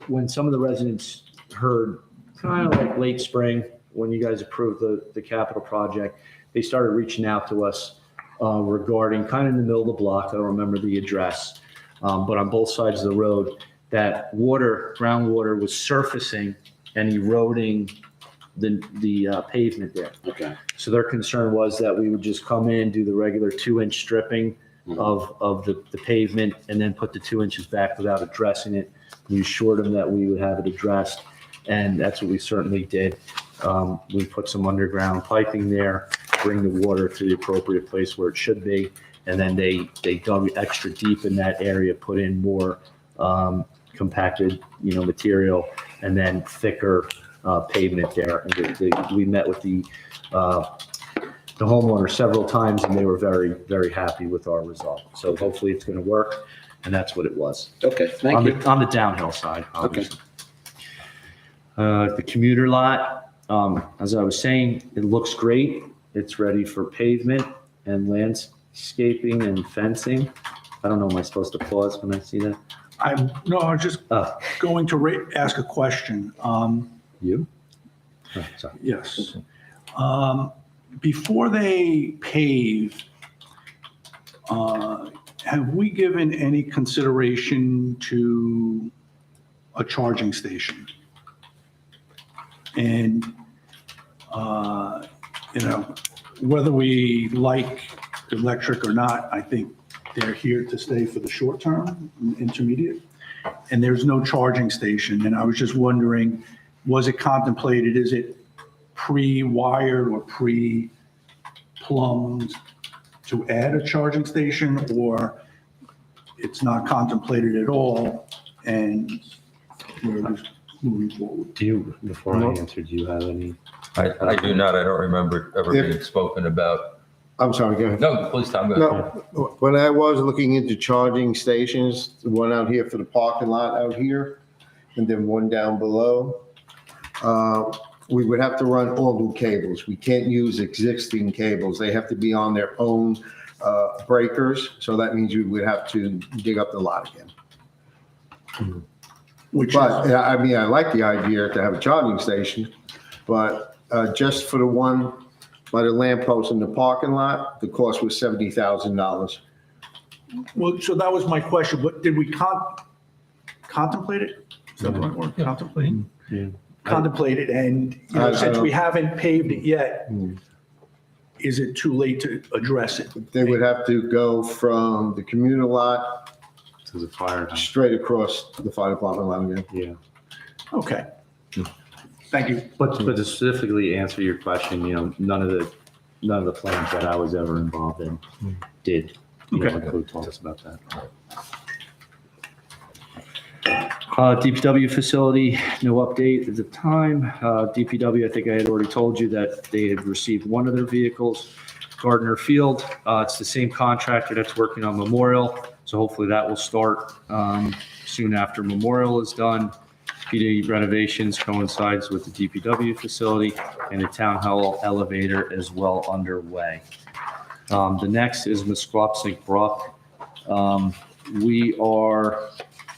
when some of the residents heard, kind of like late spring, when you guys approved the capital project, they started reaching out to us regarding kind of in the middle of the block, I don't remember the address, but on both sides of the road, that groundwater was surfacing and eroding the pavement there. Okay. So their concern was that we would just come in, do the regular 2-inch stripping of the pavement, and then put the 2 inches back without addressing it. We assured them that we would have it addressed, and that's what we certainly did. We put some underground piping there, bring the water to the appropriate place where it should be, and then they dug extra deep in that area, put in more compacted, material, and then thicker pavement there. And we met with the homeowner several times, and they were very, very happy with our result. So hopefully it's going to work, and that's what it was. Okay, thank you. On the downhill side, obviously. The commuter lot, as I was saying, it looks great. It's ready for pavement and landscaping and fencing. I don't know, am I supposed to pause when I see that? I was just Oh, going to ask a question. you? Oh, sorry. Yes. Before they pave, have we given any consideration to a charging station? And, whether we like electric or not, I think they're here to stay for the short term, intermediate. And there's no charging station. And I was just wondering, was it contemplated? Is it pre-wired or pre-plumbed to add a charging station, or it's not contemplated at all and we're just moving forward? Before I answer, do you have any? I do not, I don't remember ever being spoken about. I'm sorry, go ahead. No, please, Tom, go ahead. No, when I was looking into charging stations, the one out here for the parking lot out here, and then one down below, we would have to run all new cables. We can't use existing cables. They have to be on their own breakers. So that means we would have to dig up the lot again. But, I mean, I like the idea to have a charging station, but just for the one by the lamppost in the parking lot, the cost was $70,000. Well, so that was my question, but did we contemplate it? Is that the right word? Contemplate? Yeah. Contemplate it, and I since we don't- haven't paved it yet, is it too late to address it? They would have to go from the communal lot To the fire. straight across the fire department lot again. Yeah. Okay. Thank you. But to specifically answer your question, none of the plans that I was ever involved in did. Okay. Include talks about that. DPW facility, no update at the time. DPW, I think I had already told you that they had received one of their vehicles, Gardner Field. It's the same contractor that's working on Memorial, so hopefully that will start soon after Memorial is done. PD renovations coincides with the DPW facility, and the town hall elevator is well underway. The next is Musquoxing Brook.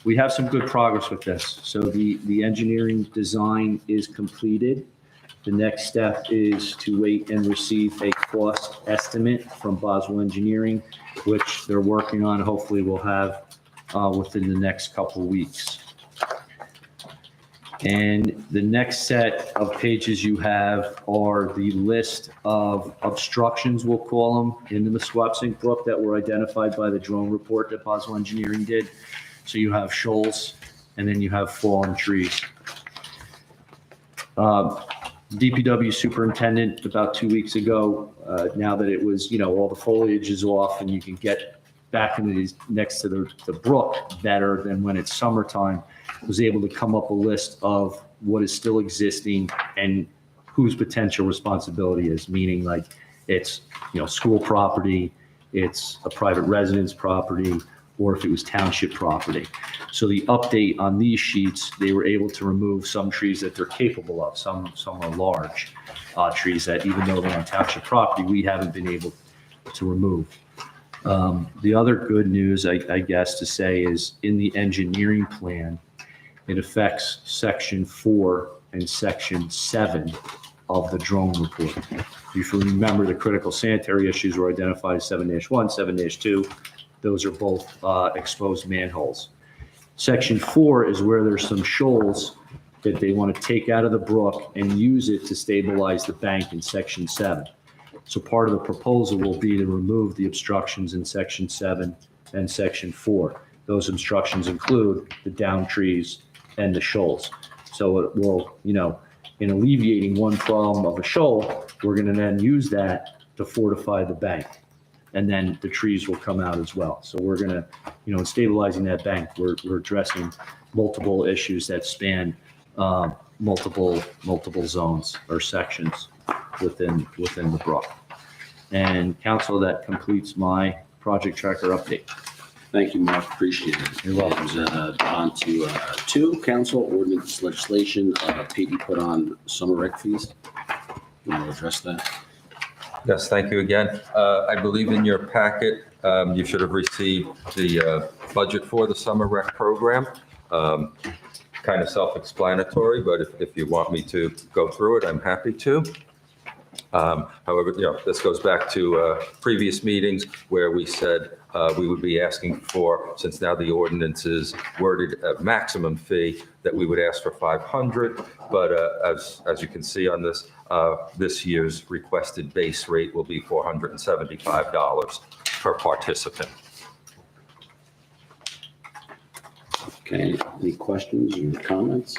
We have some good progress with this. So the engineering design is completed. The next step is to wait and receive a cost estimate from Boswell Engineering, which they're working on. Hopefully we'll have within the next couple of weeks. And the next set of pages you have are the list of obstructions, we'll call them, in the Musquoxing Brook that were identified by the drone report that Boswell Engineering did. So you have shoals, and then you have fallen trees. DPW superintendent, about 2 weeks ago, now that it was, all the foliage is off and you can get back into these next to the brook better than when it's summertime, was able to come up a list of what is still existing and whose potential responsibility is, meaning like it's, school property, it's a private residence property, or if it was township property. So the update on these sheets, they were able to remove some trees that they're capable of. Some are large trees that even though they're on township property, we haven't been able to remove. The other good news, I guess, to say is in the engineering plan, it affects section 4 and section 7 of the drone report. If you remember, the critical sanitary issues were identified as 7-1, 7-2. Those are both exposed manholes. Section 4 is where there's some shoals that they want to take out of the brook and use it to stabilize the bank in section 7. So part of the proposal will be to remove the obstructions in section 7 and section 4. Those obstructions include the down trees and the shoals. So it will, in alleviating one problem of a shoal, we're going to then use that to fortify the bank. And then the trees will come out as well. So we're going to, in stabilizing that bank, we're addressing multiple issues that span multiple zones or sections within the brook. And council, that completes my project tracker update. Thank you, Mark. Appreciate it. You're welcome. On to 2, council ordinance legislation. Pete, you put on summer rec fees. You want to address that? Yes, thank you again. I believe in your packet, you should have received the budget for the summer rec program. Kind of self-explanatory, but if you want me to go through it, I'm happy to. However, this goes back to previous meetings where we said we would be asking for, since now the ordinance is worded at maximum fee, that we would ask for 500. But as you can see on this, this year's requested base rate will be $475 per participant. Okay, any questions or comments?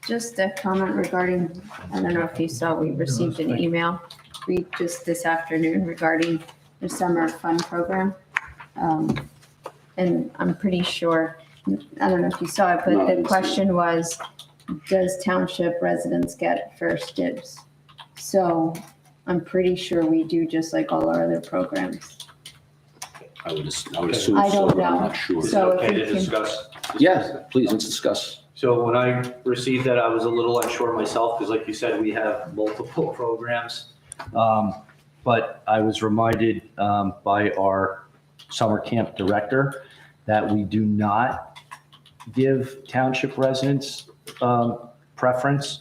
Just a comment regarding, I don't know if you saw, we received an email just this afternoon regarding the summer fun program. And I'm pretty sure, I don't know if you saw it, but the question was, does township residents get first dibs? So I'm pretty sure we do, just like all our other programs. I would assume so, I don't but I'm know. not sure. So if Okay you to can- discuss? Yeah, please, let's discuss. So when I received that, I was a little unsure myself, because like you said, we have multiple programs. But I was reminded by our summer camp director that we do not give township residents preference,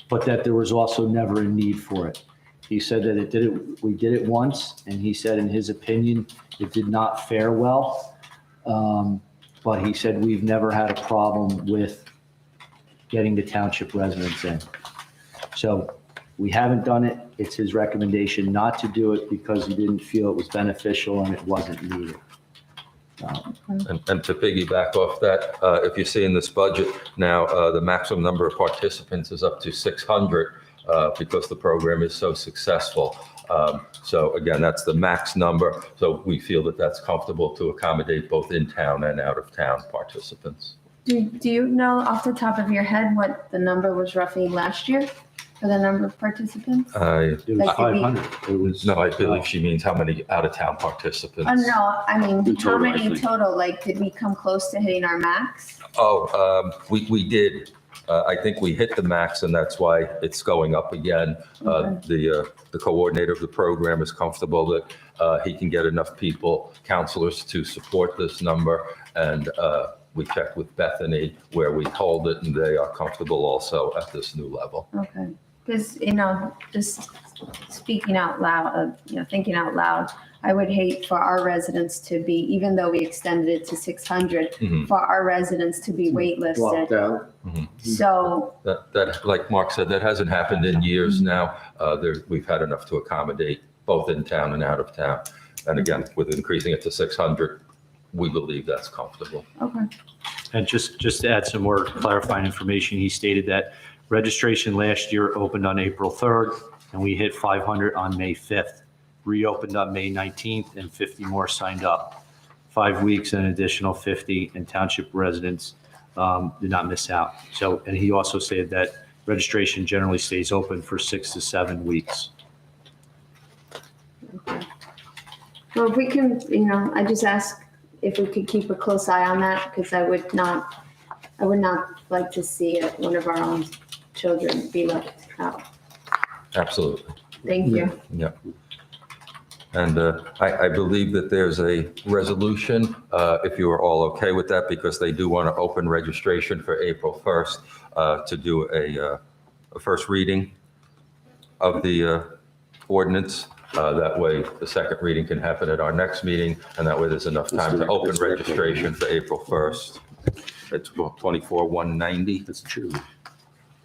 but that there was also never a need for it. He said that we did it once, and he said in his opinion, it did not fare well. But he said we've never had a problem with getting the township residents in. So we haven't done it. It's his recommendation not to do it because he didn't feel it was beneficial and it wasn't needed. And to piggyback off that, if you see in this budget now, the maximum number of participants is up to 600 because the program is so successful. So again, that's the max number. So we feel that that's comfortable to accommodate both in-town and out-of-town participants. Do you know off the top of your head what the number was roughly last year for the number of participants? It was Like, did we- 500. It was. No, I believe she means how many out-of-town participants. Oh, no, I mean, In how total, I many in think. total? Like, did we come close to hitting our max? We did. I think we hit the max, and that's why it's going up again. The coordinator of the program is comfortable that he can get enough people, counselors, to support this number. And we checked with Bethany where we hold it, and they are comfortable also at this new level. Okay, because, just speaking out loud, thinking out loud, I would hate for our residents to be, even though we extended it to 600, Mhm. for our residents to be waitlisted. Locked out. So, That, like Mark said, that hasn't happened in years now. We've had enough to accommodate both in town and out of town. And again, with increasing it to 600, we believe that's comfortable. okay, And just to add some more clarifying information, he stated that registration last year opened on April 3rd, and we hit 500 on May 5th. Reopened on May 19th, and 50 more signed up. 5 weeks, an additional 50, and township residents did not miss out. So, and he also said that registration generally stays open for 6 to 7 weeks. well, if we can, I just ask if we could keep a close eye on that, because I would not like to see one of our own children be left out. Absolutely. Thank you. Yeah. And I believe that there's a resolution, if you are all okay with that, because they do want to open registration for April 1st to do a first reading of the ordinance. That way, the second reading can happen at our next meeting, and that way there's enough time to open registration for April 1st. It's 24,190. That's true.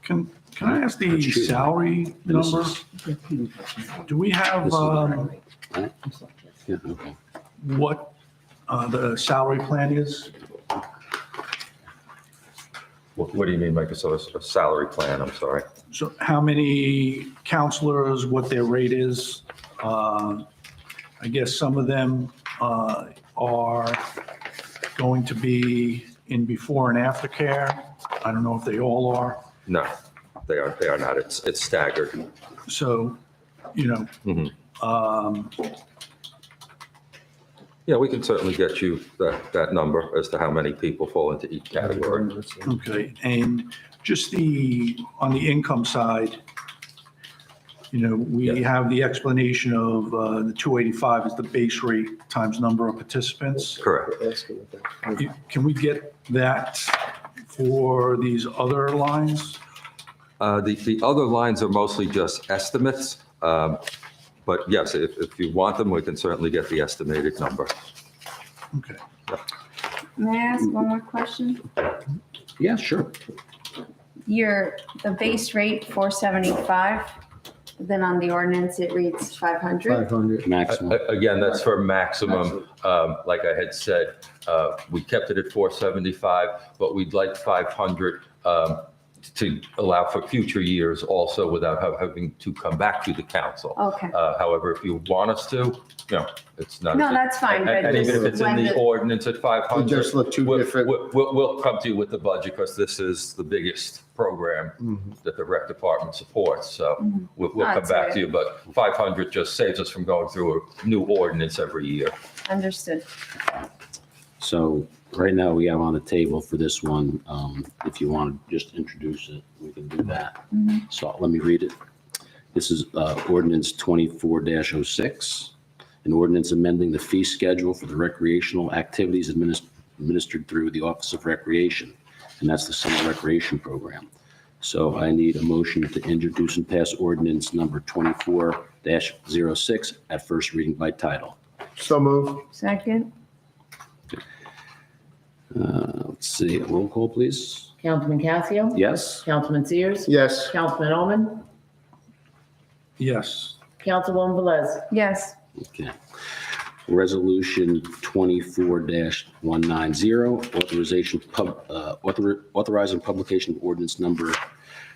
Can I ask the That's true. salary This number? is- Do we have This is- Yeah, okay. what the salary plan is? What do you mean, Mike? So a salary plan, I'm sorry. So how many counselors, what their rate is? I guess some of them are going to be in before and after care. I don't know if they all are. No, they are not. It's staggered. So, Mhm. Yeah, we can certainly get you that number as to how many people fall into each category. okay. And just on the income side, we Yeah. have the explanation of the 285 is the base rate times number of participants. Correct. Can we get that for these other lines? The other lines are mostly just estimates. But yes, if you want them, we can certainly get the estimated number. Okay. May I ask one more question? Yeah, sure. The base rate 475, then on the ordinance it reads 500. 500. Maximum. Again, that's for maximum. Like I had said, we kept it at 475, but we'd like 500 to allow for future years also without having to come back to the council. Okay. However, if you want us to, it's not. No, that's fine, but And even if just it's in when the the- ordinance at 500. They just look too different. We'll come to you with the budget because this is the biggest program that the rec department supports. So we'll come That's back right. to you, but 500 just saves us from going through a new ordinance every year. Understood. So right now we have on the table for this one, if you want to just introduce it, we can do that. So let me read it. This is ordinance 24-06, an ordinance amending the fee schedule for the recreational activities administered through the Office of Recreation, and that's the summer recreation program. So I need a motion to introduce and pass ordinance number 24-06 at first reading by title. So move. Second? Let's see, roll call, please. Councilman Casio? Yes? Councilman Sears? Yes. Councilman Oman? Yes. Councilwoman Velez? Yes. Okay. Resolution 24-190, authorizing publication of ordinance number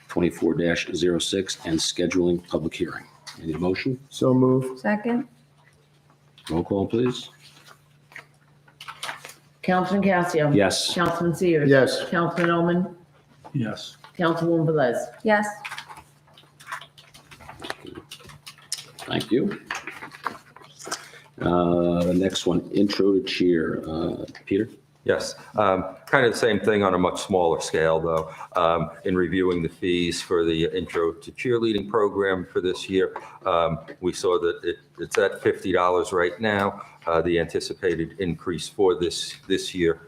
24-06 and scheduling public hearing. Any motion? So move. Second? Roll call, please. Councilman Casio? Yes. Councilman Sears? Yes. Councilman Oman? Yes. Councilwoman Velez? Yes. Thank you. The next one, intro to cheer. Peter? Yes, kind of the same thing on a much smaller scale, though. In reviewing the fees for the intro to cheerleading program for this year, we saw that it's at $50 right now. The anticipated increase for this year,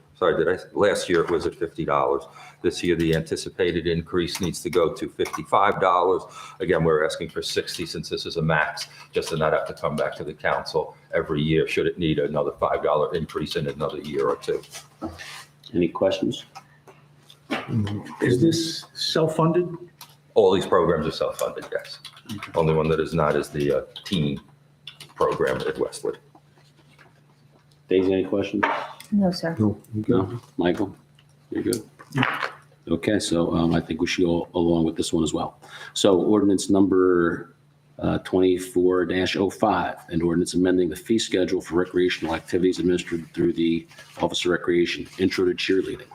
last year it was at $50. This year, the anticipated increase needs to go to $55. Again, we're asking for $60 since this is a max, just to not have to come back to the council every year should it need another $5 increase in another year or two. Any questions? Is this self-funded? All these programs are self-funded, yes. Only one that is not is the teen program at Westwood. Daisy, any questions? No, sir. No? Michael? You're good? Okay, so I think we should go along with this one as well. So ordinance number 24-05, an ordinance amending the fee schedule for recreational activities administered through the Office of Recreation, intro to cheerleading.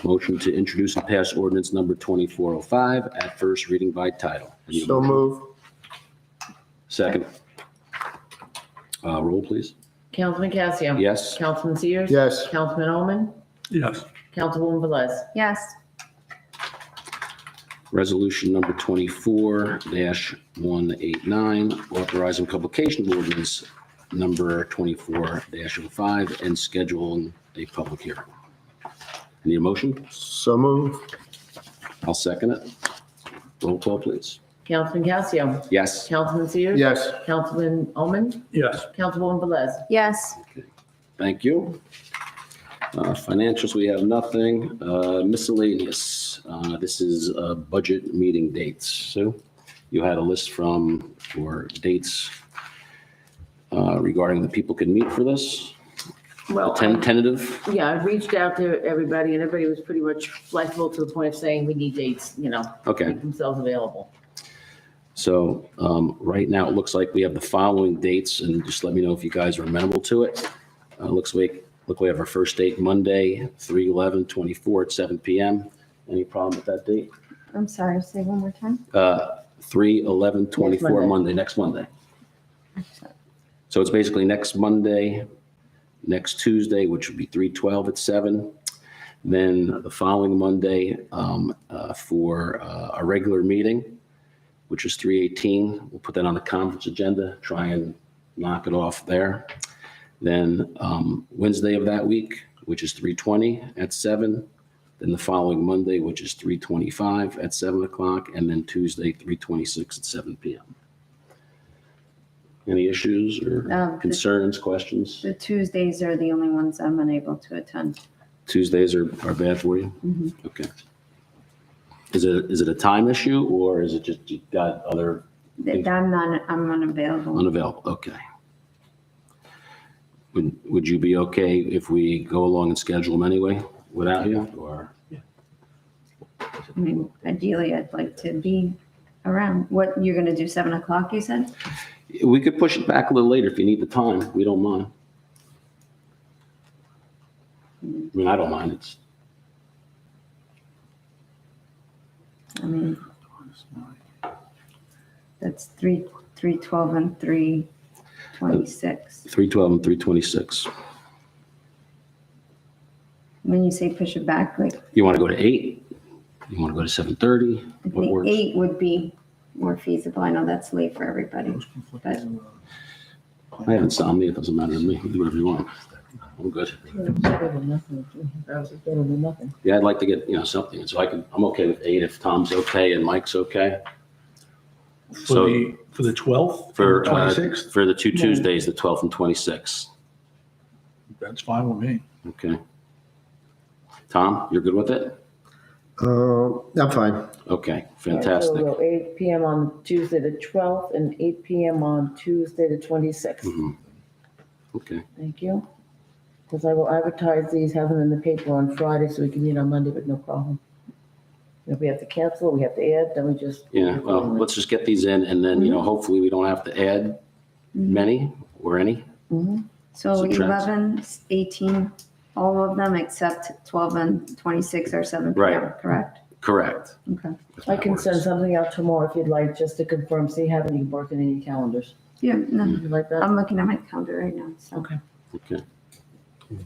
Motion to introduce and pass ordinance number 2405 at first reading by title. So move. Second. Roll, please. Councilman Casio. Yes? Councilman Sears. Yes. Councilman Omen. Yes. Councilwoman Velez. Yes. Resolution number 24-189, authorizing publication of ordinance number 24-05 and scheduling a public hearing. Need a motion? So move. I'll second it. Roll call, please. Councilman Casio. Yes? Councilman Sears. Yes. Councilman Omen. Yes. Councilwoman Velez. Yes. Thank you. Financials, we have nothing. Miscellaneous, this is budget meeting dates. Sue, you had a list for dates regarding the people can meet for this? Well, Tentative? yeah, I reached out to everybody and everybody was pretty much flexible to the point of saying we need dates, Okay. make themselves available. So right now, it looks like we have the following dates, and just let me know if you guys are amenable to it. Looks like we have our first date Monday, 3/11/24 at 7 PM. Any problem with that date? I'm sorry, say one more time. 3/11/24, Monday. next Monday. So it's basically next Monday, next Tuesday, which would be 3/12 at 7. Then the following Monday for a regular meeting, which is 3/18. We'll put that on the conference agenda, try and knock it off there. Then Wednesday of that week, which is 3/20 at 7. Then the following Monday, which is 3/25 at 7 o'clock. And then Tuesday, 3/26 at 7 PM. Any issues or concerns, questions? The Tuesdays are the only ones I'm unable to attend. Tuesdays are bad for you? Mhm. Okay. Is it a time issue or is it just you got other I'm unavailable. unavailable? Okay. Would you be okay if we go along and schedule them anyway without you or? I mean, ideally, I'd like to be around. What, you're going to do 7 o'clock, you said? We could push it back a little later if you need the time. We don't mind. I mean, I don't mind. I mean, that's 3/12 and 3/26. 3/12 and 3/26. When you say push it back, like, You want to go to 8? You want to go to 7:30? I What think works? 8 would be more feasible. I know that's late for everybody. But I have insomnia. It doesn't matter to me. You do whatever you want. I'm good. Yeah, I'd like to get, something. So I'm okay with 8 if Tom's okay and Mike's okay. So For the 12th? for, 26th? for the two Tuesdays, the 12th and 26th. That's fine with me. Okay. Tom, you're good with it? I'm fine. Okay, fantastic. So we'll go 8 PM on Tuesday, the 12th, and 8 PM on Tuesday, the 26th. Mhm. Okay, Thank you. Because I will advertise these, have them in the paper on Friday, so we can meet on Monday with no problem. If we have to cancel, we have to add, then we just. yeah, well, let's just get these in and then, hopefully we don't have to add many or any. Mhm. So Subtract. 11, 18, all of them except 12 and 26 are 7 PM, Right. correct? Correct. Okay. If I that can works. send something out tomorrow if you'd like, just to confirm, so you have it, you can mark it in your calendars. Yeah, no, You like that? I'm looking at my calendar right now, so. Okay. Okay.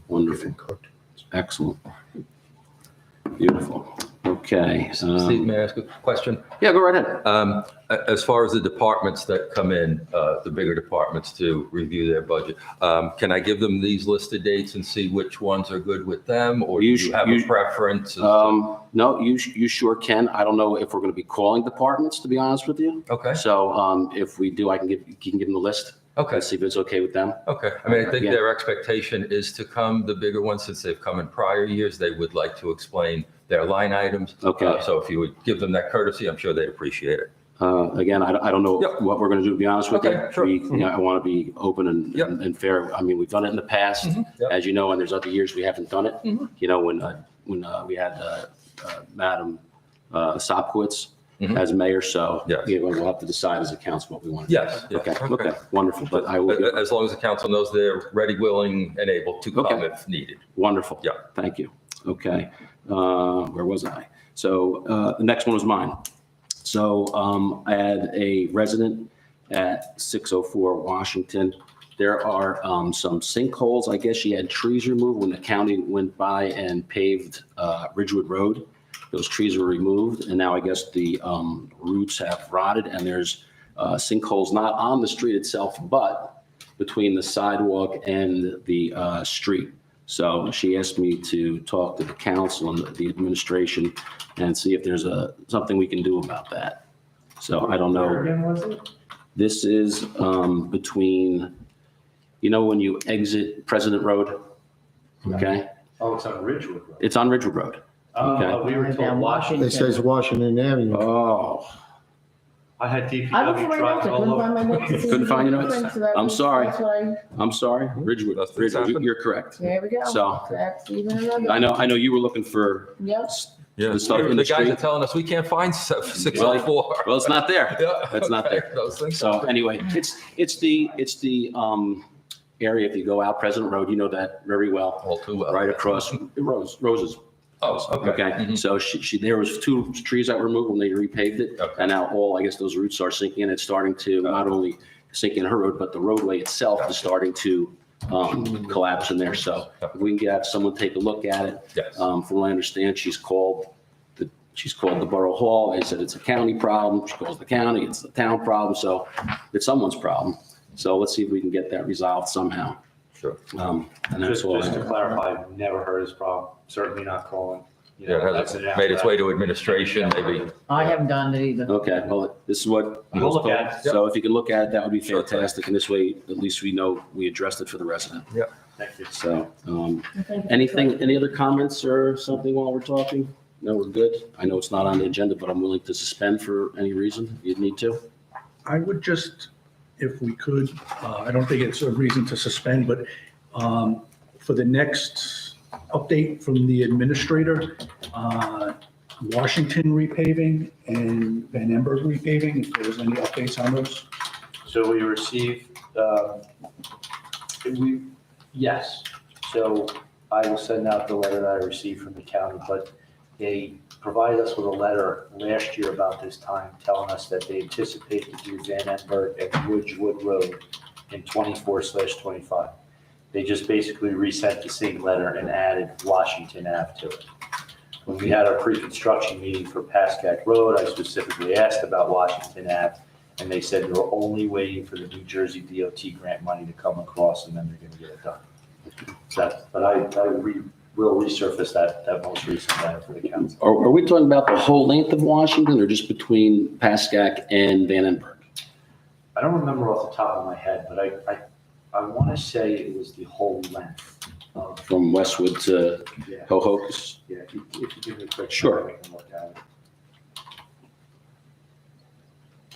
Wonderful. Excellent. Beautiful. Okay. Steve, may I ask a question? Yeah, go right ahead. As far as the departments that come in, the bigger departments to review their budget, can I give them these listed dates and see which ones are good with them? Or do you have a preference? No, you sure can. I don't know if we're going to be calling departments, to be honest with you. Okay, So if we do, you can give them the list. okay, And see if it's okay with them. okay. I mean, I think Yeah. their expectation is to come, the bigger ones, since they've come in prior years, they would like to explain their line items. Okay. So if you would give them that courtesy, I'm sure they'd appreciate it. Again, I don't know Yep. what we're going to do, to be honest with you. Okay, sure. I want to be open Yep. and fair. I mean, we've done it in the past, Yep. as you know, and there's other years we haven't done it. Mhm. You know, when we had Madam Sopkowitz Mhm. as mayor, so Yes. we'll have to decide as a council what we want to do. Yes, yes, Okay, okay. okay, wonderful. But I will, As long as the council knows they're ready, willing, and able to come Okay. if needed. wonderful. Yeah. Thank you. Okay. Where was I? So the next one was mine. So I had a resident at 604 Washington. There are some sinkholes. I guess she had trees removed when the county went by and paved Ridgewood Road. Those trees were removed, and now I guess the roots have rotted, and there's sinkholes not on the street itself, but between the sidewalk and the street. So she asked me to talk to the council and the administration and see if there's something we can do about that. So I don't know. Where again was it? This is between, when you exit President Road, okay? Oh, it's on Ridgewood Road. It's on Ridgewood Road. Oh, we were Down told Washington. It says Washington Avenue. Oh, I had I looked DPW for my driving notes, I all couldn't over. find my notes. to see Couldn't find your the notes? difference, so that I'm was- sorry. That's why, I'm sorry, Ridgewood. Things Ridgewood, happen. you're correct. there we go. So- That's even another. I know you were looking for Yep. Yeah, the stuff in the the guys are street. telling us we can't find 604. Well, it's not there. Yeah, It's not okay, there. those things. So anyway, it's the area, if you go out President Road, you know that very well, All too well. right across Roses. Oh, okay. Okay, Mhm. so there was 2 trees that were removed when they repaved it. Okay. And now I guess those roots are sinking in. It's starting to not only sink in her road, but the roadway itself is starting to collapse in there. So if we can have someone take a look at it. Yes. From what I understand, she's called the Borough Hall. They said it's a county problem. She calls the county, it's the town problem. So it's someone's problem. So let's see if we can get that resolved somehow. Sure. And that's Just all. just to clarify, I've never heard this problem, certainly not calling. You know, Yeah, it that's hasn't it made its after way that. to administration, maybe. I haven't done it either. Okay, well, this is what. We'll look at it. So if you can look at it, that would be Sure thing. fantastic. And this way, at least we know we addressed it for the resident. Thank you. So, Thank you. any other comments or something while we're talking? No, we're good. I know it's not on the agenda, but I'm willing to suspend for any reason you'd need to. I would just, if we could, I don't think it's a reason to suspend, but for the next update from the administrator, Washington repaving and Van Emberg repaving, if there's any updates on those. So we received, yes. So I will send out the letter that I received from the county, but they provided us with a letter last year about this time telling us that they anticipate to do Van Emberg and Ridgewood Road in 24/25. They just basically resent the same letter and added Washington Ave to it. When we had our pre-construction meeting for Pascack Road, I specifically asked about Washington Ave, and they said they're only waiting for the New Jersey DOT grant money to come across, and then they're gonna get it done. But I will resurface that most recent letter for the council. Are we talking about the whole length of Washington or just between Pascack and Van Emberg? I don't remember off the top of my head, but I want to say it was the whole length of, From Westwood to yeah, Hohokus? yeah, if you give me a quick. Sure. I can look at it.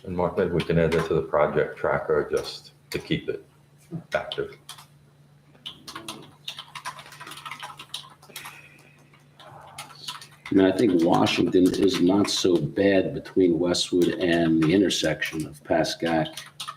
And Mark, maybe we can add that to the project tracker just to keep it active. I mean, I think Washington is not so bad between Westwood and the intersection of Pascack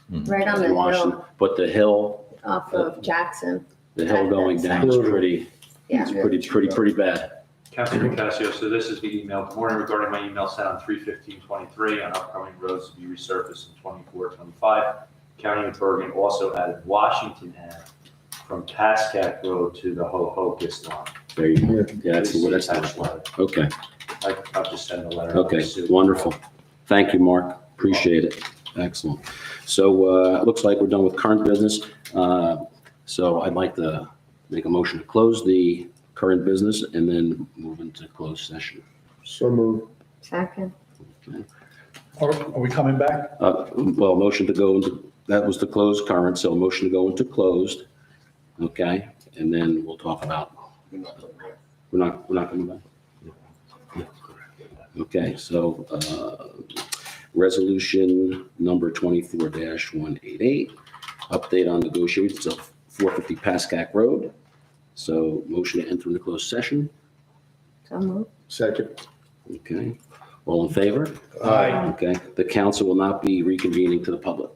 Right on the and Washington. hill But the hill off of Jackson. going down is pretty, Yeah. it's pretty bad. Councilor Casio, so this is the email. Good morning, regarding my email sent on 3/15/23 on upcoming roads to be resurfaced in 24/25. County of Bergen also added Washington Ave from Pascack Road to the Ho-Hocus line. There you go. Yeah, that's Please what that's. attach letter. Okay, I'll just send a letter. okay, wonderful. Thank you, Mark. Appreciate it. Excellent. So it looks like we're done with current business. So I'd like to make a motion to close the current business and then move into closed session. So move. Second. Are we coming back? Well, motion to go into, that was to close current, so motion to go into closed. Okay, and then we'll talk about, we're not coming back? Okay, so resolution number 24-188, update on negotiations of 450 Pascack Road. So motion to enter into closed session. So moved. Second. Okay, all in favor? Aye. Okay, the council will not be reconvening to the public.